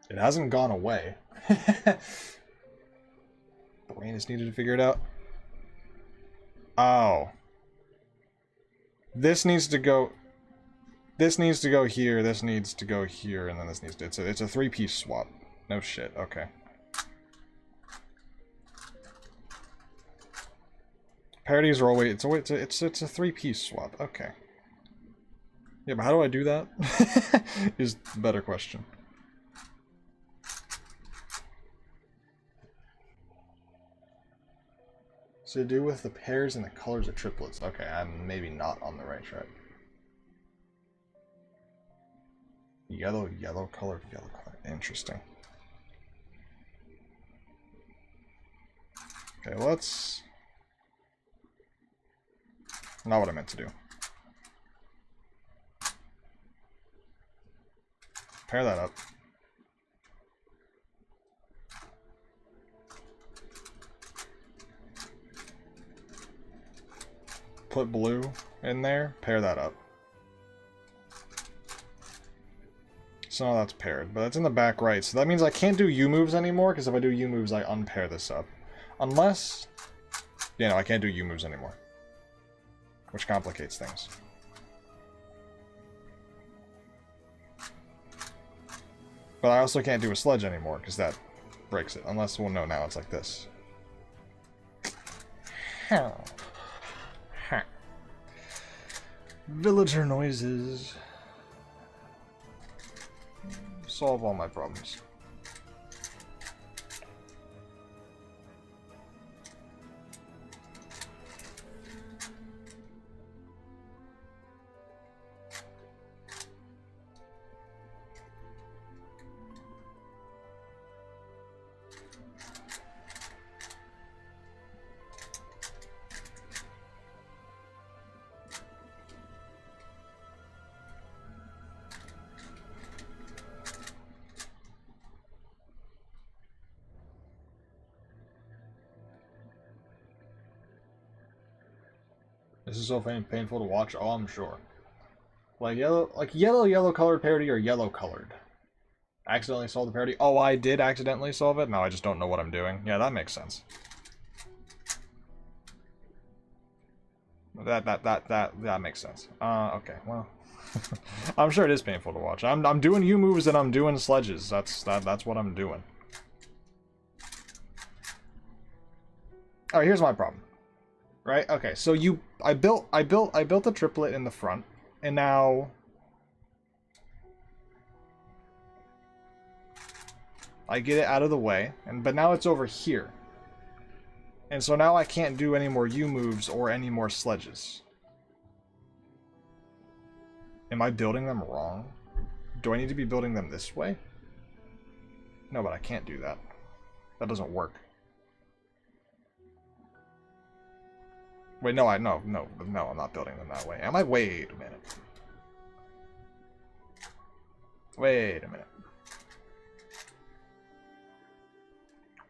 It hasn't gone away. Brain is needed to figure it out. Oh. This needs to go. This needs to go here. This needs to go here, and then this needs to. It's a three-piece swap. No shit. Okay. Parities are always. It's a three-piece swap. Okay. Yeah, but how do I do that? Is the better question. So to do with the pairs and the colors of triplets. Okay, I'm maybe not on the right track. Yellow color. Interesting. Okay, let's... Not what I meant to do. Pair that up. Put blue in there, pair that up. So now that's paired, but it's in the back right, so that means I can't do U moves anymore, because if I do U moves, I unpair this up. Unless... Yeah, no, I can't do U moves anymore. Which complicates things. But I also can't do a sledge anymore, because that breaks it. Unless, well, no, now it's like this. Villager noises. Solve all my problems. This is so painful to watch. Oh, I'm sure. Like yellow colored parody or yellow colored. Accidentally solved the parity. Oh, I did accidentally solve it? No, I just don't know what I'm doing. Yeah, that makes sense. That makes sense. Okay, well. I'm sure it is painful to watch. I'm doing U-moves and I'm doing sledges. That's what I'm doing. Alright, here's my problem. Right? Okay, so I built the triplet in the front, and now I get it out of the way, but now it's over here. And so now I can't do any more U-moves or any more sledges. Am I building them wrong? Do I need to be building them this way? No, but I can't do that. That doesn't work. Wait, no, no, I'm not building them that way. Am I? Wait a minute. Wait a minute.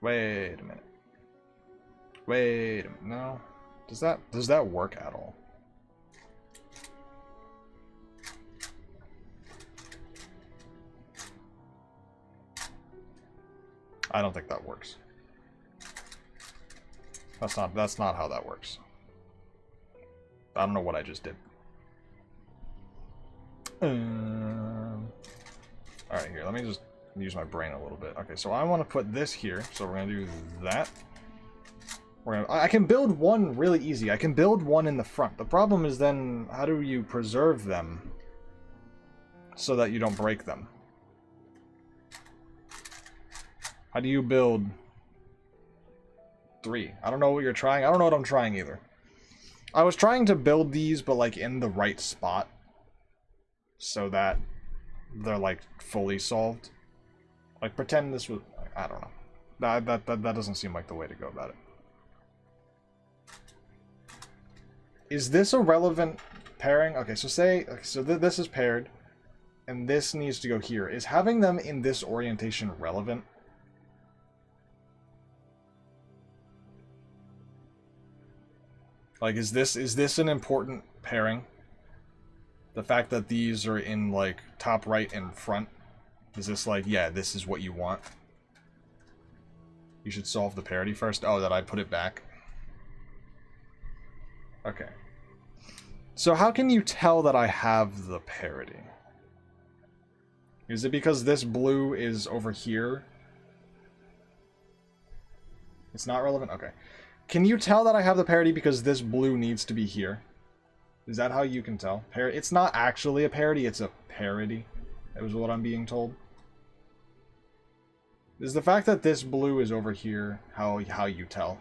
Wait a minute. Wait a minute. No. Does that work at all? I don't think that works. That's not how that works. I don't know what I just did. Alright, here, let me just use my brain a little bit. Okay, so I want to put this here, so we're going to do that. I can build one really easy. I can build one in the front. The problem is then, how do you preserve them so that you don't break them? How do you build 3? I don't know what you're trying. I don't know what I'm trying either. I was trying to build these, but like in the right spot, so that they're like fully solved. Like pretend this was. I don't know. That doesn't seem like the way to go about it. Is this a relevant pairing? Okay, so this is paired, and this needs to go here. Is having them in this orientation relevant? Like, is this an important pairing? The fact that these are in, like, top right and front? Is this like, yeah, this is what you want? You should solve the parity first? Oh, that I put it back? Okay. So how can you tell that I have the parity? Is it because this blue is over here? It's not relevant? Okay. Can you tell that I have the parity because this blue needs to be here? Is that how you can tell? It's not actually a parity, it's a parity. That was what I'm being told. Is the fact that this blue is over here how you tell?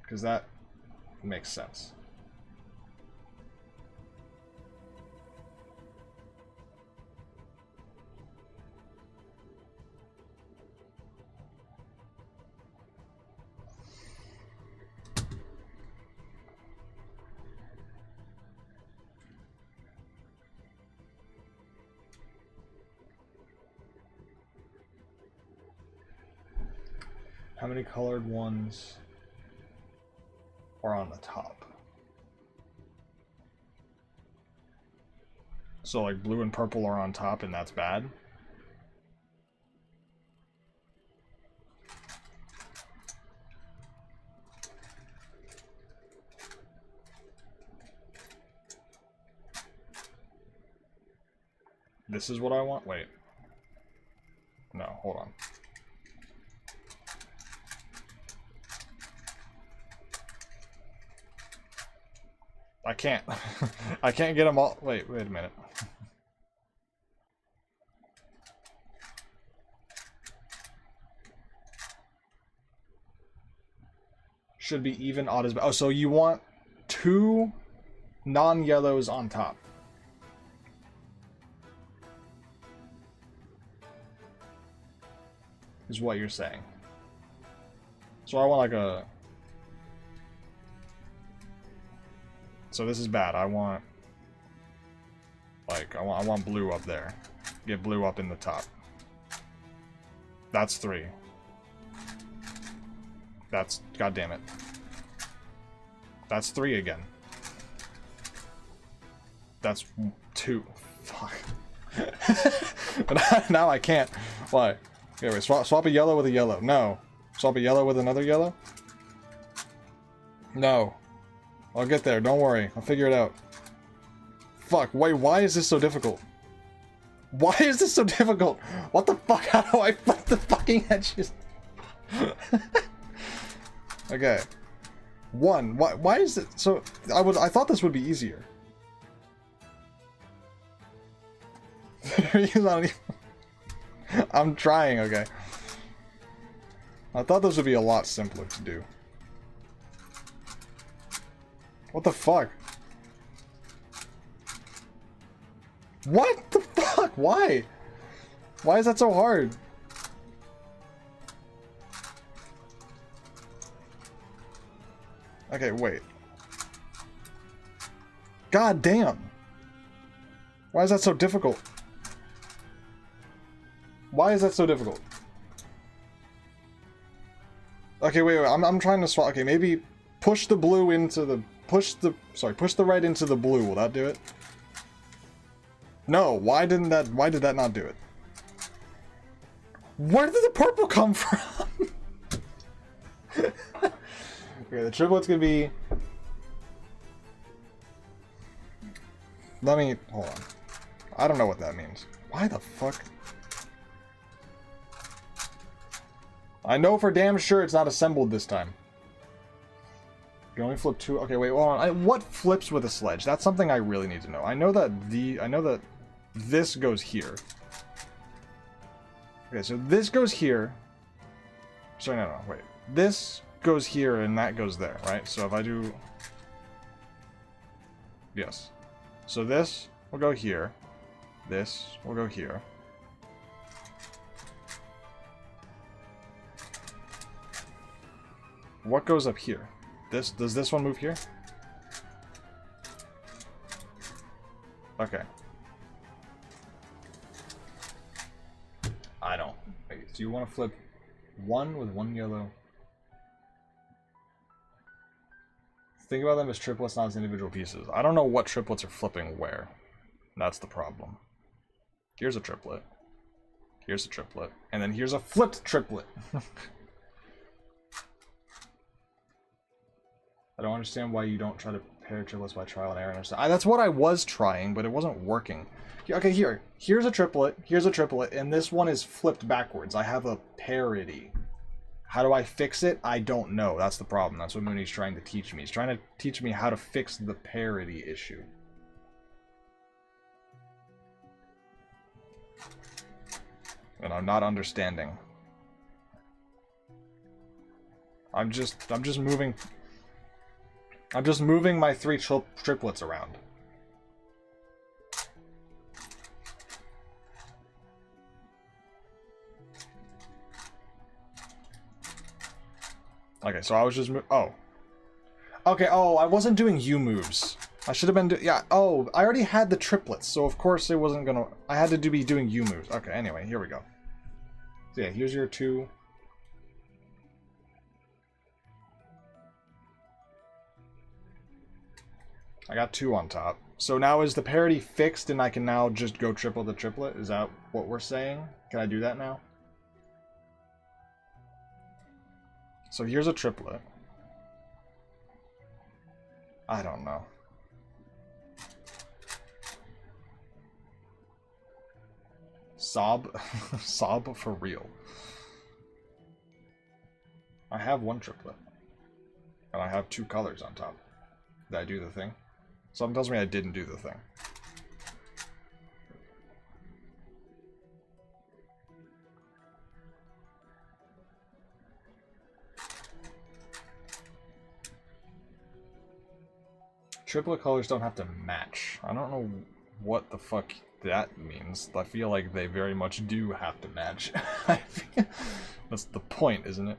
Because that makes sense. How many colored ones are on the top? So like blue and purple are on top and that's bad? This is what I want? Wait. No, hold on. I can't. I can't get them all. Wait a minute. Should be even, odd as bad. Oh, so you want 2 non-yellows on top. Is what you're saying. So I want like a... So this is bad. I want... Like, I want blue up there. Get blue up in the top. That's 3. That's... God damn it. That's 3 again. That's 2. Fuck. But now I can't. Why? Okay, wait, swap a yellow with a yellow. No. Swap a yellow with another yellow? No. I'll get there, don't worry. I'll figure it out. Fuck, wait, why is this so difficult? Why is this so difficult? What the fuck? How do I flip the fucking edges? Okay. One. Why is it so... I thought this would be easier. I'm trying, okay. I thought this would be a lot simpler to do. What the fuck? What the fuck? Why? Why is that so hard? Okay, wait. God damn. Why is that so difficult? Why is that so difficult? Okay, wait, I'm trying to swap. Okay, maybe push the blue into the... push the red into the blue. Will that do it? No, why did that not do it? Where did the purple come from? Okay, the triplet's gonna be... Let me... hold on. I don't know what that means. Why the fuck? I know for damn sure it's not assembled this time. You can only flip two... Okay, wait, hold on. What flips with a sledge? That's something I really need to know. I know that this goes here. Okay, so this goes here. Sorry, no, wait. This goes here and that goes there, right? So if I do... Yes. So this will go here. This will go here. What goes up here? Does this one move here? Okay. I don't. Wait, do you want to flip one with one yellow? Think about them as triplets, not as individual pieces. I don't know what triplets are flipping where. That's the problem. Here's a triplet. Here's a triplet. And then here's a flipped triplet. I don't understand why you don't try to pair triplets by trial and error. That's what I was trying, but it wasn't working. Okay, here's a triplet, and this one is flipped backwards. I have a parity. How do I fix it? I don't know. That's the problem. That's what Mooney's trying to teach me. He's trying to teach me how to fix the parity issue. And I'm not understanding. I'm just moving my three triplets around. Okay, so I was just oh. Okay, oh, I wasn't doing U moves. I should have been yeah, oh, I already had the triplets, so of course it wasn't gonna... I had to be doing U moves. Okay, anyway, here we go. So yeah, here's your two. I got two on top. So now is the parity fixed and I can now just go triple the triplet? Is that what we're saying? Can I do that now? So here's a triplet. I don't know. Sob? Sob for real. I have one triplet. And I have two colors on top. Did I do the thing? Something tells me I didn't do the thing. Triplet colors don't have to match. I don't know what the fuck that means. I feel like they very much do have to match. That's the point, isn't it?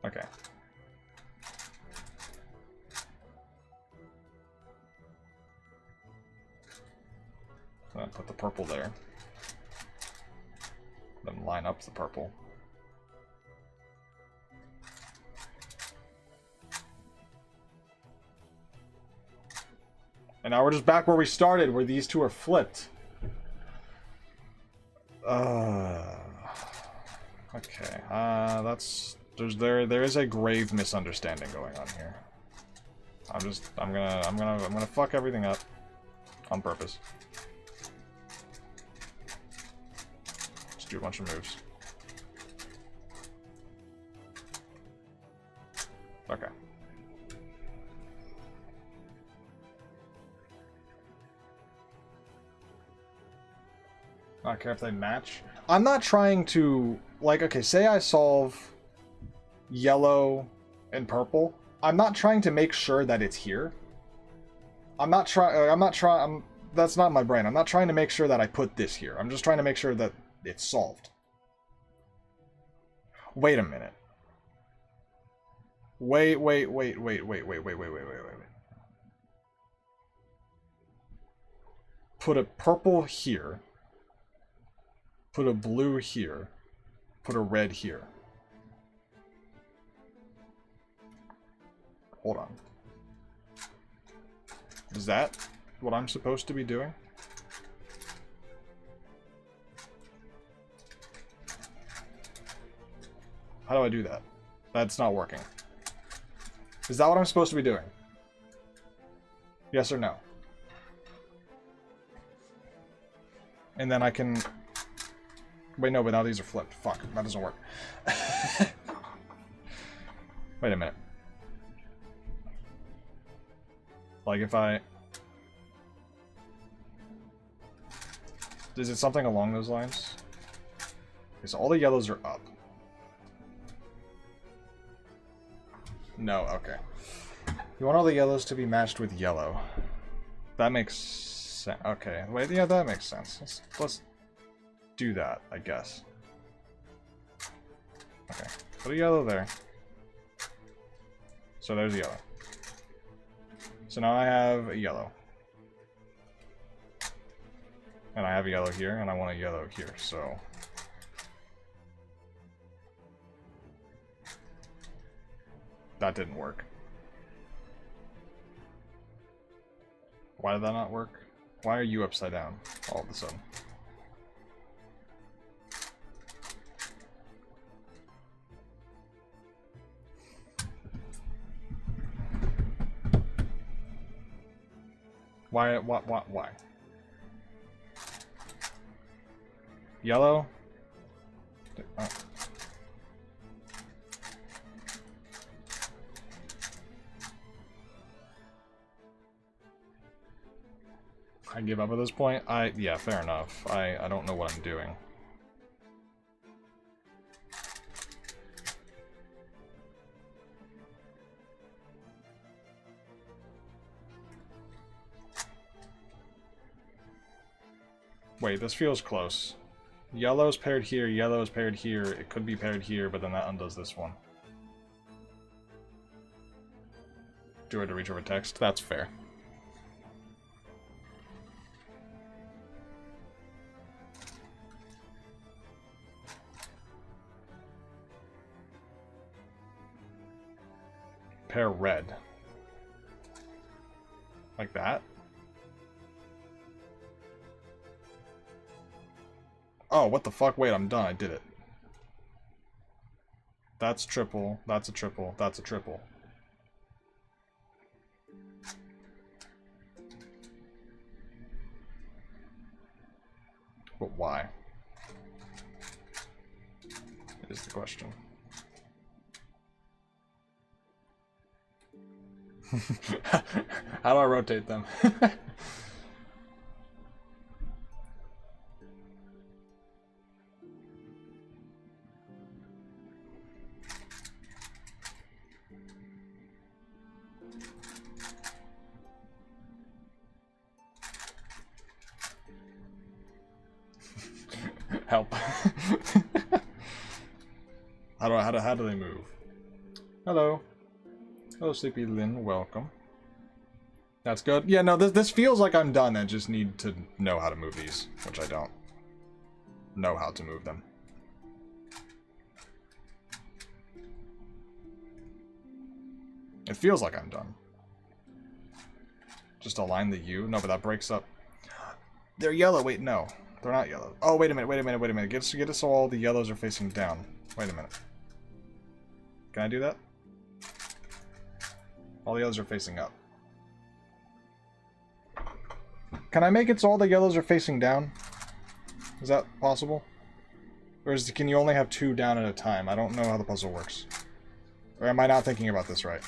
Okay. Then put the purple there. Then line up the purple. And now we're just back where we started, where these two are flipped. Okay. There is a grave misunderstanding going on here. I'm gonna fuck everything up on purpose. Just do a bunch of moves. Okay. I don't care if they match. I'm not trying to, like, okay, say I solve yellow and purple. I'm not trying to make sure that it's here. That's not my brain. I'm not trying to make sure that I put this here. I'm just trying to make sure that it's solved. Wait a minute. Wait. Put a purple here. Put a blue here. Put a red here. Hold on. Is that what I'm supposed to be doing? How do I do that? That's not working. Is that what I'm supposed to be doing? Yes or no? And then I can... Wait, no, but now these are flipped. Fuck, that doesn't work. Wait a minute. Like if I... Is it something along those lines? Okay, so all the yellows are up. No, okay. You want all the yellows to be matched with yellow. That makes sense. Okay, wait, yeah, that makes sense. Let's do that, I guess. Okay, put a yellow there. So there's a yellow. So now I have a yellow. And I have a yellow here, and I want a yellow here, so... That didn't work. Why did that not work? Why are you upside down all of a sudden? Why? Why? Yellow? Oh. I give up at this point? Yeah, fair enough. I don't know what I'm doing. Wait, this feels close. Yellow's paired here, yellow's paired here, it could be paired here, but then that undoes this one. Do I have to reach over text? That's fair. Pair red. Like that? Oh, what the fuck? Wait, I'm done. I did it. That's triple. That's a triple. That's a triple. But why? Is the question. How do I rotate them? Help. How do they move? Hello. Hello, Sleepy Lynn. Welcome. That's good. Yeah, no, this feels like I'm done. I just need to know how to move these, which I don't know how to move them. It feels like I'm done. Just align the U? No, but that breaks up. They're yellow. Wait, no. They're not yellow. Oh, wait a minute, wait a minute, wait a minute. Get it so all the yellows are facing down. Wait a minute. Can I do that? All the yellows are facing up. Can I make it so all the yellows are facing down? Is that possible? Or can you only have 2 down at a time? I don't know how the puzzle works. Or am I not thinking about this right?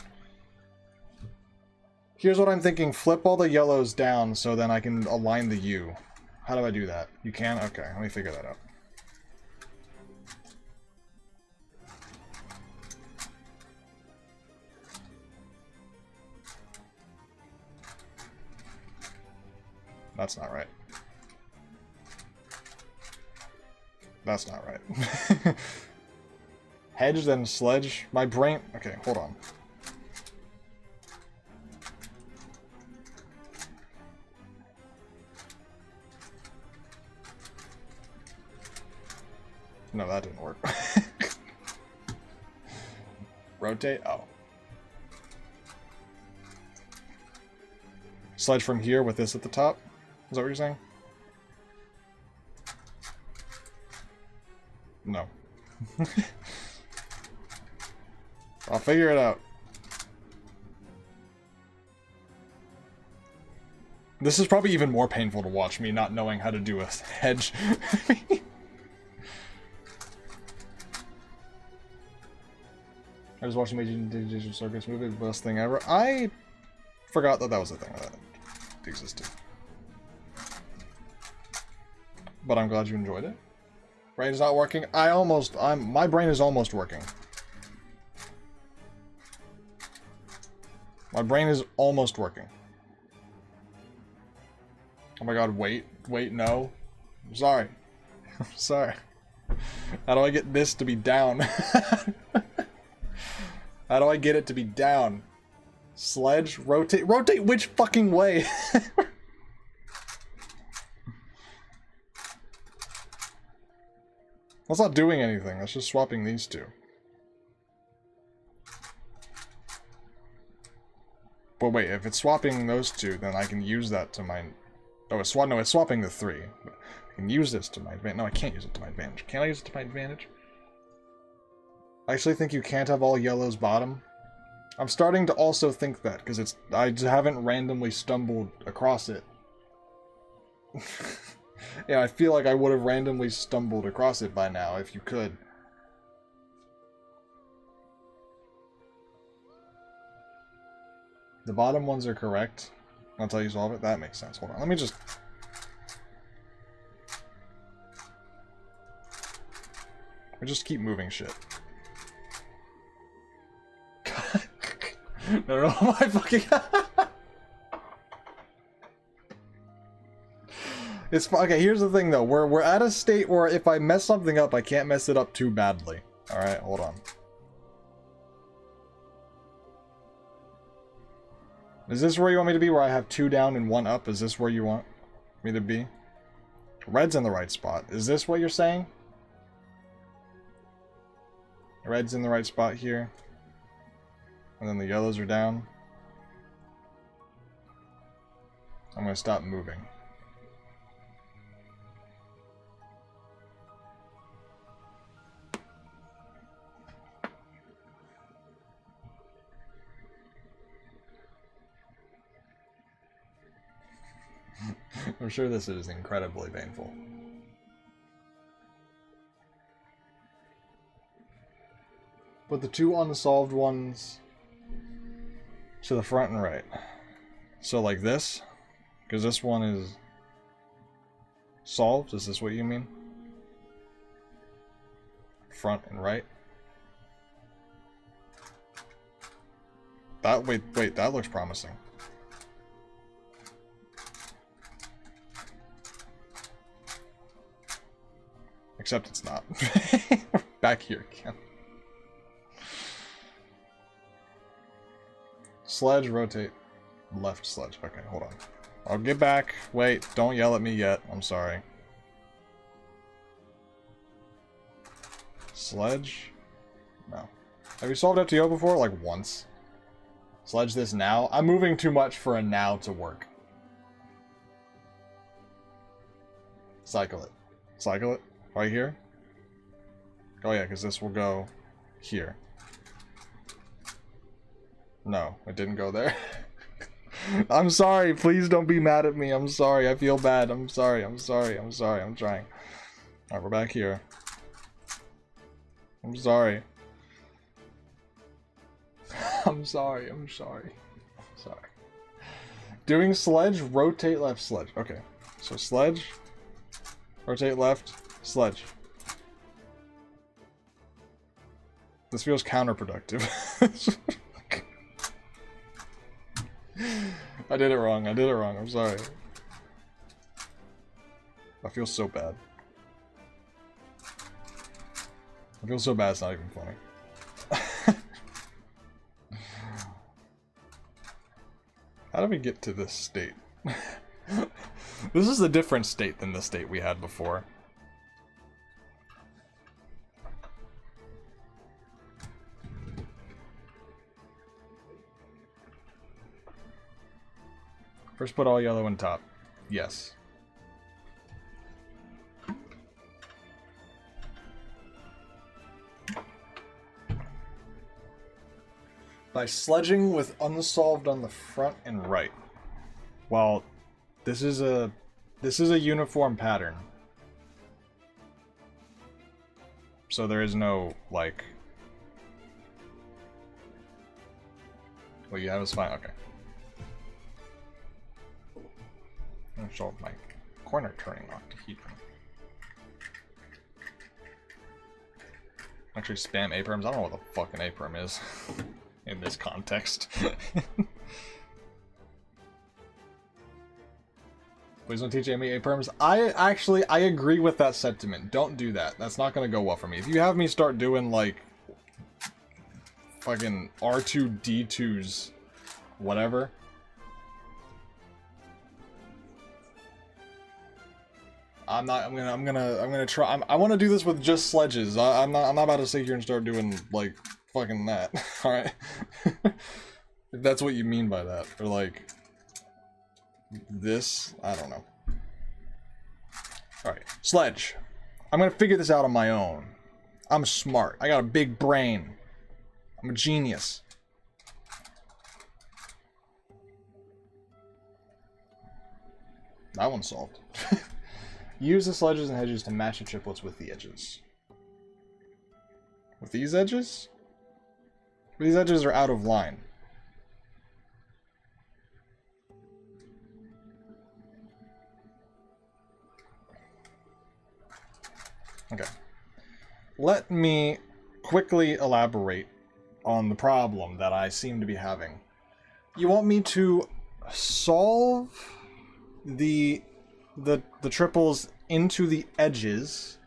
Here's what I'm thinking. Flip all the yellows down so then I can align the U. How do I do that? You can? Okay, let me figure that out. That's not right. That's not right. Hedge, then sledge. My brain... Okay, hold on. No, that didn't work. Rotate? Oh. Sledge from here with this at the top? Is that what you're saying? No. I'll figure it out. This is probably even more painful to watch, me not knowing how to do a hedge. I was watching Major Digital Circus movie, the best thing ever. I forgot that that was a thing that existed. But I'm glad you enjoyed it. Brain's not working. My brain is almost working. My brain is almost working. Oh my god, wait, no. I'm sorry. I'm sorry. How do I get this to be down? How do I get it to be down? Sledge? Rotate? Rotate which fucking way? That's not doing anything. That's just swapping these two. But wait, if it's swapping those two, then I can use that to my... Oh, it's swapping the 3. I can use this to my advantage. No, I can't use it to my advantage. Can I use it to my advantage? I actually think you can't have all yellows bottom. I'm starting to also think that, because I just haven't randomly stumbled across it. Yeah, I feel like I would have randomly stumbled across it by now, if you could. The bottom ones are correct. That's how you solve it? That makes sense. Hold on, let me just... I just keep moving shit. No, my fucking... It's okay. Here's the thing, though. We're at a state where if I mess something up, I can't mess it up too badly. All right, hold on. Is this where you want me to be? Where I have 2 down and 1 up? Is this where you want me to be? Red's in the right spot. Is this what you're saying? Red's in the right spot here. And then the yellows are down. I'm gonna stop moving. I'm sure this is incredibly painful. Put the 2 unsolved ones to the front and right. So like this, because this one is solved. Is this what you mean? Front and right. That wait, that looks promising. Except it's not. Back here again. Sledge, rotate, left sledge. Okay, hold on. I'll get back. Wait, don't yell at me yet. I'm sorry. Sledge? No. Have you solved FTO before? Like once. Sledge this now. I'm moving too much for a now to work. Cycle it. Cycle it. Right here. Oh yeah, because this will go here. No, it didn't go there. I'm sorry. Please don't be mad at me. I'm sorry. I feel bad. I'm sorry. I'm sorry. I'm sorry. I'm trying. Alright, we're back here. I'm sorry. I'm sorry. I'm sorry. Sorry. Doing sledge, rotate left, sledge. Okay. So sledge, rotate left, sledge. This feels counterproductive. I did it wrong. I did it wrong. I'm sorry. I feel so bad. I feel so bad it's not even funny. How did we get to this state? This is a different state than the state we had before. First put all yellow on top. Yes. By sledging with unsolved on the front and right. Well, this is a uniform pattern. So there is no, like... What you have is fine, okay. I'm gonna show my corner turning off to heat them. Actually spam A-perms? I don't know what the fuck an A-perm is. In this context. Please don't teach Amy A-perms. I agree with that sentiment. Don't do that. That's not gonna go well for me. If you have me start doing like fucking R2D2s, whatever. I'm gonna try. I want to do this with just sledges. I'm not about to sit here and start doing like fucking that. All right. If that's what you mean by that, or like this, I don't know. All right, sledge. I'm gonna figure this out on my own. I'm smart. I got a big brain. I'm a genius. That one's solved. Use the sledges and hedges to match the triplets with the edges. With these edges? These edges are out of line. Okay. Let me quickly elaborate on the problem that I seem to be having. You want me to solve the triples into the edges,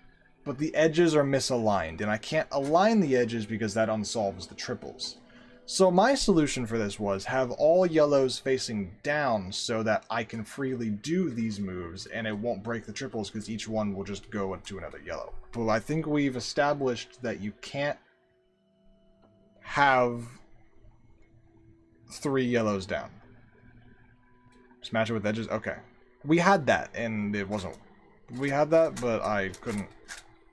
but the edges are misaligned, and I can't align the edges because that unsolves the triples. So my solution for this was have all yellows facing down so that I can freely do these moves and it won't break the triples because each one will just go into another yellow. But I think we've established that you can't have 3 yellows down. Just match it with edges? Okay. We had that, and it wasn't... We had that, but I couldn't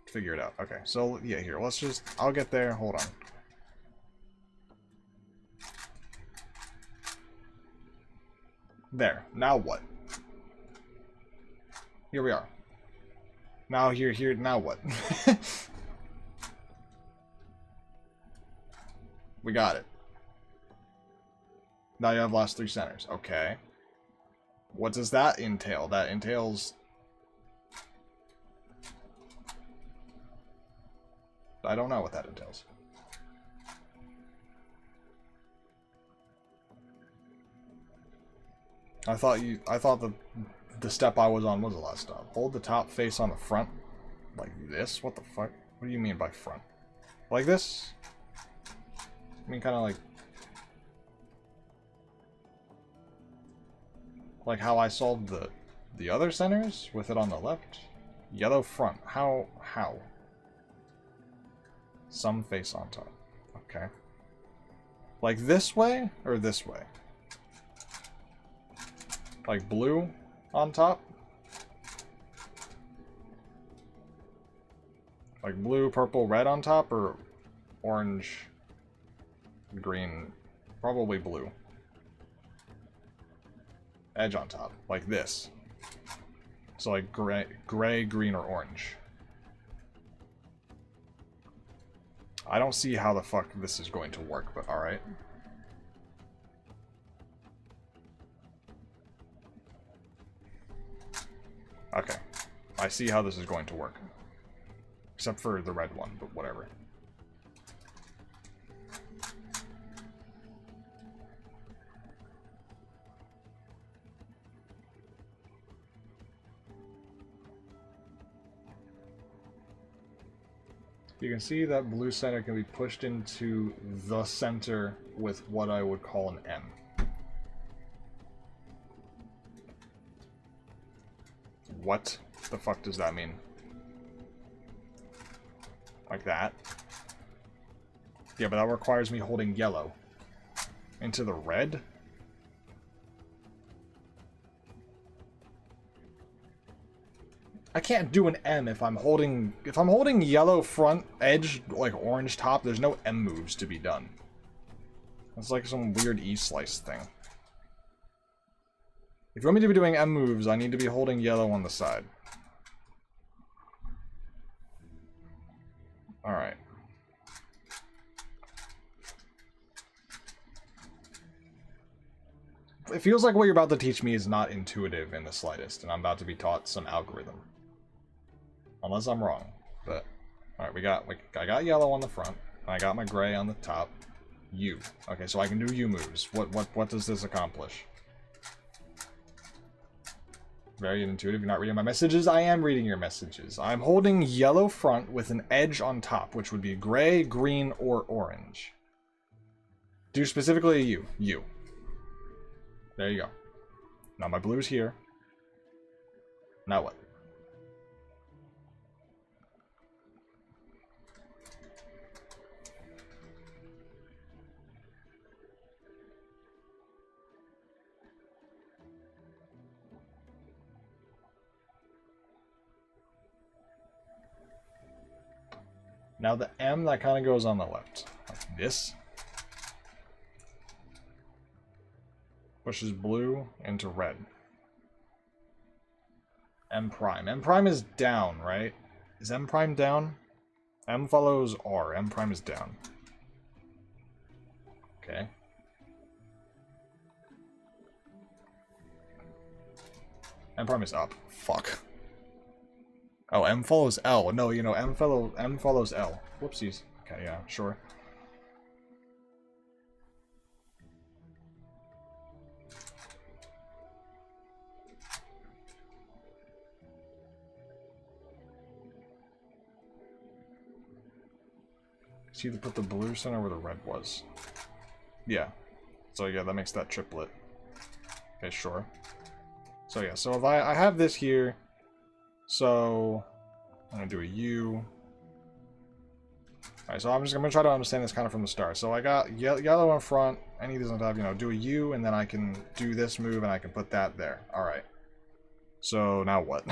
figure it out. Okay, so, yeah, here, let's just... I'll get there. Hold on. There. Now what? Here we are. Now here, now what? We got it. Now you have last 3 centers. Okay. What does that entail? That entails... I don't know what that entails. I thought the step I was on was the last step. Hold the top face on the front. Like this? What the fuck? What do you mean by front? Like this? I mean, kind of like how I solved the other centers with it on the left. Yellow front. How? Some face on top. Okay. Like this way or this way? Like blue on top? Like blue, purple, red on top, or orange, green? Probably blue. Edge on top, like this. So like gray, green, or orange. I don't see how the fuck this is going to work, but alright. Okay. I see how this is going to work. Except for the red one, but whatever. You can see that blue center can be pushed into the center with what I would call an M. What the fuck does that mean? Like that? Yeah, but that requires me holding yellow into the red? I can't do an M if I'm holding yellow front edge, like orange top. There's no M moves to be done. It's like some weird E-slice thing. If you want me to be doing M moves, I need to be holding yellow on the side. Alright. It feels like what you're about to teach me is not intuitive in the slightest, and I'm about to be taught some algorithm. Unless I'm wrong. But alright, I got yellow on the front, and I got my gray on the top. U. Okay, so I can do U moves. What does this accomplish? Very intuitive. You're not reading my messages? I am reading your messages. I'm holding yellow front with an edge on top, which would be gray, green, or orange. Do specifically a U. U. There you go. Now my blue's here. Now what? Now the M, that kind of goes on the left. Like this. Pushes blue into red. M prime. M prime is down, right? Is M prime down? M follows R. M prime is down. Okay. M prime is up. Fuck. Oh, M follows L. No, you know, M follows L. Whoopsies. Okay, yeah, sure. So you either put the blue center where the red was. Yeah. So yeah, that makes that triplet. Okay, sure. So yeah, so if I have this here, so I'm gonna do a U. Alright, so I'm gonna try to understand this kind of from the start. So I got yellow in front, any of these on top, you know, do a U, and then I can do this move and I can put that there. Alright. So now what?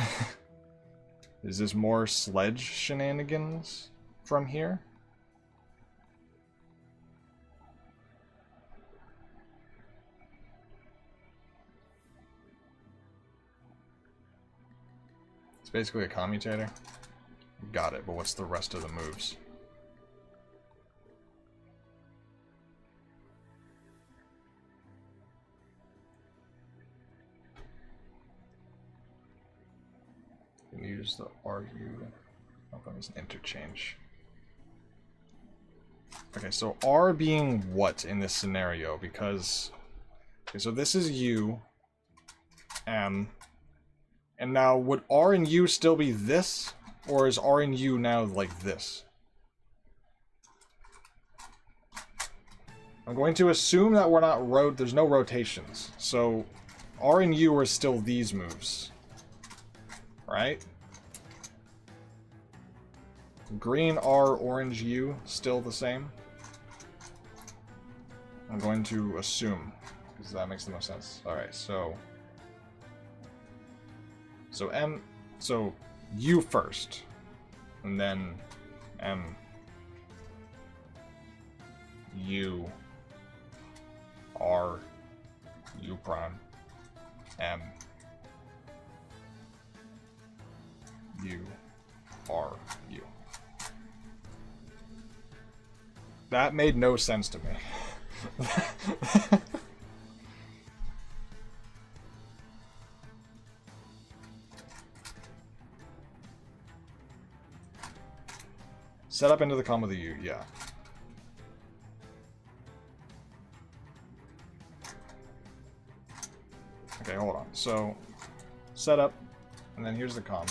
Is this more sledge shenanigans from here? It's basically a commutator. Got it, but what's the rest of the moves? You can use the RU. Oh, that was an interchange. Okay, so R being what in this scenario? Because... Okay, so this is U. M. And now, would R and U still be this? Or is R and U now like this? I'm going to assume that we're not there's no rotations. So, R and U are still these moves. Right? Green R, orange U, still the same? I'm going to assume, because that makes the most sense. Alright, so U first, and then M U R U prime M U R U. That made no sense to me. Set up into the comma of the U, yeah. Okay, hold on. So, set up, and then here's the com.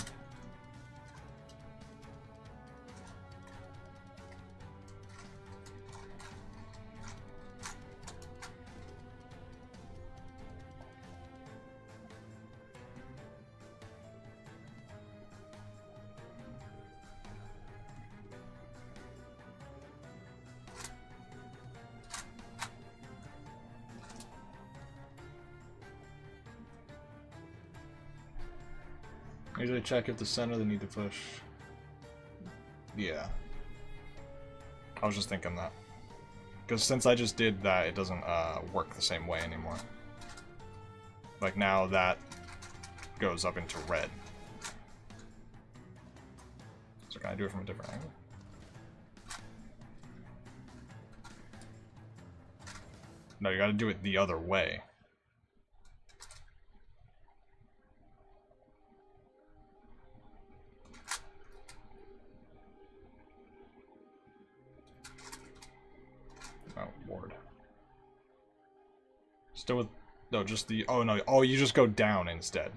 Usually check if the center they need to push. Yeah. I was just thinking that. Because since I just did that, it doesn't work the same way anymore. Like now that goes up into red. So can I do it from a different angle? No, you gotta do it the other way. Oh, ward. Still with... No, just the... Oh, no. Oh, you just go down instead.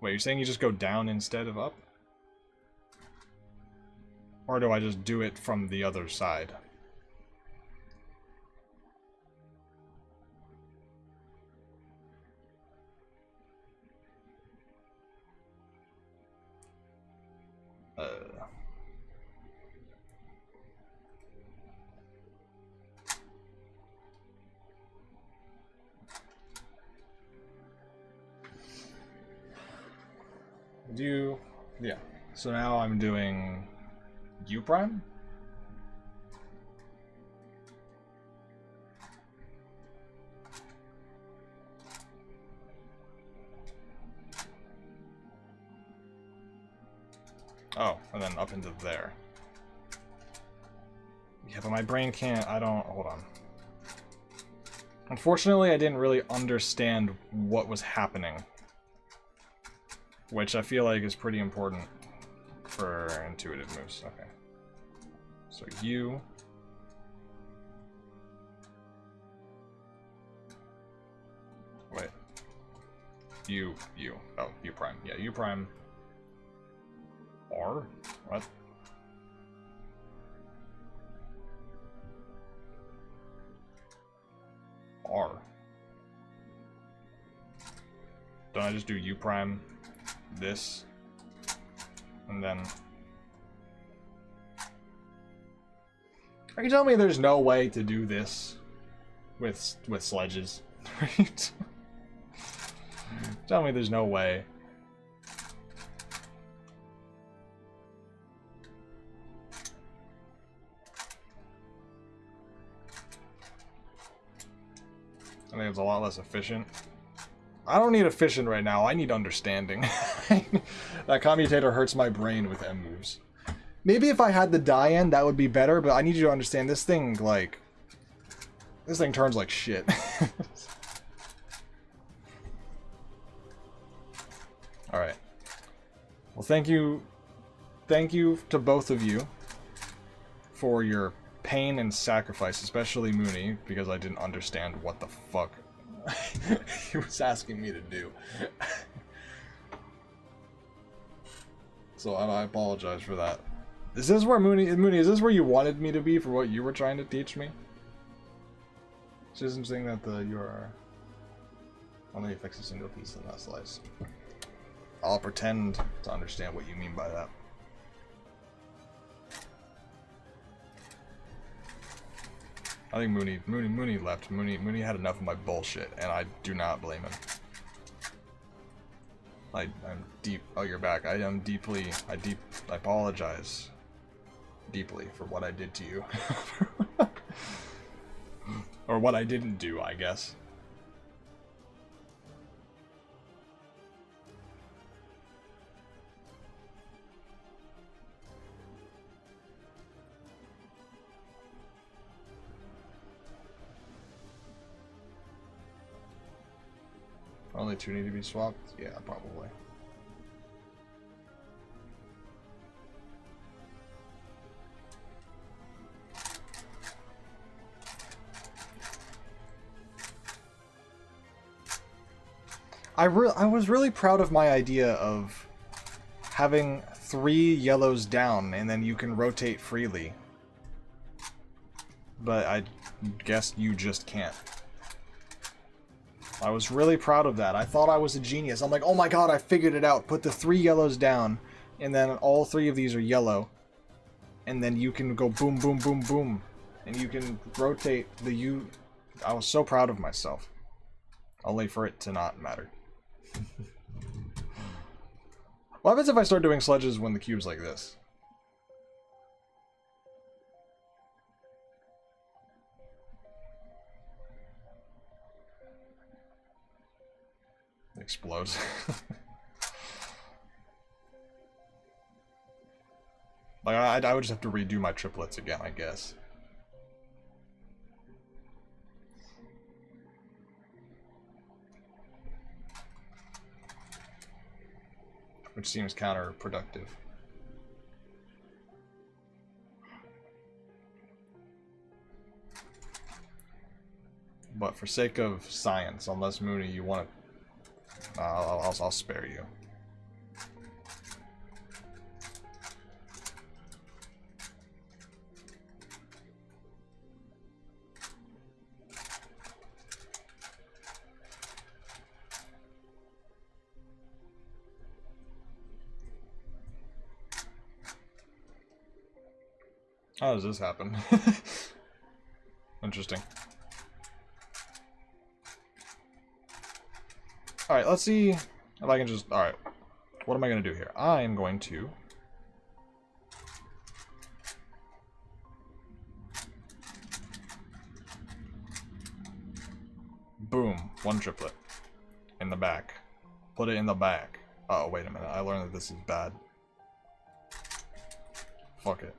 Wait, you're saying you just go down instead of up? Or do I just do it from the other side? Yeah. So now I'm doing U prime? Oh, and then up into there. Yeah, but my brain can't, hold on. Unfortunately, I didn't really understand what was happening. Which I feel like is pretty important for intuitive moves. Okay. So U. Wait. U. Oh, U prime. Yeah, U prime. R? What? R. Don't I just do U prime? This, and then... Are you telling me there's no way to do this with sledges? Right? Tell me there's no way. I think it's a lot less efficient. I don't need efficient right now, I need understanding. That commutator hurts my brain with M moves. Maybe if I had the die end, that would be better, but I need you to understand this thing, like... This thing turns like shit. Alright. Well, thank you to both of you for your pain and sacrifice, especially Mooney, because I didn't understand what the fuck he was asking me to do. So I apologize for that. Is this where Mooney, is this where you wanted me to be for what you were trying to teach me? It's just interesting that the URL only affects a single piece and not slice. I'll pretend to understand what you mean by that. I think Mooney left. Mooney had enough of my bullshit, and I do not blame him. I'm deep. Oh, you're back. I apologize. deeply for what I did to you. Or what I didn't do, I guess. Only 2 need to be swapped? Yeah, probably. I was really proud of my idea of having 3 yellows down and then you can rotate freely. But I guess you just can't. I was really proud of that. I thought I was a genius. I'm like, oh my god, I figured it out. Put the 3 yellows down, and then all 3 of these are yellow. And then you can go boom, boom, boom, boom. And you can rotate the U. I was so proud of myself. Only for it to not matter. What happens if I start doing sledges when the cube's like this? It explodes. Like, I would just have to redo my triplets again, I guess. Which seems counterproductive. But for sake of science, unless Mooney, you want to... I'll spare you. How does this happen? Interesting. Alright, let's see if I can just... Alright, what am I going to do here? I am going to... Boom, 1 triplet. In the back. Put it in the back. Oh, wait a minute, I learned that this is bad. Fuck it.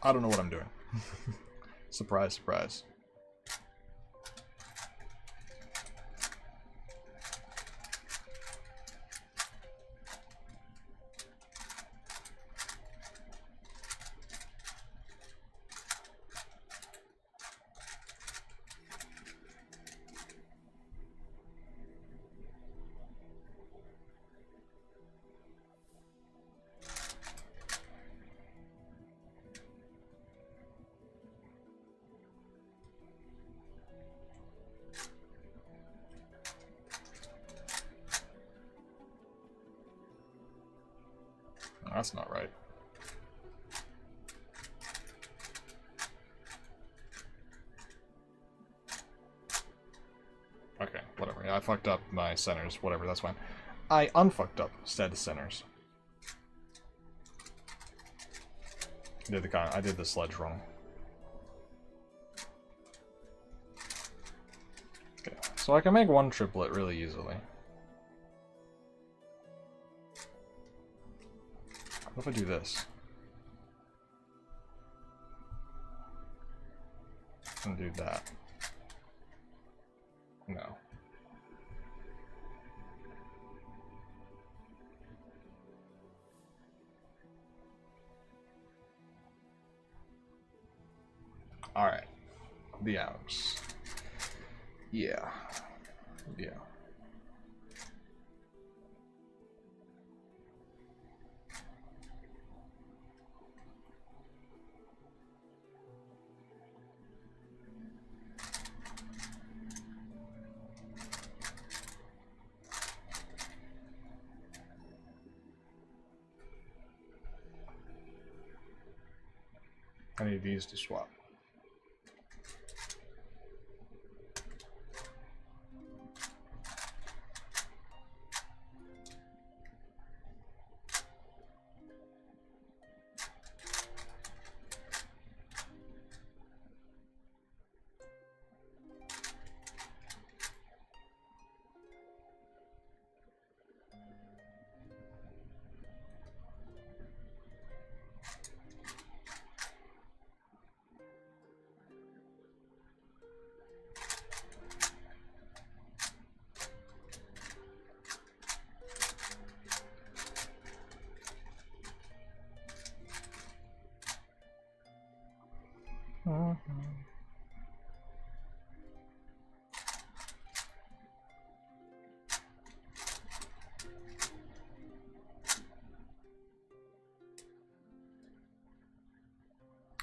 I don't know what I'm doing. Surprise, surprise. That's not right. Okay, whatever. I fucked up my centers. Whatever, that's fine. I unfucked up said centers. I did the sledge wrong. Okay, so I can make 1 triplet really easily. What if I do this? And do that. No. Alright. The outs. Yeah. Yeah. I need these to swap.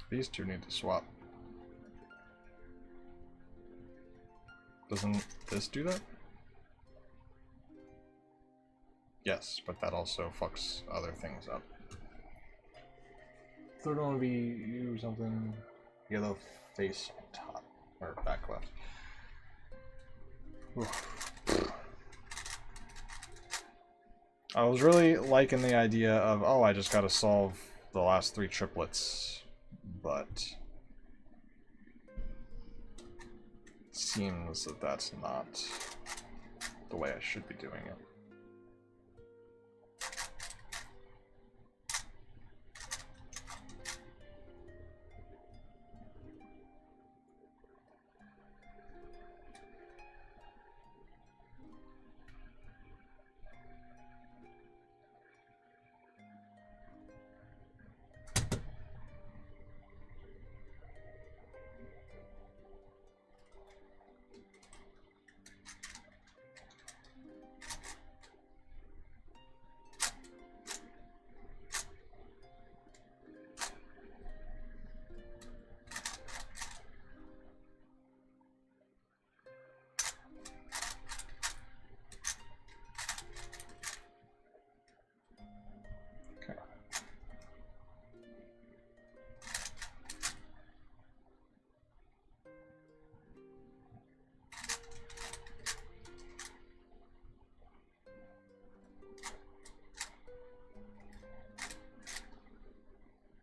These two need to swap. Doesn't this do that? Yes, but that also fucks other things up. Third one would be you something yellow face top or back left. Oof. I was really liking the idea of, oh, I just gotta solve the last 3 triplets, but it seems that that's not the way I should be doing it.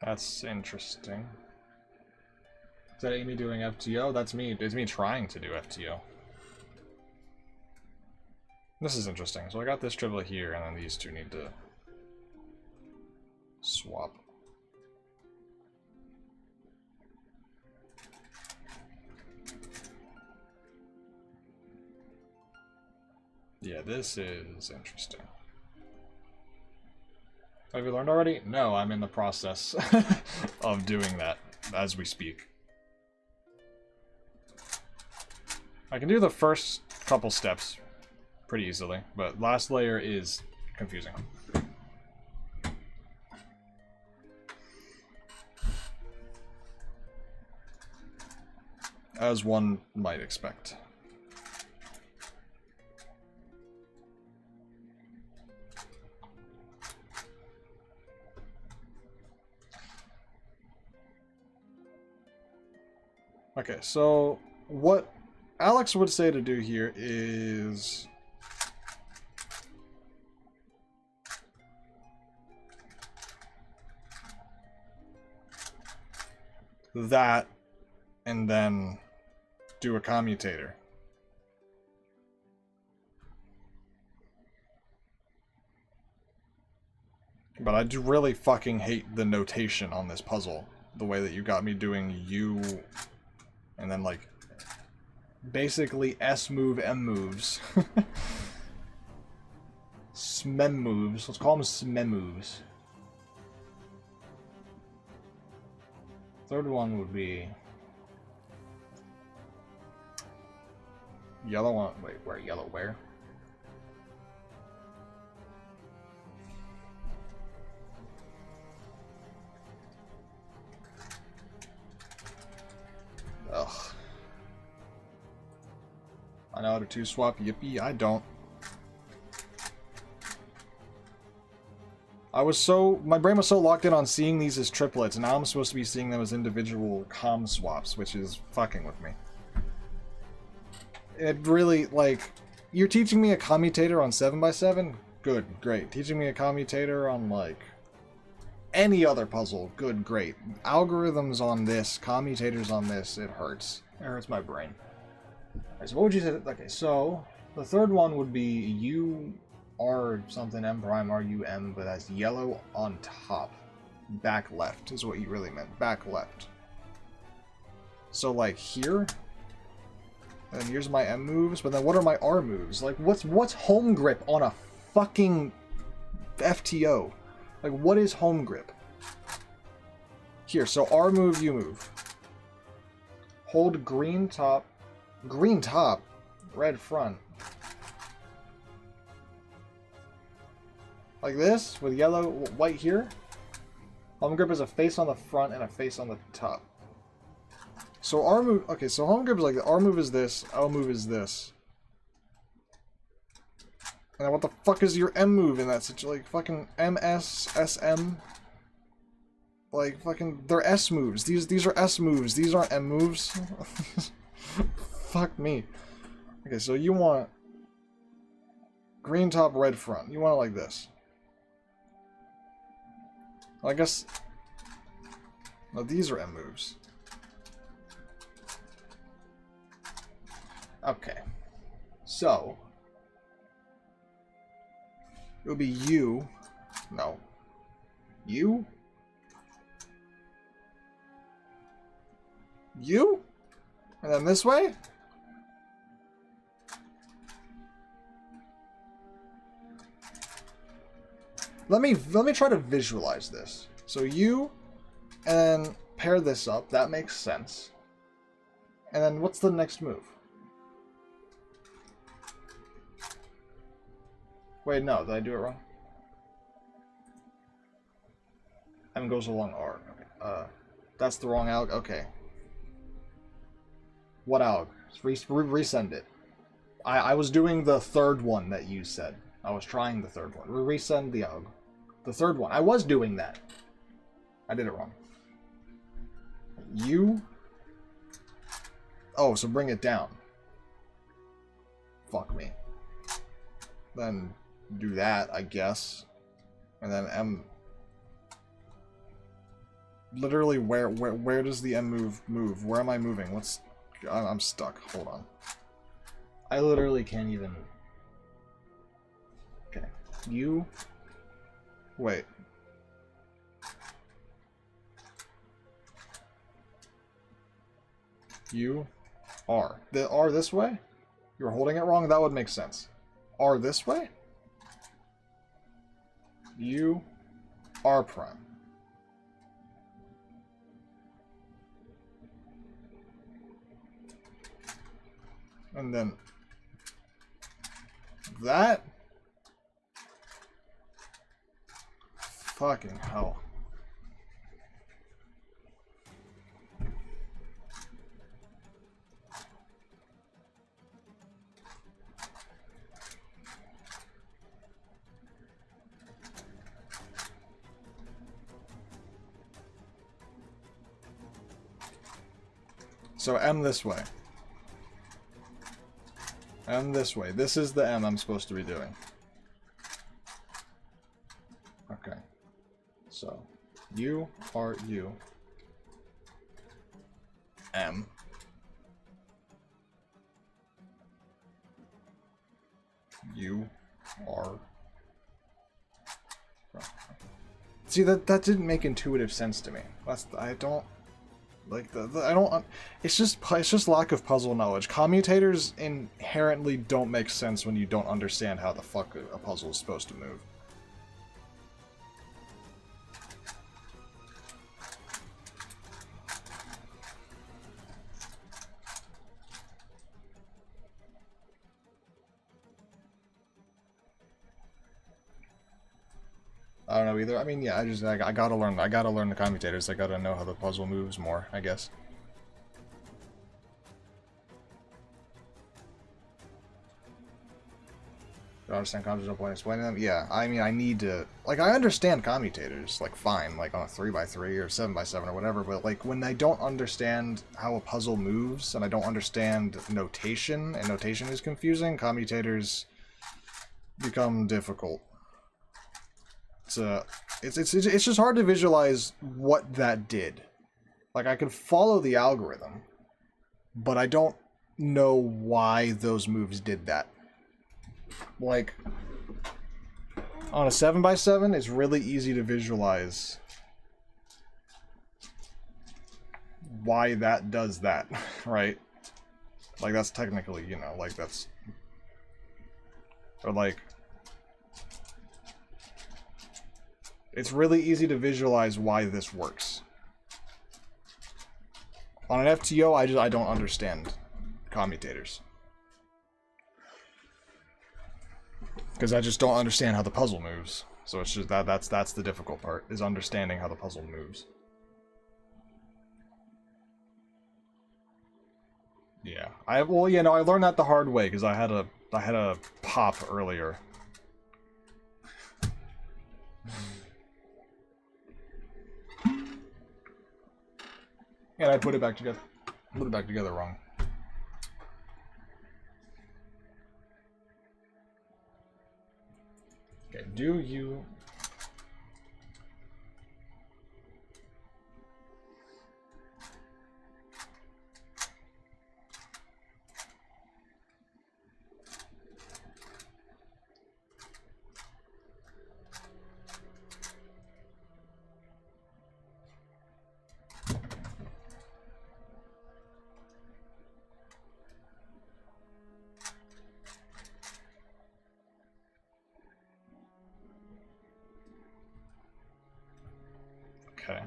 That's interesting. Is that Amy doing FTO? That's me. It's me trying to do FTO. This is interesting. So I got this triplet here, and then these two need to swap. Yeah, this is interesting. Have you learned already? No, I'm in the process of doing that as we speak. I can do the first couple steps pretty easily, but last layer is confusing. As one might expect. Okay, so what Alex would say to do here is that and then do a commutator. But I do really fucking hate the notation on this puzzle. The way that you got me doing U and then like basically S move, M moves. Smem moves. Let's call them Smem moves. Third one would be yellow one. Wait, where yellow where? Ugh. I know how to 2-swap. Yippee, I don't. My brain was so locked in on seeing these as triplets, and now I'm supposed to be seeing them as individual comm swaps, which is fucking with me. It really, like, you're teaching me a commutator on 7x7? Good, great. Teaching me a commutator on, like, any other puzzle? Good, great. Algorithms on this, commutators on this, it hurts. It hurts my brain. Alright, so what would you say? Okay, so the third one would be U R something M prime R U M, but that's yellow on top. Back left is what you really meant. Back left. So like here, and here's my M moves, but then what are my R moves? Like what's home grip on a fucking FTO? Like what is home grip? Here, so R move, U move. Hold green top, red front. Like this, with yellow, white here. Home grip is a face on the front and a face on the top. So R move, okay, so home grip is like, R move is this, L move is this. And then what the fuck is your M move in that situation? Like, fucking MS, SM? Like, fucking, they're S moves. These are S moves. These aren't M moves. Fuck me. Okay, so you want green top, red front. You want it like this. Well, I guess... No, these are M moves. Okay. So... it would be U. No. U? U? And then this way? Let me try to visualize this. So U, and then pair this up. That makes sense. And then what's the next move? Wait, no, did I do it wrong? M goes along R. Okay. That's the wrong alg. Okay. What alg? Resend it. I was doing the third one that you said. I was trying the third one. Resend the alg. The third one. I was doing that. I did it wrong. U. Oh, so bring it down. Fuck me. Then do that, I guess. And then M. Literally, where does the M move? Where am I moving? What's... I'm stuck. Hold on. I literally can't even... Okay. U... Wait. U... R. The R this way? You're holding it wrong? That would make sense. R this way? U... R prime. And then that. Fucking hell. So M this way. M this way. This is the M I'm supposed to be doing. Okay. So, U, R, U, M. U, R. See, that didn't make intuitive sense to me. I don't... Like, I don't... It's just lack of puzzle knowledge. Commutators inherently don't make sense when you don't understand how the fuck a puzzle is supposed to move. I don't know either. I mean, yeah, I gotta learn the commutators. I gotta know how the puzzle moves more, I guess. I understand commutators, no point explaining them. Yeah, I mean, I need to... Like, I understand commutators, like, fine, like, on a 3x3 or 7x7 or whatever, but, like, when I don't understand how a puzzle moves, and I don't understand notation, and notation is confusing, commutators become difficult. It's just hard to visualize what that did. Like, I could follow the algorithm, but I don't know why those moves did that. Like, on a 7x7, it's really easy to visualize why that does that, right? Like, that's technically, you know, like, that's... Or, like... It's really easy to visualize why this works. On an FTO, I don't understand commutators. Because I just don't understand how the puzzle moves. So it's just that's the difficult part, is understanding how the puzzle moves. Yeah. I learned that the hard way because I had a pop earlier. And I put it back together. Put it back together wrong. Okay, do you... Okay.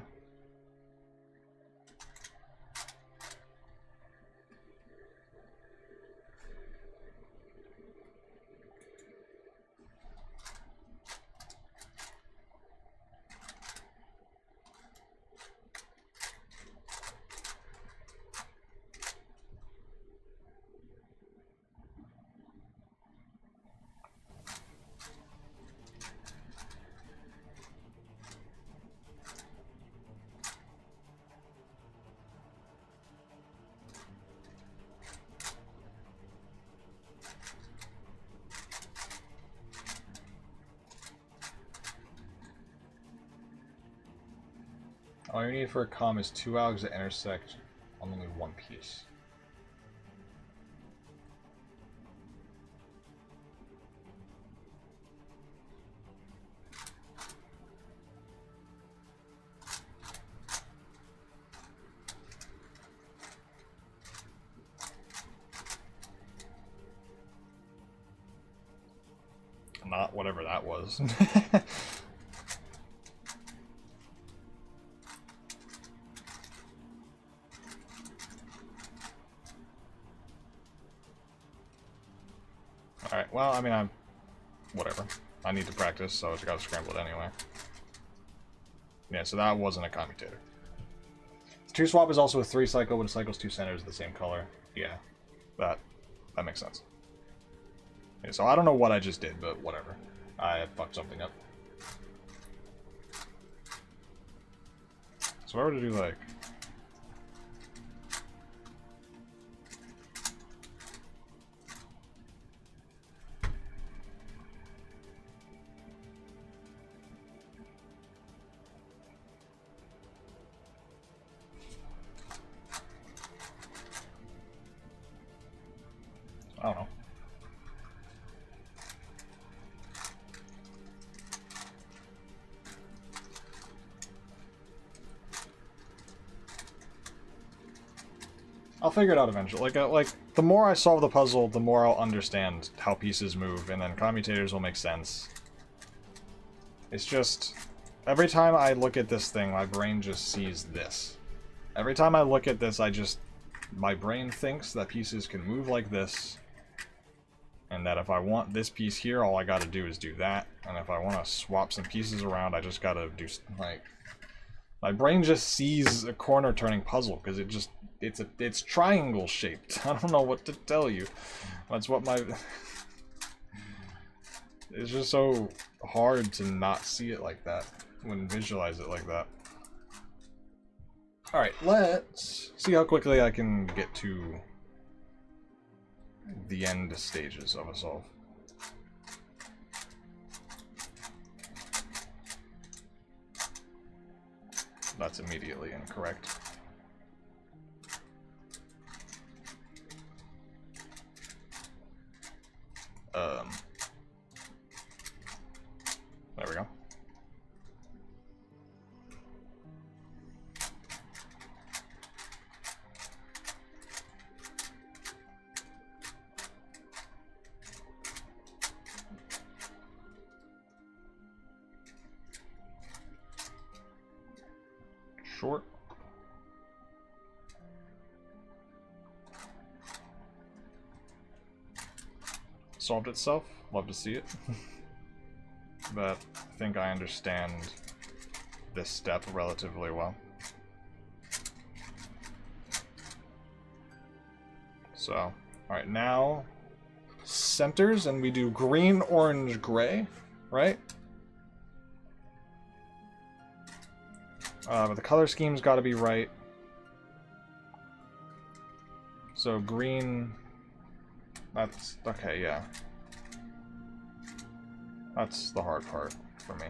All you need for a comm is 2 algs that intersect on only one piece. Not whatever that was. Alright, well, I mean, whatever. I need to practice, so I just gotta scramble it anyway. Yeah, so that wasn't a commutator. 2 swap is also a 3 cycle, but it cycles 2 centers of the same color. Yeah, that makes sense. Yeah, so I don't know what I just did, but whatever. I fucked something up. So if I were to do, like... I don't know. I'll figure it out eventually. Like the more I solve the puzzle, the more I'll understand how pieces move, and then commutators will make sense. It's just every time I look at this thing, my brain just sees this. Every time I look at this, my brain thinks that pieces can move like this. And that if I want this piece here, all I gotta do is do that. And if I want to swap some pieces around, I just gotta do, like... My brain just sees a corner-turning puzzle, because it's triangle-shaped. I don't know what to tell you. That's what my... It's just so hard to not see it like that when visualize it like that. Alright, let's see how quickly I can get to the end stages of a solve. That's immediately incorrect. There we go. Short. Solved itself. Love to see it. But I think I understand this step relatively well. So, alright, now centers, and we do green, orange, gray, right? But the color scheme's got to be right. So green, that's okay, yeah. That's the hard part for me.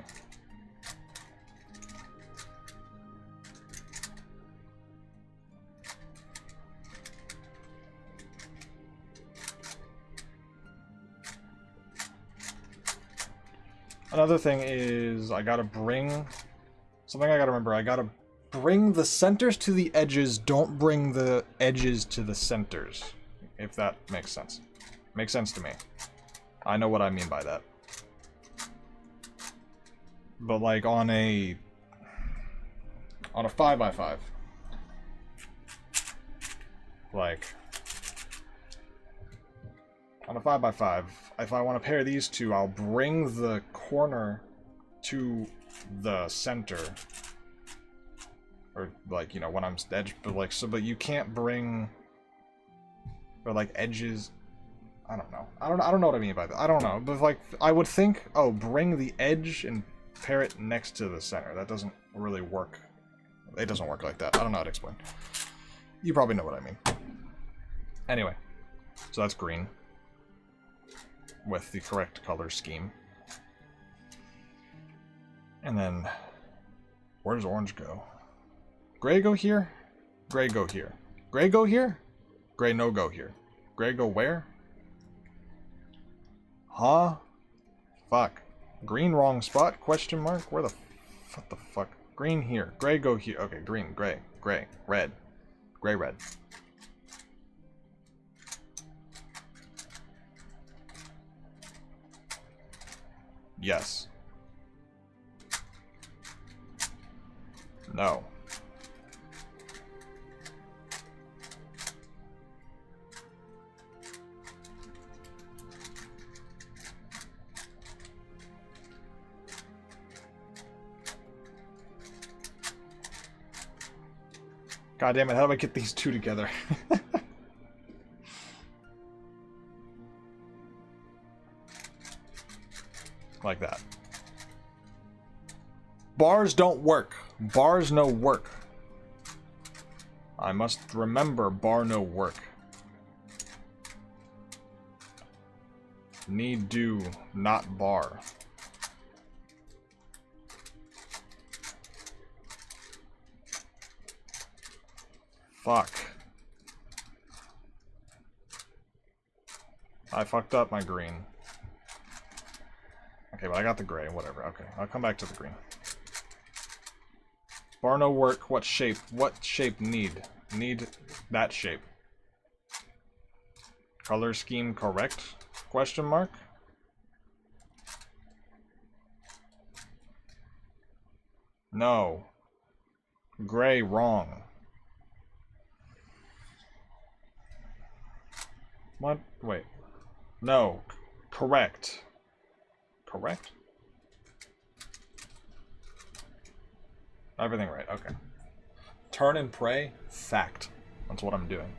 Another thing is I gotta bring something I gotta remember. I gotta bring the centers to the edges, don't bring the edges to the centers. If that makes sense. Makes sense to me. I know what I mean by that. But like on a 5x5, like on a 5x5, if I want to pair these two, I'll bring the corner to the center, or like, you know, when I'm edge, but like, so, but you can't bring, or like edges. I don't know. I don't know what I mean by that. I don't know. But like, I would think, oh, bring the edge and pair it next to the center. That doesn't really work. It doesn't work like that. I don't know how to explain. You probably know what I mean. Anyway, so that's green with the correct color scheme. And then, where does orange go? Gray go here? Gray go here. Gray go here? Gray no go here. Gray go where? Huh? Fuck. Green wrong spot? Question mark? Where the what the fuck? Green here. Gray go here. Okay, green, gray, gray, red. Gray, red. Yes. No. God damn it, how do I get these two together? Like that. Bars don't work. Bars no work. I must remember bar no work. Need do, not bar. Fuck. I fucked up my green. Okay, but I got the gray, whatever. Okay, I'll come back to the green. Bar no work, what shape? What shape need? Need that shape. Color scheme correct? Question mark? No. Gray wrong. What? Wait. No. Correct. Correct? Everything right, okay. Turn and pray? Fact. That's what I'm doing.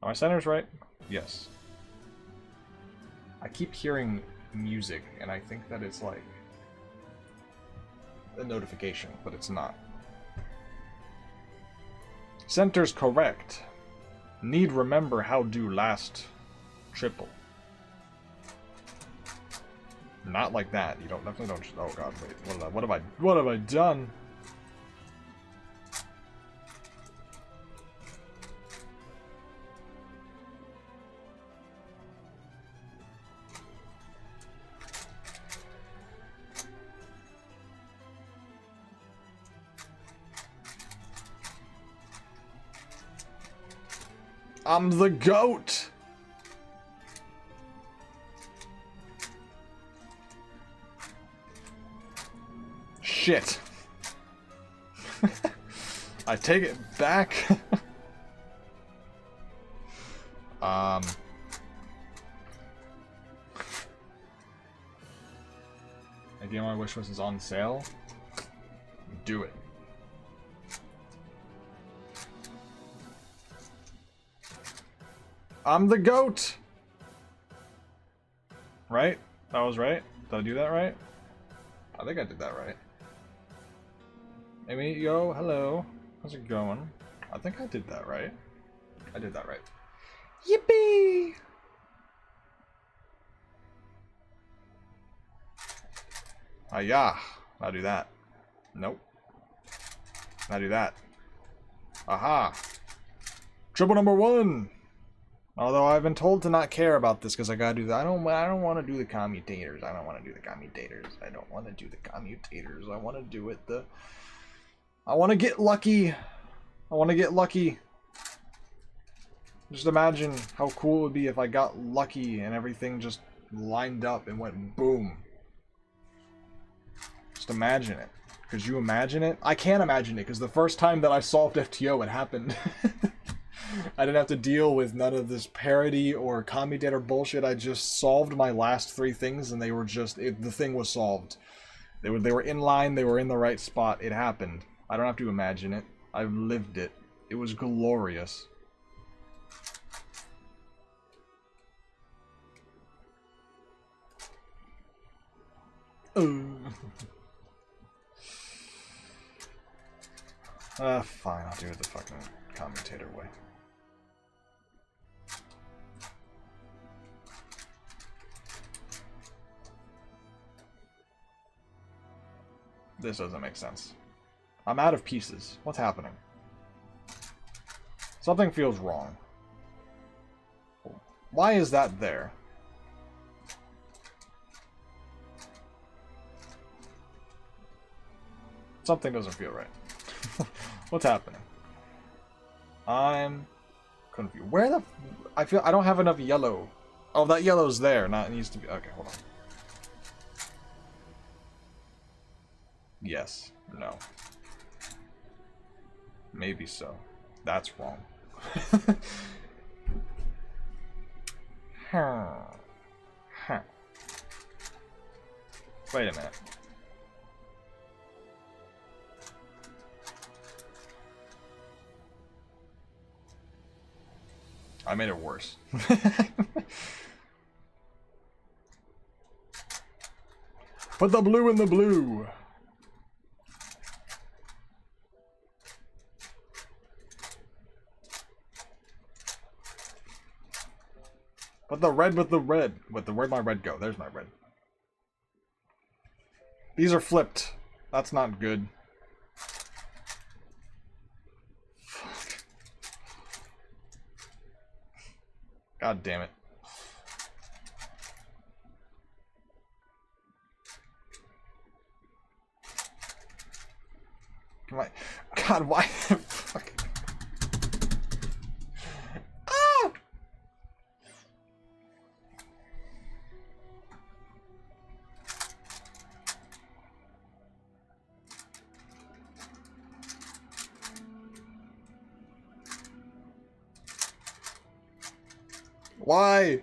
Are my centers right? Yes. I keep hearing music, and I think that it's like a notification, but it's not. Center's correct. Need remember how do last triple. Not like that. You don't definitely don't. Oh god, wait. What have I done? I'm the GOAT! Shit. I take it back. If you know my wish list is on sale, do it. I'm the GOAT! Right? That was right? Did I do that right? I think I did that right. Amy, yo, hello. How's it going? I think I did that right. I did that right. Yippee! Ah-yah. Now do that. Nope. Now do that. Aha! Triple number 1! Although I've been told to not care about this because I gotta do that. I don't want to do the commutators. I don't want to do the commutators. I don't want to do the commutators. I want to do it the... I want to get lucky. I want to get lucky. Just imagine how cool it would be if I got lucky and everything just lined up and went boom. Just imagine it. Could you imagine it? I can't imagine it because the first time that I solved FTO, it happened. I didn't have to deal with none of this parody or commutator bullshit. I just solved my last 3 things and they were just... the thing was solved. They were in line, they were in the right spot. It happened. I don't have to imagine it. I've lived it. It was glorious. Fine, I'll do it the fucking commutator way. This doesn't make sense. I'm out of pieces. What's happening? Something feels wrong. Why is that there? Something doesn't feel right. What's happening? I'm confused. Where the... I feel I don't have enough yellow. Oh, that yellow's there. Not it needs to be... Okay, hold on. Yes. No. Maybe so. That's wrong. Wait a minute. I made it worse. Put the blue in the blue. Put the red with the red. Where'd my red go? There's my red. These are flipped. That's not good. Fuck. God damn it. Come on. God, why? Fuck. Ah! Why?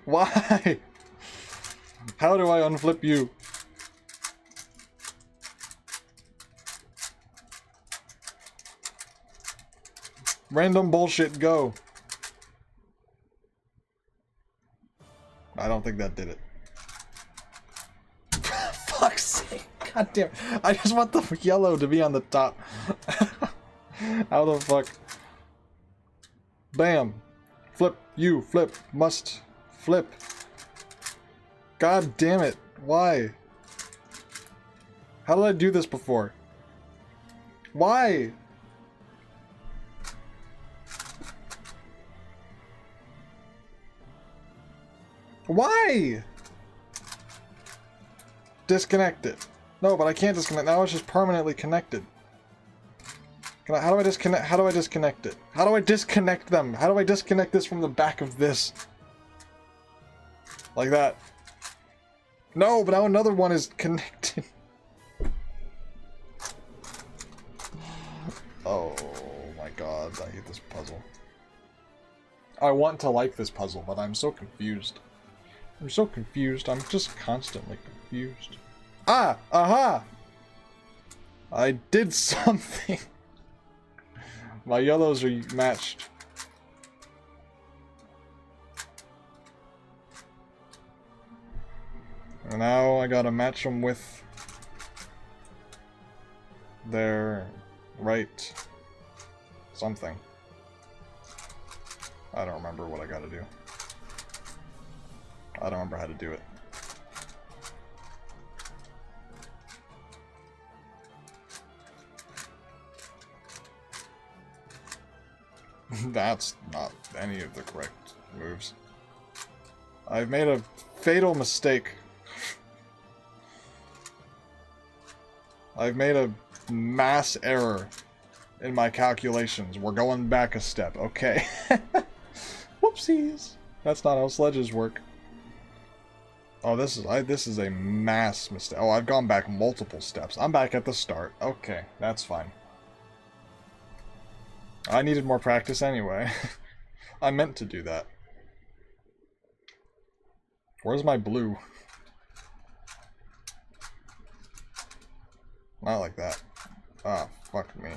Why? How do I unflip you? Random bullshit, go. I don't think that did it. God damn it. I just want the yellow to be on the top. How the fuck? Bam. Flip. You. Flip. Must. Flip. God damn it. Why? How did I do this before? Why? Why? Disconnect it. No, but I can't disconnect. Now it's just permanently connected. How do I disconnect? How do I disconnect it? How do I disconnect them? How do I disconnect this from the back of this? Like that. No, but now another one is connected. Oh my god, I hate this puzzle. I want to like this puzzle, but I'm so confused. I'm so confused. I'm just constantly confused. Ah! Aha! I did something. My yellows are matched. And now I gotta match them with their right something. I don't remember what I gotta do. I don't remember how to do it. That's not any of the correct moves. I've made a fatal mistake. I've made a mass error in my calculations. We're going back a step. Okay. Whoopsies. That's not how sledges work. Oh, this is a mass mistake. Oh, I've gone back multiple steps. I'm back at the start. Okay, that's fine. I needed more practice anyway. I meant to do that. Where's my blue? Not like that. Ah, fuck me.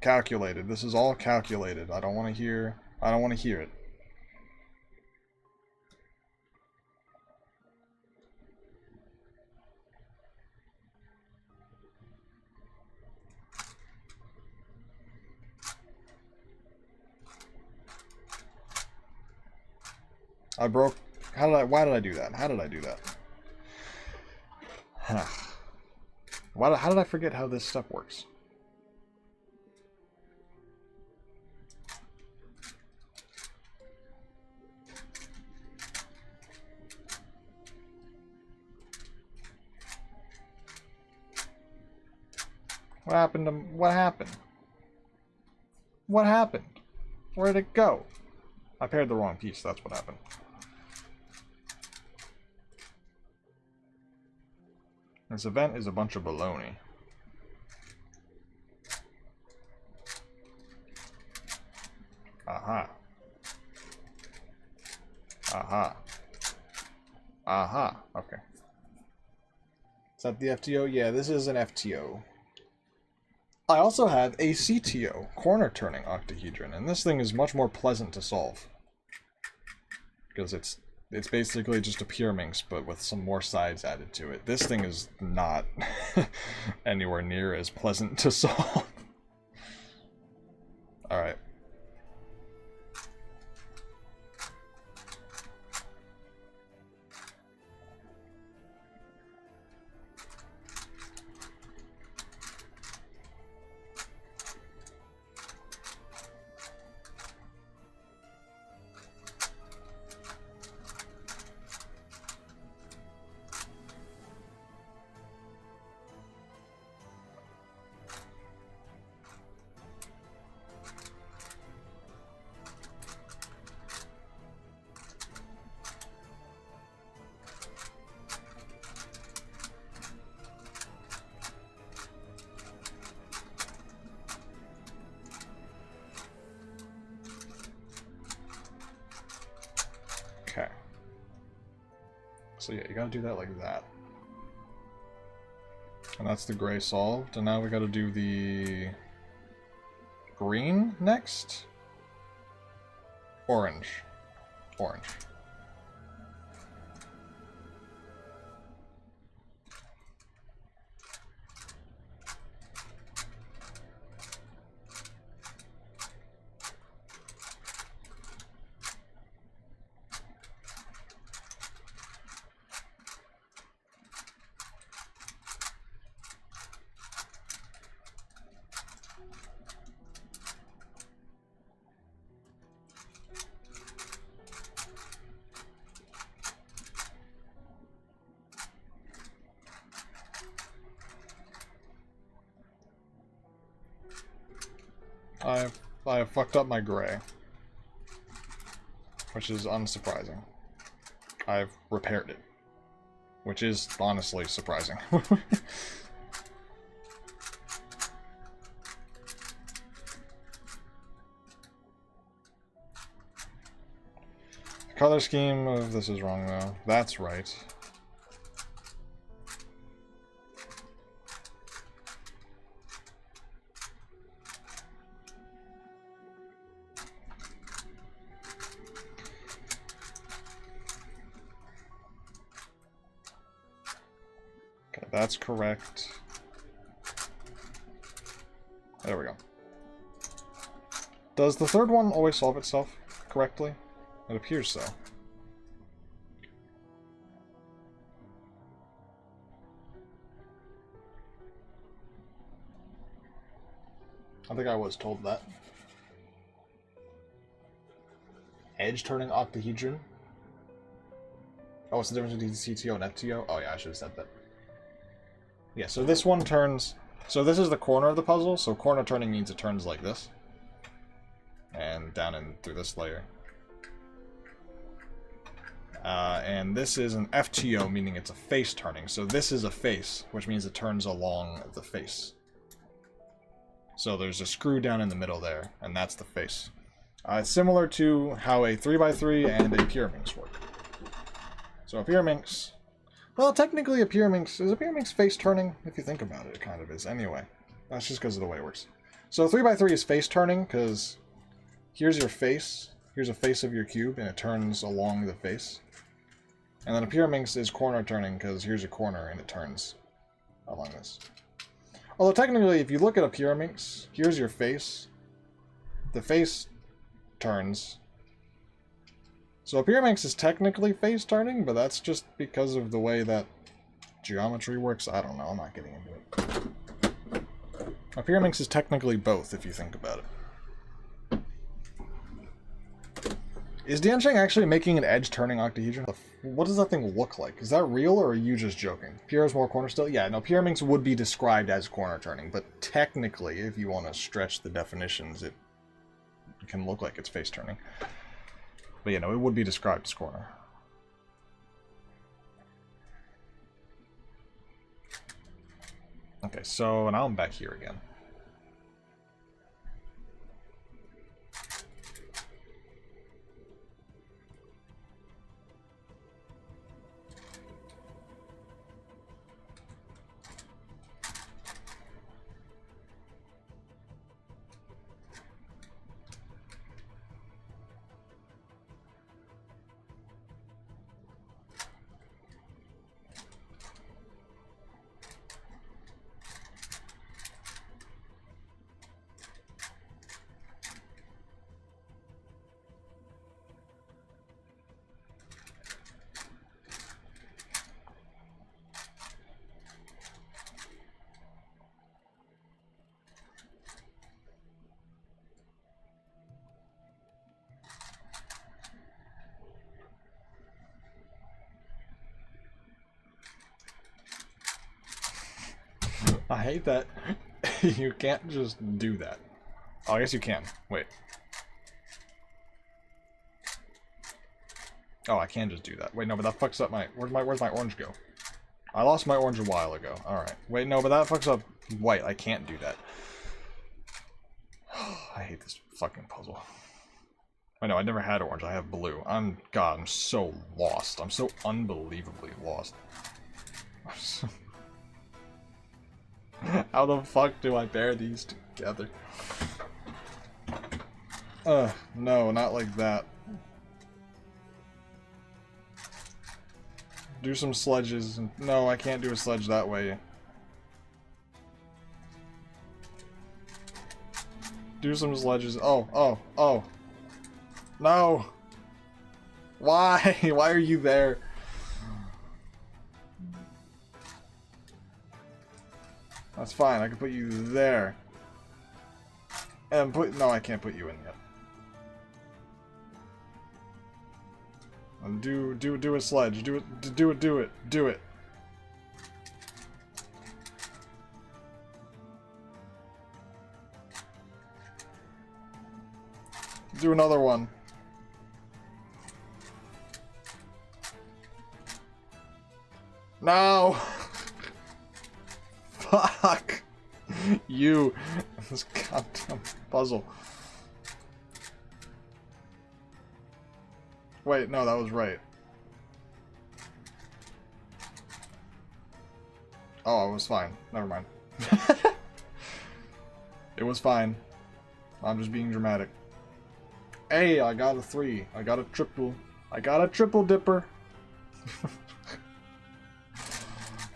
Calculated. This is all calculated. I don't want to hear it. I broke. Why did I do that? How did I do that? How did I forget how this stuff works? What happened to... What happened? What happened? Where'd it go? I paired the wrong piece, that's what happened. This event is a bunch of baloney. Aha. Aha. Aha. Okay. Is that the FTO? Yeah, this is an FTO. I also have a CTO, corner turning octahedron, and this thing is much more pleasant to solve. Because it's basically just a pure minx, but with some more sides added to it. This thing is not anywhere near as pleasant to solve. Alright. Okay. So yeah, you gotta do that like that. And that's the gray solved, and now we gotta do the green next? Orange. Orange. I have fucked up my gray, which is unsurprising. I've repaired it, which is honestly surprising. The color scheme of this is wrong though. That's right. Okay, that's correct. There we go. Does the third one always solve itself correctly? It appears so. I think I was told that. Edge turning octahedron? Oh, what's the difference between CTO and FTO? Oh yeah, I should have said that. Yeah, so this one turns... So this is the corner of the puzzle, so corner turning means it turns like this. And down and through this layer. And this is an FTO, meaning it's a face turning. So this is a face, which means it turns along the face. So there's a screw down in the middle there, and that's the face. It's similar to how a 3x3 and a Pyraminx work. So a Pyraminx... Well, technically a Pyraminx... Is a Pyraminx face turning? If you think about it, it kind of is. Anyway, that's just because of the way it works. So 3x3 is face turning, because here's your face. Here's a face of your cube, and it turns along the face. And then a Pyraminx is corner turning, because here's a corner, and it turns along this. Although technically, if you look at a Pyraminx, here's your face. The face turns. So a Pyraminx is technically face turning, but that's just because of the way that geometry works. I don't know, I'm not getting into it. A Pyraminx is technically both, if you think about it. Is Diansheng actually making an edge-turning octahedron? What does that thing look like? Is that real, or are you just joking? Pyra's more corner still? Yeah, no, Pyraminx would be described as corner-turning, but technically, if you want to stretch the definitions, it can look like it's face-turning. But yeah, no, it would be described as corner. Okay, so now I'm back here again. I hate that you can't just do that. Oh, I guess you can. Wait. Oh, I can just do that. Wait, no, but that fucks up my... Where's my orange go? I lost my orange a while ago. Alright. Wait, no, but that fucks up white. I can't do that. I hate this fucking puzzle. I know, I never had orange. I have blue. God, I'm so lost. I'm so unbelievably lost. How the fuck do I pair these together? No, not like that. Do some sledges. No, I can't do a sledge that way. Do some sledges. Oh. No! Why? Why are you there? That's fine, I can put you there. And no, I can't put you in yet. And do a sledge. Do it. Do another one. No! Fuck! You! This goddamn puzzle. Wait, no, that was right. Oh, it was fine. Never mind. It was fine. I'm just being dramatic. Hey, I got a 3. I got a triple. I got a triple dipper.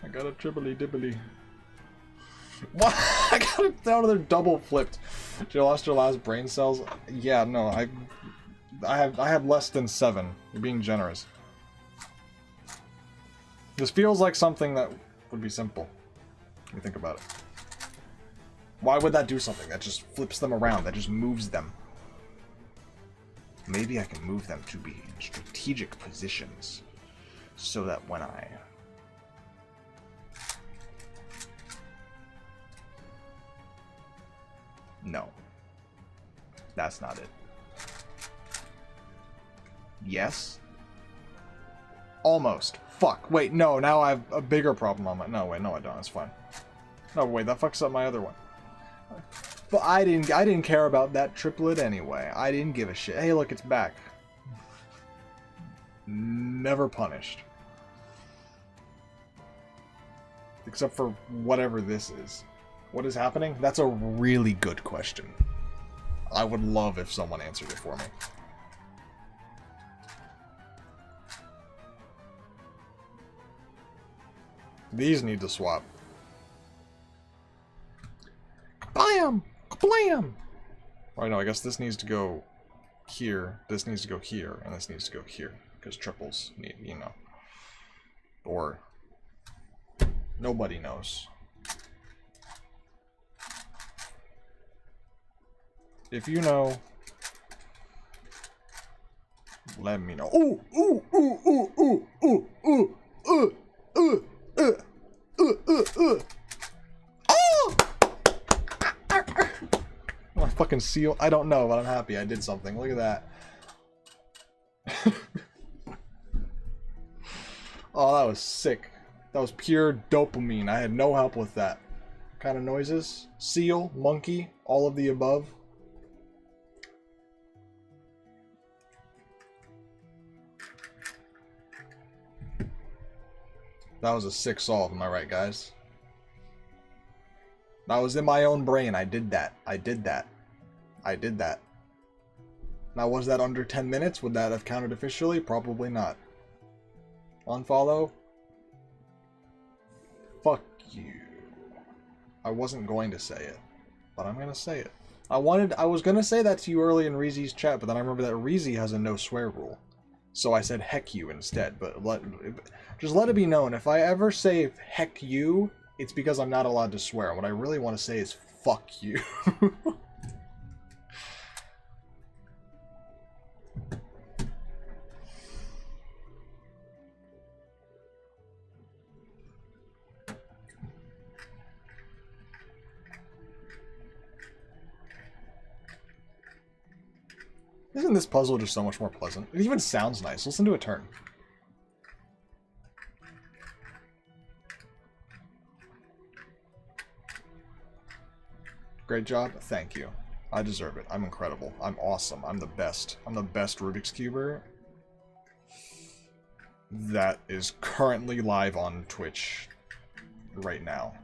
I got a triple dibbly. What? I got it down to their double flipped. You lost your last brain cells? Yeah, no, I have less than 7. You're being generous. This feels like something that would be simple. Let me think about it. Why would that do something? That just flips them around. That just moves them. Maybe I can move them to be in strategic positions so that when I... No. That's not it. Yes? Almost. Fuck. Wait, no, now I have a bigger problem on my... No, wait, no I don't. It's fine. No, wait, that fucks up my other one. But I didn't care about that triplet anyway. I didn't give a shit. Hey, look, it's back. Never punished. Except for whatever this is. What is happening? That's a really good question. I would love if someone answered it for me. These need to swap. Bam! Blam! Right, no, I guess this needs to go here, this needs to go here, and this needs to go here. Because triples need, you know. Or... nobody knows. If you know... let me know. Ooh! Ooh! Ooh! Ooh! Ooh! Ooh! Ooh! Ooh! Ooh! Oh! My fucking seal. I don't know, but I'm happy I did something. Look at that. Oh, that was sick. That was pure dopamine. I had no help with that. What kind of noises? Seal, monkey, all of the above. That was a sick solve, am I right, guys? That was in my own brain. I did that. I did that. I did that. Now, was that under 10 minutes? Would that have counted officially? Probably not. Unfollow? Fuck you. I wasn't going to say it, but I'm gonna say it. I was gonna say that to you early in Reezy's chat, but then I remember that Reezy has a no swear rule. So I said heck you instead, but just let it be known, if I ever say heck you, it's because I'm not allowed to swear. What I really want to say is fuck you. Isn't this puzzle just so much more pleasant? It even sounds nice. Listen to it turn. Great job. Thank you. I deserve it. I'm incredible. I'm awesome. I'm the best. I'm the best Rubik's Cuber that is currently live on Twitch right now.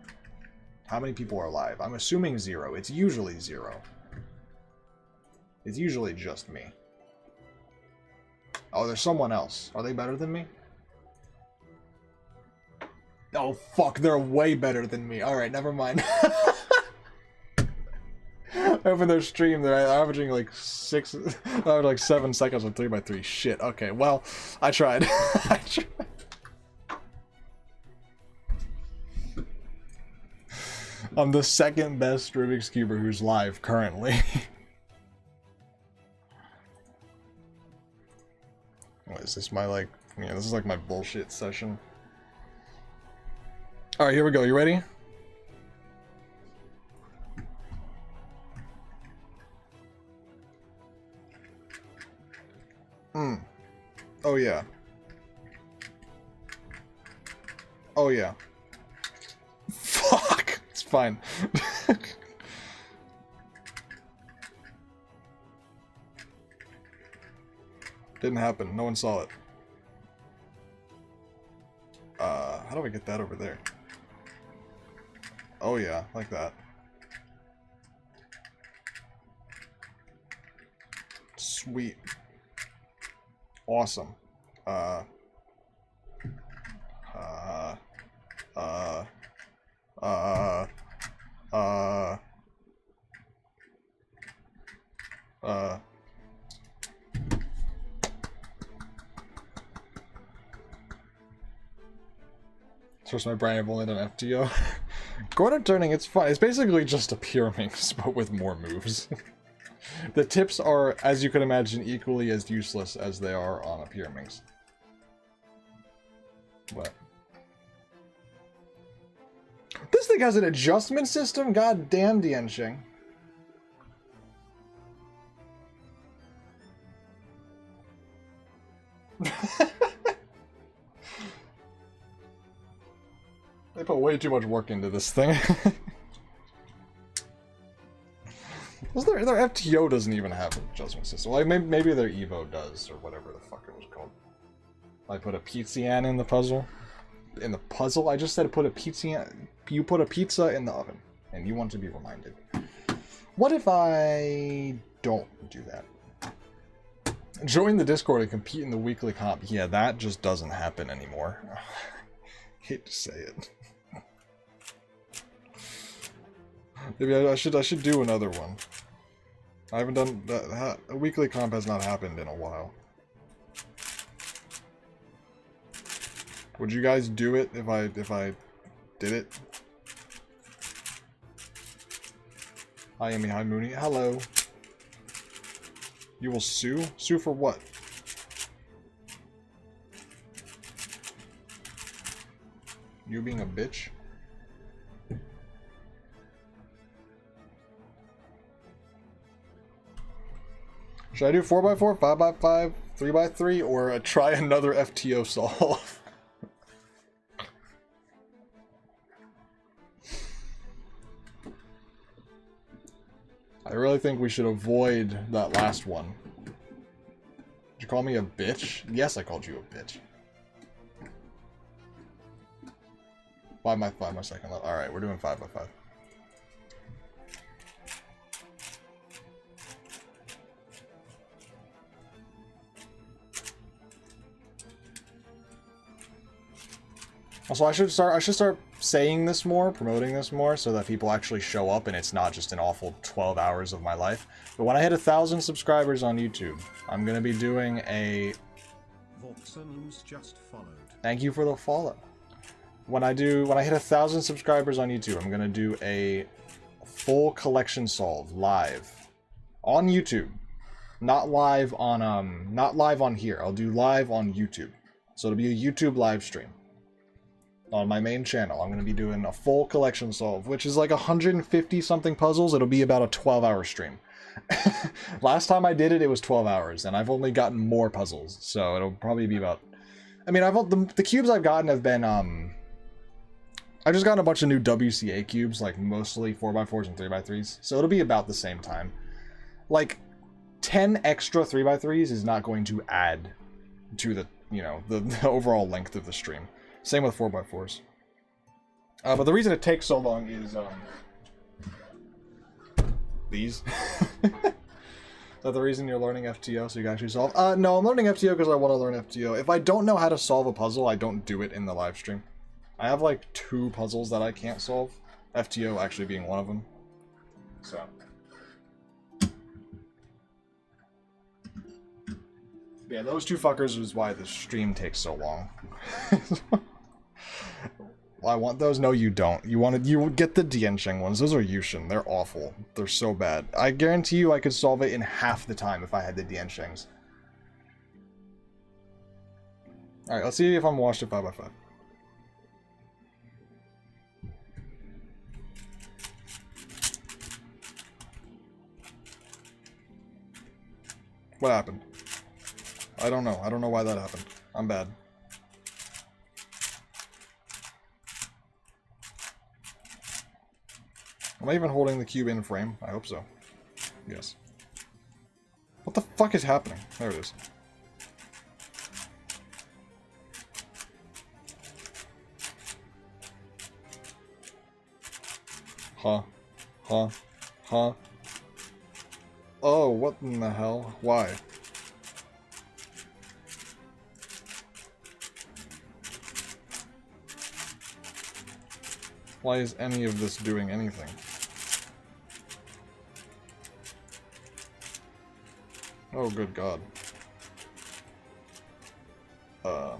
How many people are live? I'm assuming 0. It's usually 0. It's usually just me. Oh, there's someone else. Are they better than me? Oh, fuck. They're way better than me. Alright, never mind. Open their stream, they're averaging like 7 seconds on 3x3. Shit, okay, well, I tried. I tried. I'm the second best Rubik's Cuber who's live currently. What is this, my like, yeah, this is like my bullshit session. Alright, here we go, you ready? yeah. Oh yeah. Fuck! It's fine. Didn't happen. No one saw it. How do I get that over there? Oh yeah, like that. Sweet. Awesome. Uh, Source my brain, I've only done FTO. Corner turning, it's fun. It's basically just a Pyraminx, but with more moves. The tips are, as you can imagine, equally as useless as they are on a Pyraminx. What? This thing has an adjustment system? God damn, Dianxing. They put way too much work into this thing. Their FTO doesn't even have an adjustment system. Like, maybe their Evo does, or whatever the fuck it was called. I put a pizzian in the puzzle. In the puzzle? I just said put a pizzian. You put a pizza in the oven, and you want to be reminded. What if I don't do that? Join the Discord and compete in the weekly comp. Yeah, that just doesn't happen anymore. Hate to say it. Maybe I should do another one. I haven't done that. A weekly comp has not happened in a while. Would you guys do it if I did it? Hi Amy, hi Mooney. Hello. You will sue? Sue for what? You being a bitch? Should I do 4x4, 5x5, 3x3, or try another FTO solve? I really think we should avoid that last one. Did you call me a bitch? Yes, I called you a bitch. 5x5, my second level. Alright, we're doing 5x5. Also, I should start saying this more, promoting this more, so that people actually show up and it's not just an awful 12 hours of my life. But when I hit 1,000 subscribers on YouTube, I'm gonna be doing a... just followed. Thank you for the follow. When I hit 1,000 subscribers on YouTube, I'm gonna do a full collection solve live on YouTube. Not live on here. I'll do live on YouTube. So it'll be a YouTube live stream. On my main channel, I'm going to be doing a full collection solve, which is like 150 something puzzles. It'll be about a 12-hour stream. Last time I did it, it was 12 hours, and I've only gotten more puzzles, so it'll probably be about... I mean, the cubes I've gotten have been, I've just gotten a bunch of new WCA cubes, like mostly 4x4s and 3x3s, so it'll be about the same time. Like, 10 extra 3x3s is not going to add to the, you know, the overall length of the stream. Same with 4x4s. But the reason it takes so long is, these. Is that the reason you're learning FTO, so you can actually solve? No, I'm learning FTO because I want to learn FTO. If I don't know how to solve a puzzle, I don't do it in the live stream. I have like 2 puzzles that I can't solve. FTO actually being one of them. So. Yeah, those 2 fuckers is why the stream takes so long. Well, I want those? No, you don't. You get the Dianxing ones. Those are Yushin. They're awful. They're so bad. I guarantee you I could solve it in half the time if I had the Dianxings. Alright, let's see if I'm washed at 5x5. What happened? I don't know. I don't know why that happened. I'm bad. Am I even holding the cube in frame? I hope so. Yes. What the fuck is happening? There it is. Huh. Huh. Huh. Oh, what in the hell? Why? Why is any of this doing anything? Oh, good God. I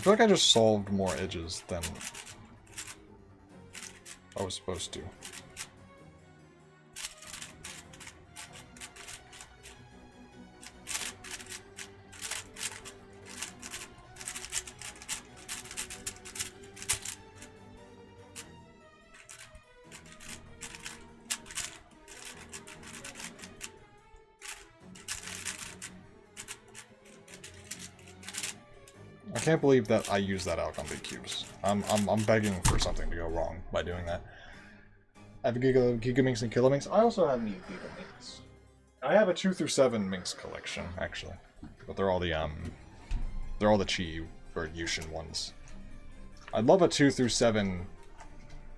feel like I just solved more edges than I was supposed to. I can't believe that I used that out on big cubes. I'm begging for something to go wrong by doing that. I have Gigaminx and Kilominx. I also have new Gigaminx. I have a 2 through 7 Minx collection, actually. But they're all the Chi or Yushin ones. I'd love a 2 through 7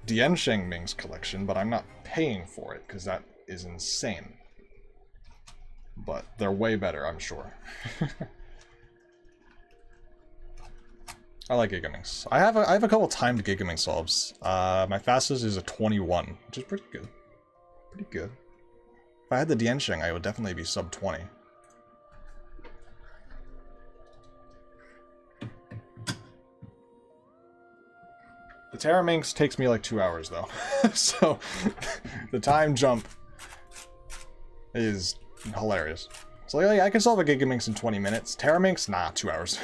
Diansheng Minx collection, but I'm not paying for it, because that is insane. But they're way better, I'm sure. I like Gigaminx. I have a couple timed Gigaminx solves. My fastest is a 21, which is pretty good. Pretty good. If I had the Diansheng, I would definitely be sub 20. The Terraminx takes me like 2 hours though. So the time jump is hilarious. So like, I can solve a Gigaminx in 20 minutes. Terraminx, nah, 2 hours.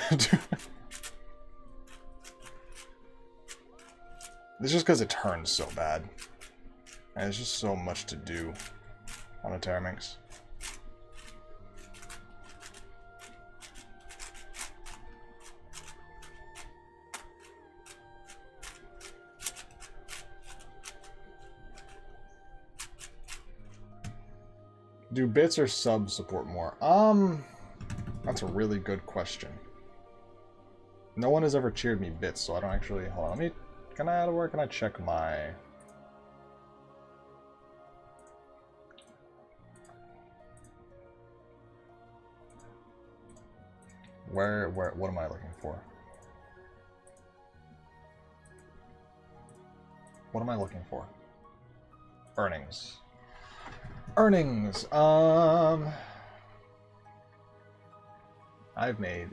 It's just because it turns so bad. And there's just so much to do on a Terraminx. Do bits or subs support more? That's a really good question. No one has ever cheered me bits, so I don't actually... Hold on, let me... Can I check my... What am I looking for? What am I looking for? Earnings. Earnings! I made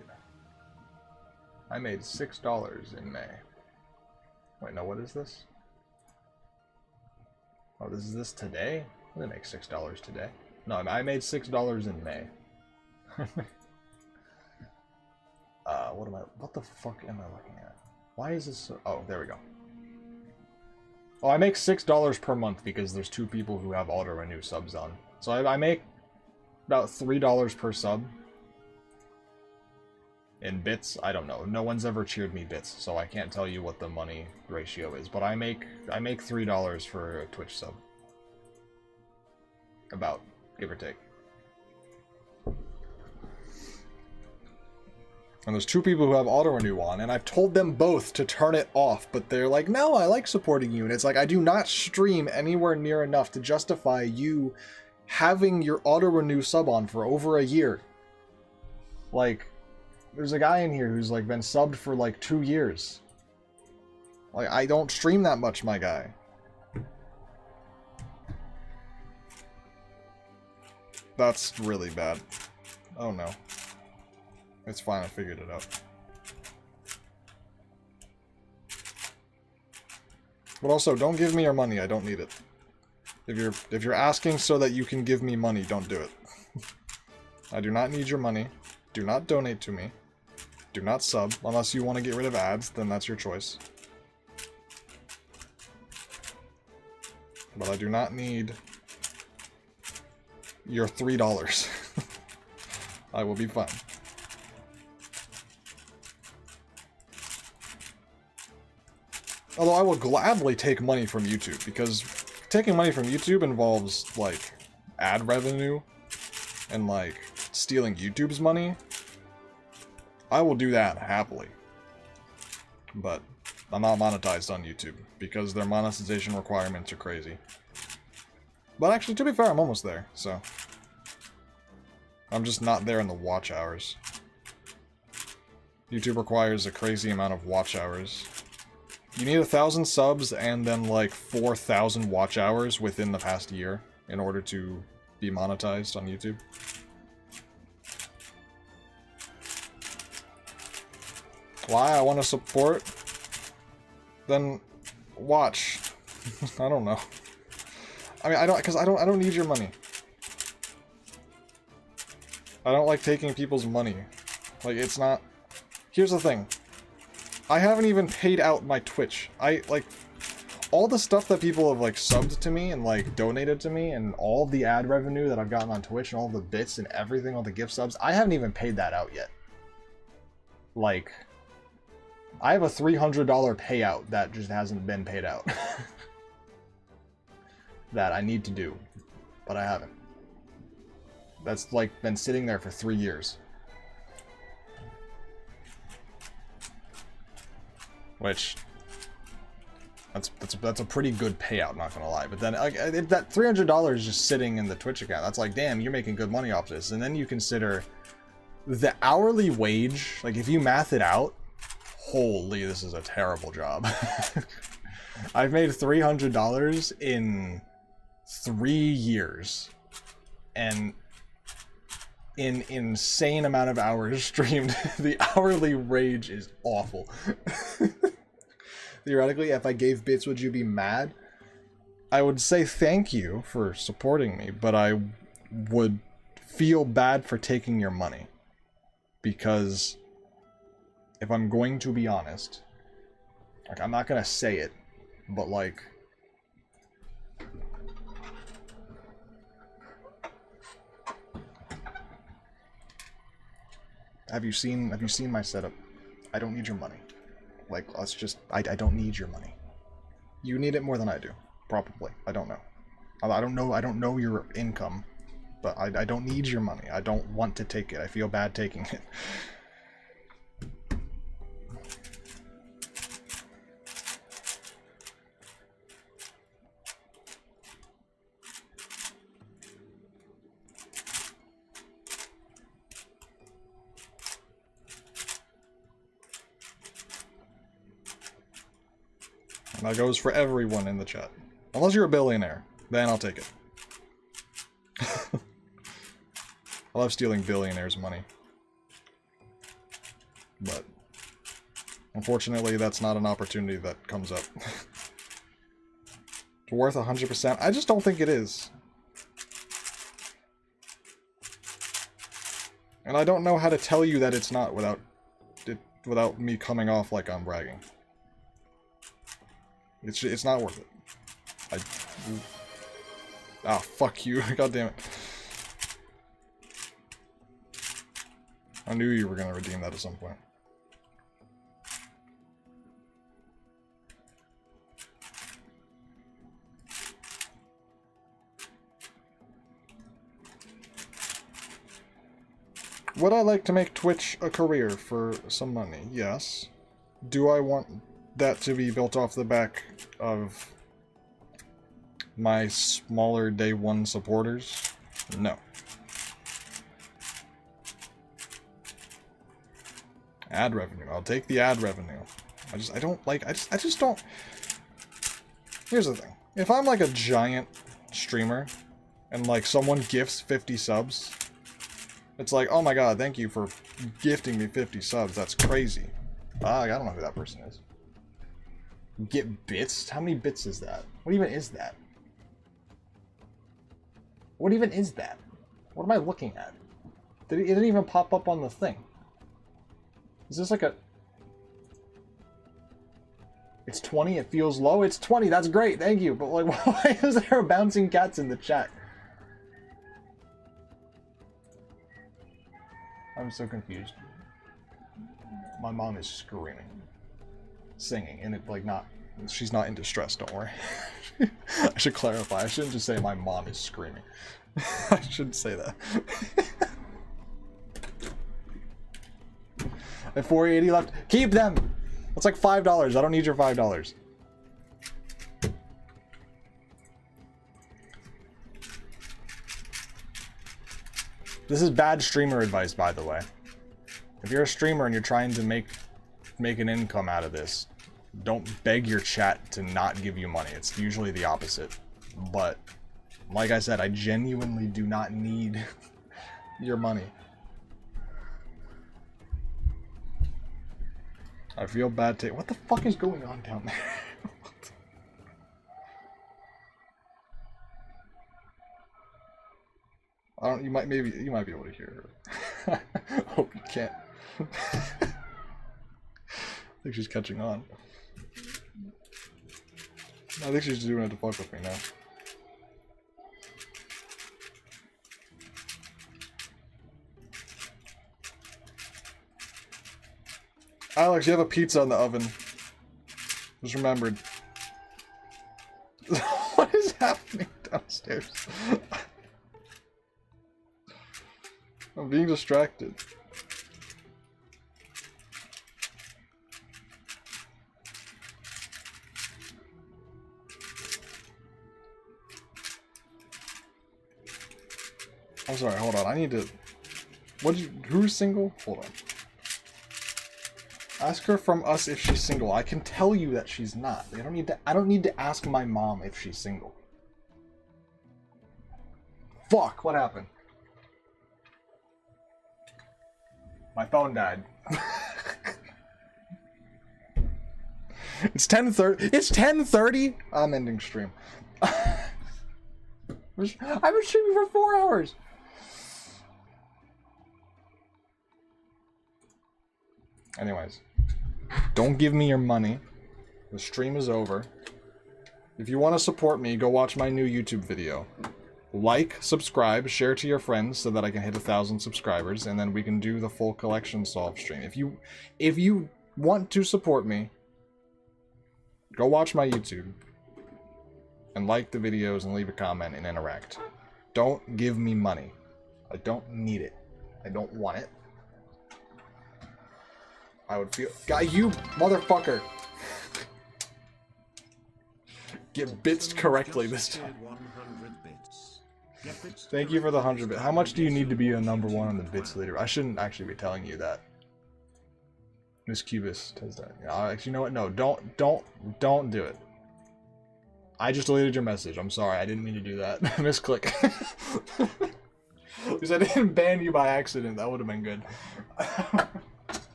$6 in May. Wait, no, what is this? Oh, this is this today? I'm gonna make $6 today. No, I made $6 in May. What the fuck am I looking at? Why is this so... Oh, there we go. Oh, I make $6 per month because there's 2 people who have auto-renew subs on. So I make about $3 per sub. In bits, I don't know. No one's ever cheered me bits, so I can't tell you what the money ratio is. But I make $3 for a Twitch sub. About, give or take. And there's 2 people who have auto-renew on, and I've told them both to turn it off, but they're like, no, I like supporting you. And it's like, I do not stream anywhere near enough to justify you having your auto-renew sub on for over a year. Like... There's a guy in here who's like been subbed for like 2 years. Like, I don't stream that much, my guy. That's really bad. Oh no. It's fine, I figured it out. But also, don't give me your money, I don't need it. If you're asking so that you can give me money, don't do it. I do not need your money. Do not donate to me. Do not sub. Unless you want to get rid of ads, then that's your choice. But I do not need your $3. I will be fine. Although I will gladly take money from YouTube, because taking money from YouTube involves, like, ad revenue and, like, stealing YouTube's money. I will do that happily. But I'm not monetized on YouTube, because their monetization requirements are crazy. But actually, to be fair, I'm almost there, so... I'm just not there in the watch hours. YouTube requires a crazy amount of watch hours. You need 1,000 subs and then like 4,000 watch hours within the past year in order to be monetized on YouTube. Why I want to support? Then watch. I don't know. I mean, I don't need your money. I don't like taking people's money. Like, it's not... Here's the thing. I haven't even paid out my Twitch. Like, all the stuff that people have, like, subbed to me and, like, donated to me, and all the ad revenue that I've gotten on Twitch, and all the bits and everything, all the gift subs, I haven't even paid that out yet. Like, I have a $300 payout that just hasn't been paid out. That I need to do, but I haven't. That's, like, been sitting there for 3 years. Which, that's a pretty good payout, not gonna lie. But then, that $300 is just sitting in the Twitch account. That's like, damn, you're making good money off this. And then you consider the hourly wage, like, if you math it out, holy, this is a terrible job. I've made $300 in 3 years. And an insane amount of hours streamed. The hourly wage is awful. Theoretically, if I gave bits, would you be mad? I would say thank you for supporting me, but I would feel bad for taking your money. Because if I'm going to be honest, like, I'm not gonna say it, but like, Have you seen my setup? I don't need your money. Like, let's just... I don't need your money. You need it more than I do. Probably. I don't know. I don't know your income. But I don't need your money. I don't want to take it. I feel bad taking it. And that goes for everyone in the chat. Unless you're a billionaire, then I'll take it. I love stealing billionaires' money. But unfortunately, that's not an opportunity that comes up. It's worth 100%. I just don't think it is. And I don't know how to tell you that it's not without me coming off like I'm bragging. It's not worth it. Ah, fuck you. God damn it. I knew you were gonna redeem that at some point. Would I like to make Twitch a career for some money? Yes. Do I want that to be built off the back of my smaller day one supporters? No. Ad revenue. I'll take the ad revenue. I just don't... Here's the thing. If I'm like a giant streamer and like someone gifts 50 subs, it's like, oh my god, thank you for gifting me 50 subs. That's crazy. I don't know who that person is. Get bits? How many bits is that? What even is that? What even is that? What am I looking at? It didn't even pop up on the thing. Is this like a... It's 20. It feels low. It's 20. That's great. Thank you. But like, why is there bouncing cats in the chat? I'm so confused. My mom is screaming, singing, and it like not. She's not in distress. Don't worry. I should clarify. I shouldn't just say my mom is screaming. I shouldn't say that. At 480 left. Keep them. That's like $5. I don't need your $5. This is bad streamer advice, by the way. If you're a streamer and you're trying to make an income out of this, don't beg your chat to not give you money. It's usually the opposite. But like I said, I genuinely do not need your money. I feel bad. What the fuck is going on down there? I don't. You might be able to hear her. Hope you can't. I think she's catching on. I think she's just doing it to fuck with me now. Alex, you have a pizza in the oven. Just remembered. What is happening downstairs? I'm being distracted. I'm sorry, hold on. I need to... Who's single? Hold on. Ask her from us if she's single. I can tell you that she's not. I don't need to ask my mom if she's single. Fuck, what happened? My phone died. It's 10:30. It's 10:30. I'm ending stream. I've been streaming for 4 hours. Anyways, don't give me your money. The stream is over. If you want to support me, go watch my new YouTube video. Like, subscribe, share to your friends so that I can hit 1,000 subscribers, and then we can do the full collection solve stream. If you want to support me, go watch my YouTube and like the videos and leave a comment and interact. Don't give me money. I don't need it. I don't want it. I would feel... Guy, you motherfucker! Get bits correctly this time. Thank you for the 100 bits. How much do you need to be a number 1 on the bits leader? I shouldn't actually be telling you that. Miss Cubist does that. Actually, you know what? No, don't do it. I just deleted your message. I'm sorry. I didn't mean to do that. Misclick. Because I didn't ban you by accident. That would have been good.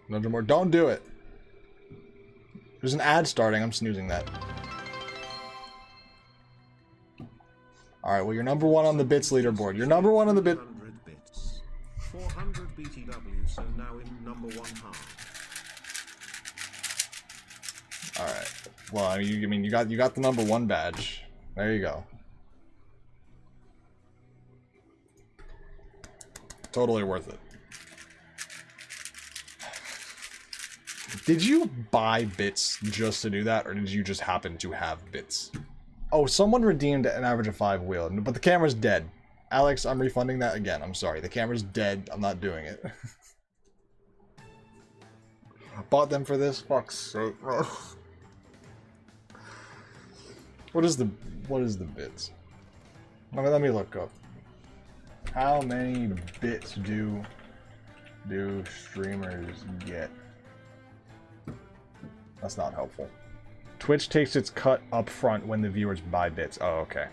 No more. Don't do it. There's an ad starting. I'm snoozing that. Alright, well, you're number 1 on the bits leaderboard. You're number 1 on the bit. 400 BTW, so now in number 1 half. Alright. Well, I mean, you got the number 1 badge. There you go. Totally worth it. Did you buy bits just to do that, or did you just happen to have bits? Oh, someone redeemed an average of 5 wheel, but the camera's dead. Alex, I'm refunding that again. I'm sorry. The camera's dead. I'm not doing it. Bought them for this? Fuck's sake. What is the bits? Let me look up. How many bits do streamers get? That's not helpful. Twitch takes its cut up front when the viewers buy bits. Oh, okay.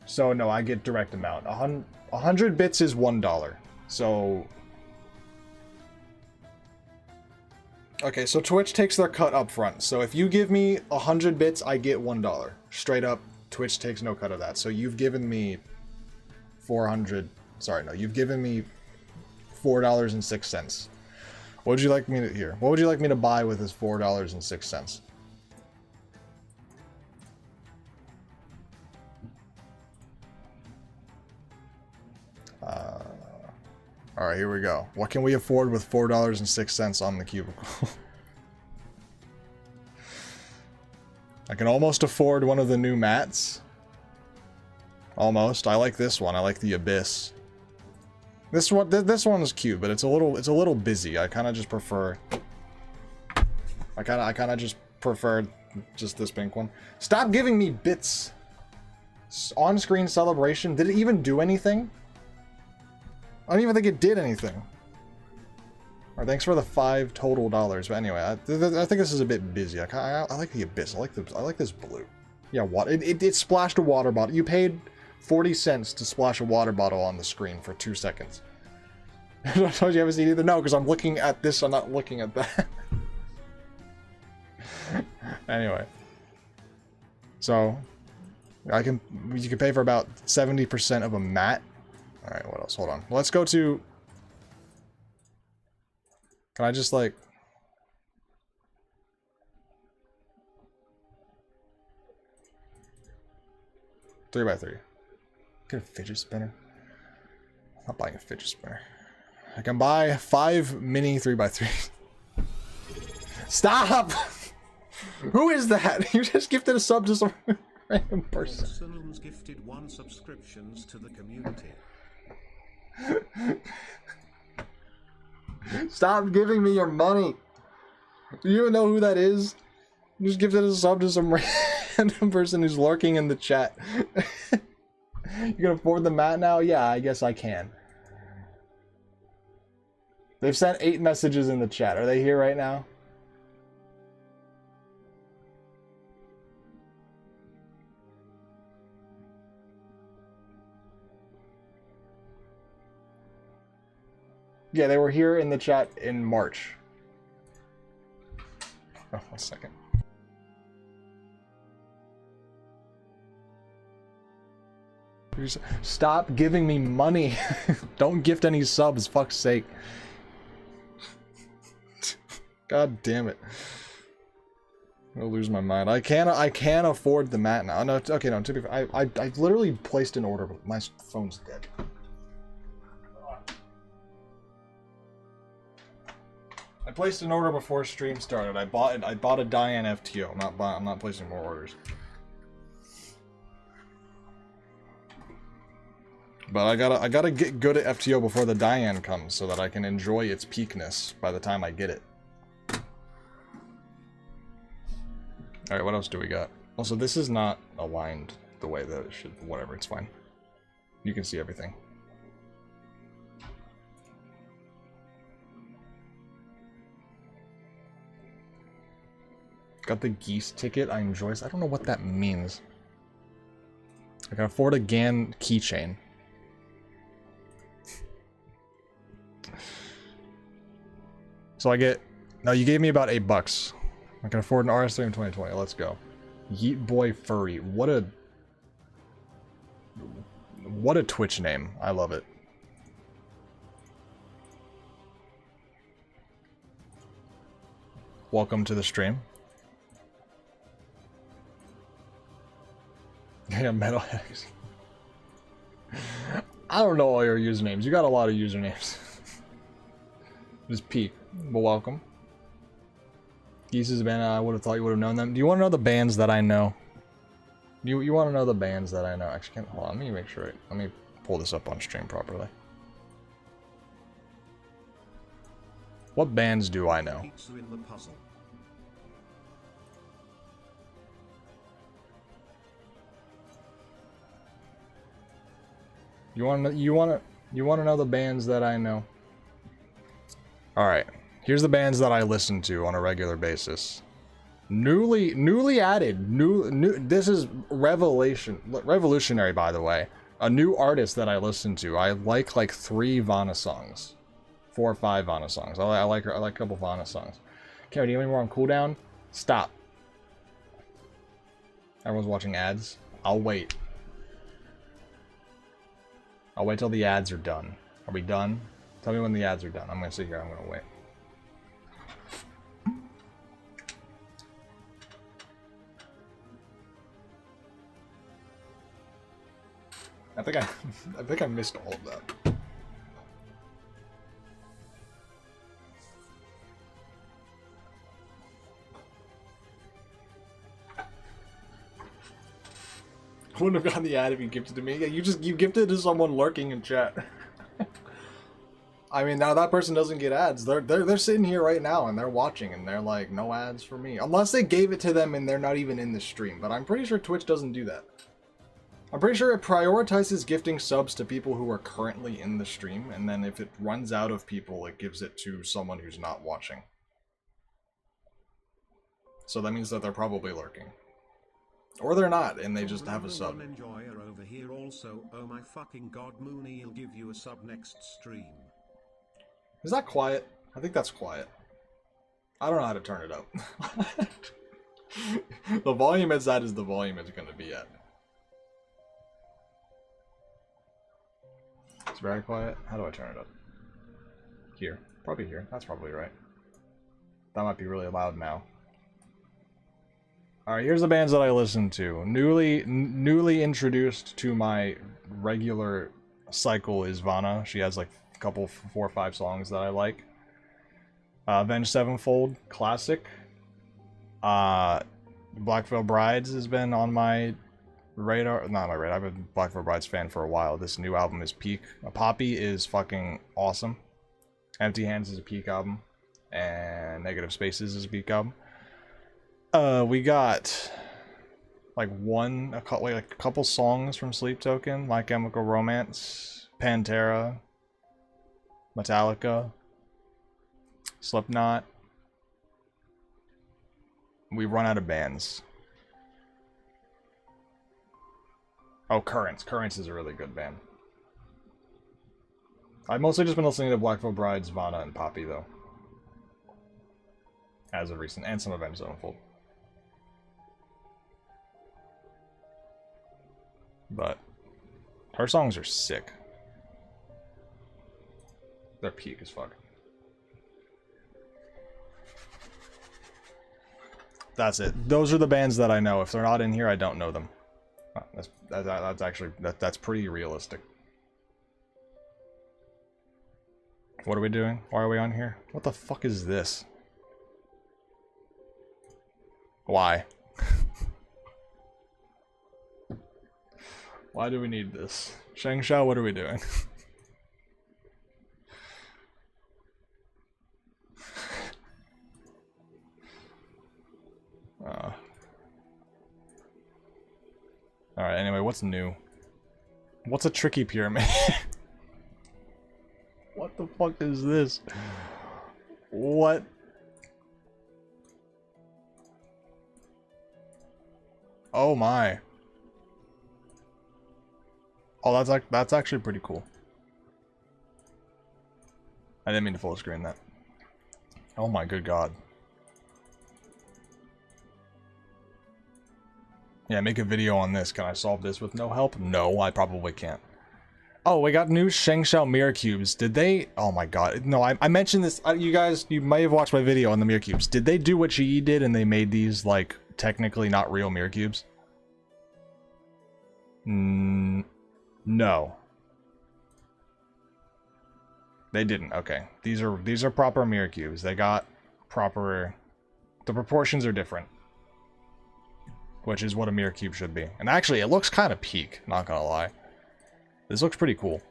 So no, I get direct amount. 100 bits is $1. So okay, so Twitch takes their cut up front. So if you give me 100 bits, I get $1. Straight up, Twitch takes no cut of that. So you've given me 400. Sorry, no, you've given me $4.06. What would you like me to hear? What would you like me to buy with this $4.06? All right, here we go. What can we afford with $4.06 on the cubicle? I can almost afford one of the new mats. Almost. I like this one. I like the Abyss. This one is cute, but it's a little busy. I kind of just prefer. I kind of just prefer just this pink one. Stop giving me bits. On-screen celebration. Did it even do anything? I don't even think it did anything. Alright, thanks for the $5 total. But anyway, I think this is a bit busy. I like the Abyss. I like this blue. Yeah, water. It splashed a water bottle. You paid 40 cents to splash a water bottle on the screen for 2 seconds. I told you I haven't seen either. No, because I'm looking at this. I'm not looking at that. Anyway, so you can pay for about 70% of a mat. All right, what else? Hold on. Let's go to. Can I just like? Three by 3. Get a fidget spinner. I'm not buying a fidget spinner. I can buy 5 mini 3x3s. Stop! Who is that? You just gifted a sub to some random person. Saloons gifted 1 subscriptions to the community. Stop giving me your money. Do you even know who that is? You just gifted a sub to some random person who's lurking in the chat. You can afford the mat now? Yeah, I guess I can. They've sent 8 messages in the chat. Are they here right now? Yeah, they were here in the chat in March. Oh, 1 second. Stop giving me money. Don't gift any subs, fuck's sake. God damn it. I'm gonna lose my mind. I can't afford the mat now. No, okay, no, to be fair, I literally placed an order, but my phone's dead. I placed an order before stream started. I bought a Diane FTO. I'm not placing more orders. But I gotta get good at FTO before the Diane comes so that I can enjoy its peakness by the time I get it. Alright, what else do we got? Also, this is not aligned the way that it should. Whatever, it's fine. You can see everything. Got the geese ticket. I enjoy this. I don't know what that means. I can afford a GAN keychain. So I get... No, you gave me about $8. I can afford an RS3 in 2020. Let's go. Yeet Boy Furry. What a Twitch name. I love it. Welcome to the stream. Yeah, Metalhex. I don't know all your usernames. You got a lot of usernames. Just peek. But welcome. Geese's band, I would have thought you would have known them. Do you want to know the bands that I know? You want to know the bands that I know? Actually, can't, hold on, let me make sure. Let me pull this up on stream properly. What bands do I know? You want to know the bands that I know? All right. Here's the bands that I listen to on a regular basis. Newly added. This is revolutionary, by the way. A new artist that I listen to. I like 3 Vana songs. 4 or 5 Vana songs. I like a couple Vana songs. Okay, do you have any more on cooldown? Stop. Everyone's watching ads. I'll wait. I'll wait till the ads are done. Are we done? Tell me when the ads are done. I'm gonna sit here. I'm gonna wait. I think I missed all of that. I wouldn't have gotten the ad if you gifted to me. Yeah, you gifted to someone lurking in chat. I mean, now that person doesn't get ads. They're sitting here right now and they're watching and they're like, no ads for me. Unless they gave it to them and they're not even in the stream. But I'm pretty sure Twitch doesn't do that. I'm pretty sure it prioritizes gifting subs to people who are currently in the stream, and then if it runs out of people, it gives it to someone who's not watching. So that means that they're probably lurking. Or they're not, and they just have a sub. Enjoyer over here also. Oh my fucking god, Mooney, he'll give you a sub next stream. Is that quiet? I think that's quiet. I don't know how to turn it up. The volume as that is the volume it's going to be at. It's very quiet. How do I turn it up? Here. Probably here. That's probably right. That might be really loud now. Alright, here's the bands that I listen to. Newly introduced to my regular cycle is Vanna. She has like a couple, 4 or 5 songs that I like. Avenged Sevenfold, classic. Black Veil Brides has been on my radar. Not my radar. I've been a Black Veil Brides fan for a while. This new album is peak. Poppy is fucking awesome. Empty Hands is a peak album. And Negative Spaces is a peak album. We got like a couple songs from Sleep Token, My Chemical Romance, Pantera, Metallica, Slipknot. We run out of bands. Oh, Currents. Currents is a really good band. I've mostly just been listening to Black Veil Brides, Vanna, and Poppy though. As of recent, and some Avenged Sevenfold. But her songs are sick. They're peak as fuck. That's it. Those are the bands that I know. If they're not in here, I don't know them. That's actually that's pretty realistic. What are we doing? Why are we on here? What the fuck is this? Why? Why do we need this? Shangshao, what are we doing? Alright, anyway, what's new? What's a tricky pyramid? What the fuck is this? What? Oh my. Oh, that's actually pretty cool. I didn't mean to full screen that. Oh my good god. Yeah, make a video on this. Can I solve this with no help? No, I probably can't. Oh, we got new Shengshao mirror cubes. Did they? Oh my god. No, I mentioned this. You guys, you might have watched my video on the mirror cubes. Did they do what GE did and they made these, like, technically not real mirror cubes? No. They didn't. Okay. These are proper mirror cubes. They got proper... The proportions are different. Which is what a mirror cube should be. And actually, it looks kind of peak, not gonna lie. This looks pretty cool.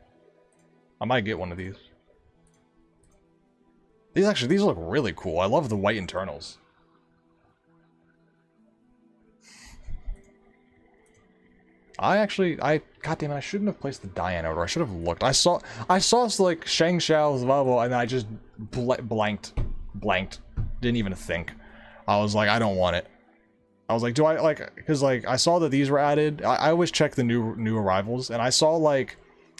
I might get one of these. These look really cool. I love the white internals. Goddamn it, I shouldn't have placed the Diane order. I should have looked. I saw like Shangxiao's level and I just blanked. Didn't even think. I was like, I don't want it. I was like, do I like, because like I saw that these were added. I always check the new arrivals, and I saw like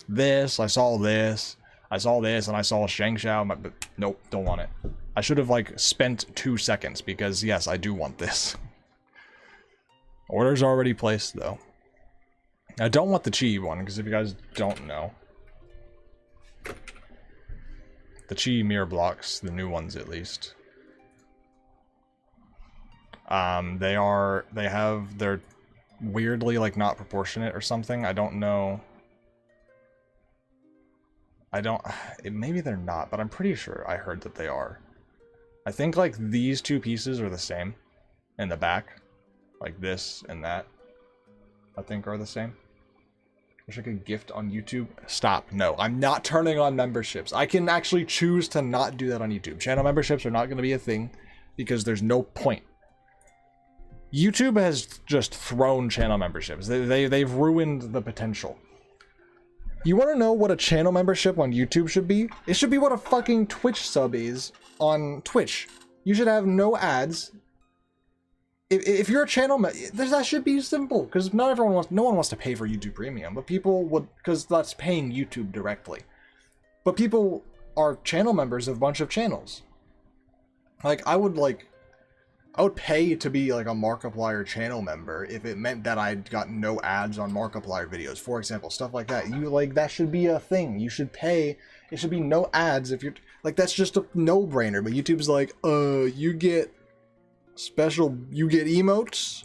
this, I saw this, and I saw Shangxiao, but nope, don't want it. I should have like spent 2 seconds because yes, I do want this. Order's already placed though. I don't want the Chi one because if you guys don't know, the Chi mirror blocks, the new ones at least. They're weirdly like not proportionate or something. I don't know. Maybe they're not, but I'm pretty sure I heard that they are. I think like these two pieces are the same in the back. Like this and that, I think are the same. Wish I could gift on YouTube. Stop. No, I'm not turning on memberships. I can actually choose to not do that on YouTube. Channel memberships are not going to be a thing because there's no point. YouTube has just thrown channel memberships. They've ruined the potential. You want to know what a channel membership on YouTube should be? It should be what a fucking Twitch sub is on Twitch. You should have no ads. If you're a channel, that should be simple, because no one wants to pay for YouTube Premium, but people would, because that's paying YouTube directly. But people are channel members of a bunch of channels. Like, I would pay to be like a Markiplier channel member if it meant that I got no ads on Markiplier videos, for example, stuff like that. That should be a thing. You should pay. It should be no ads if you're, like, that's just a no-brainer, but YouTube's like, you get emotes,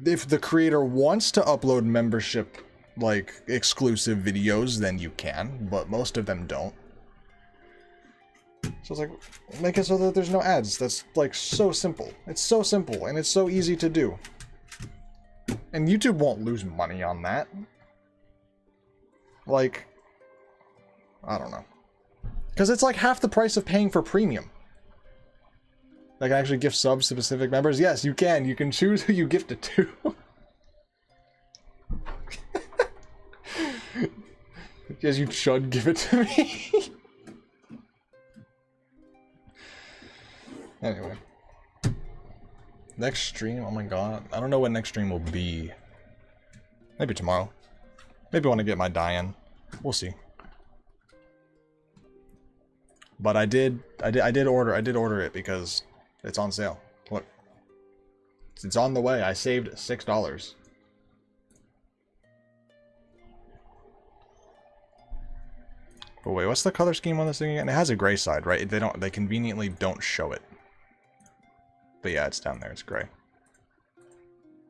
if the creator wants to upload membership, like, exclusive videos, then you can, but most of them don't. So it's like, make it so that there's no ads. That's, like, so simple. It's so simple, and it's so easy to do. And YouTube won't lose money on that. Like, I don't know. Because it's like half the price of paying for premium. Like, actually gift subs to specific members? Yes, you can. You can choose who you gift it to. Yes, you should give it to me. Anyway. Next stream? Oh my god. I don't know what next stream will be. Maybe tomorrow. Maybe when I get my die-in. We'll see. But I did order it because it's on sale. Look. It's on the way. I saved $6. But wait, what's the color scheme on this thing again? It has a gray side, right? They conveniently don't show it. But yeah, it's down there. It's gray.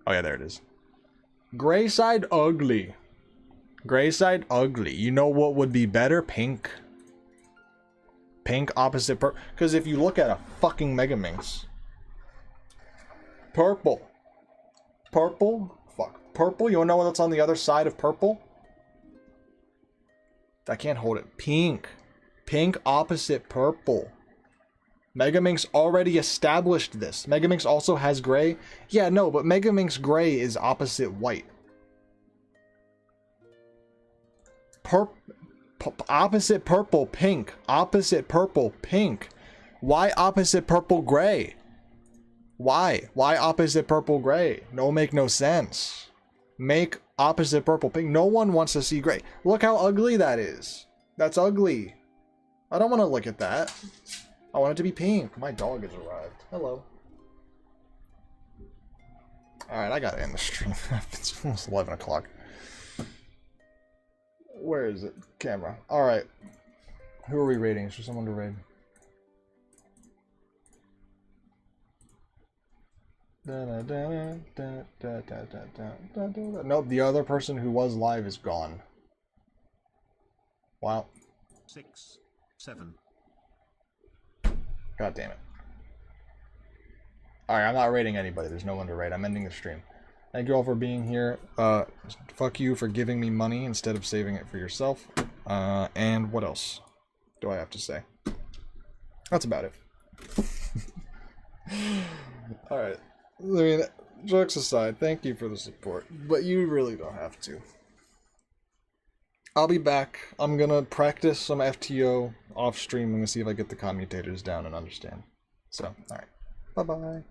Oh yeah, there it is. Gray side ugly. Gray side ugly. You know what would be better? Pink. Pink opposite purple. Because if you look at a fucking Megaminx. Purple. Purple? Fuck. Purple? You wanna know what's on the other side of purple? I can't hold it. Pink. Pink opposite purple. Megaminx already established this. Megaminx also has gray. Yeah, no, but Megaminx gray is opposite white. Opposite purple, pink. Opposite purple, pink. Why opposite purple, gray? Why? Why opposite purple, gray? No, make no sense. Make opposite purple, pink. No one wants to see gray. Look how ugly that is. That's ugly. I don't want to look at that. I want it to be pink. My dog has arrived. Hello. Alright, I gotta end the stream. It's almost 11 o'clock. Where is it? Camera. Alright. Who are we rating? Is there someone to raid? Nope, the other person who was live is gone. Wow. 6, 7. God damn it. Alright, I'm not rating anybody. There's no one to rate. I'm ending the stream. Thank you all for being here. Fuck you for giving me money instead of saving it for yourself. And what else do I have to say? That's about it. Alright. I mean, jokes aside, thank you for the support. But you really don't have to. I'll be back. I'm gonna practice some FTO off stream. I'm gonna see if I get the commutators down and understand. So, alright. Bye-bye.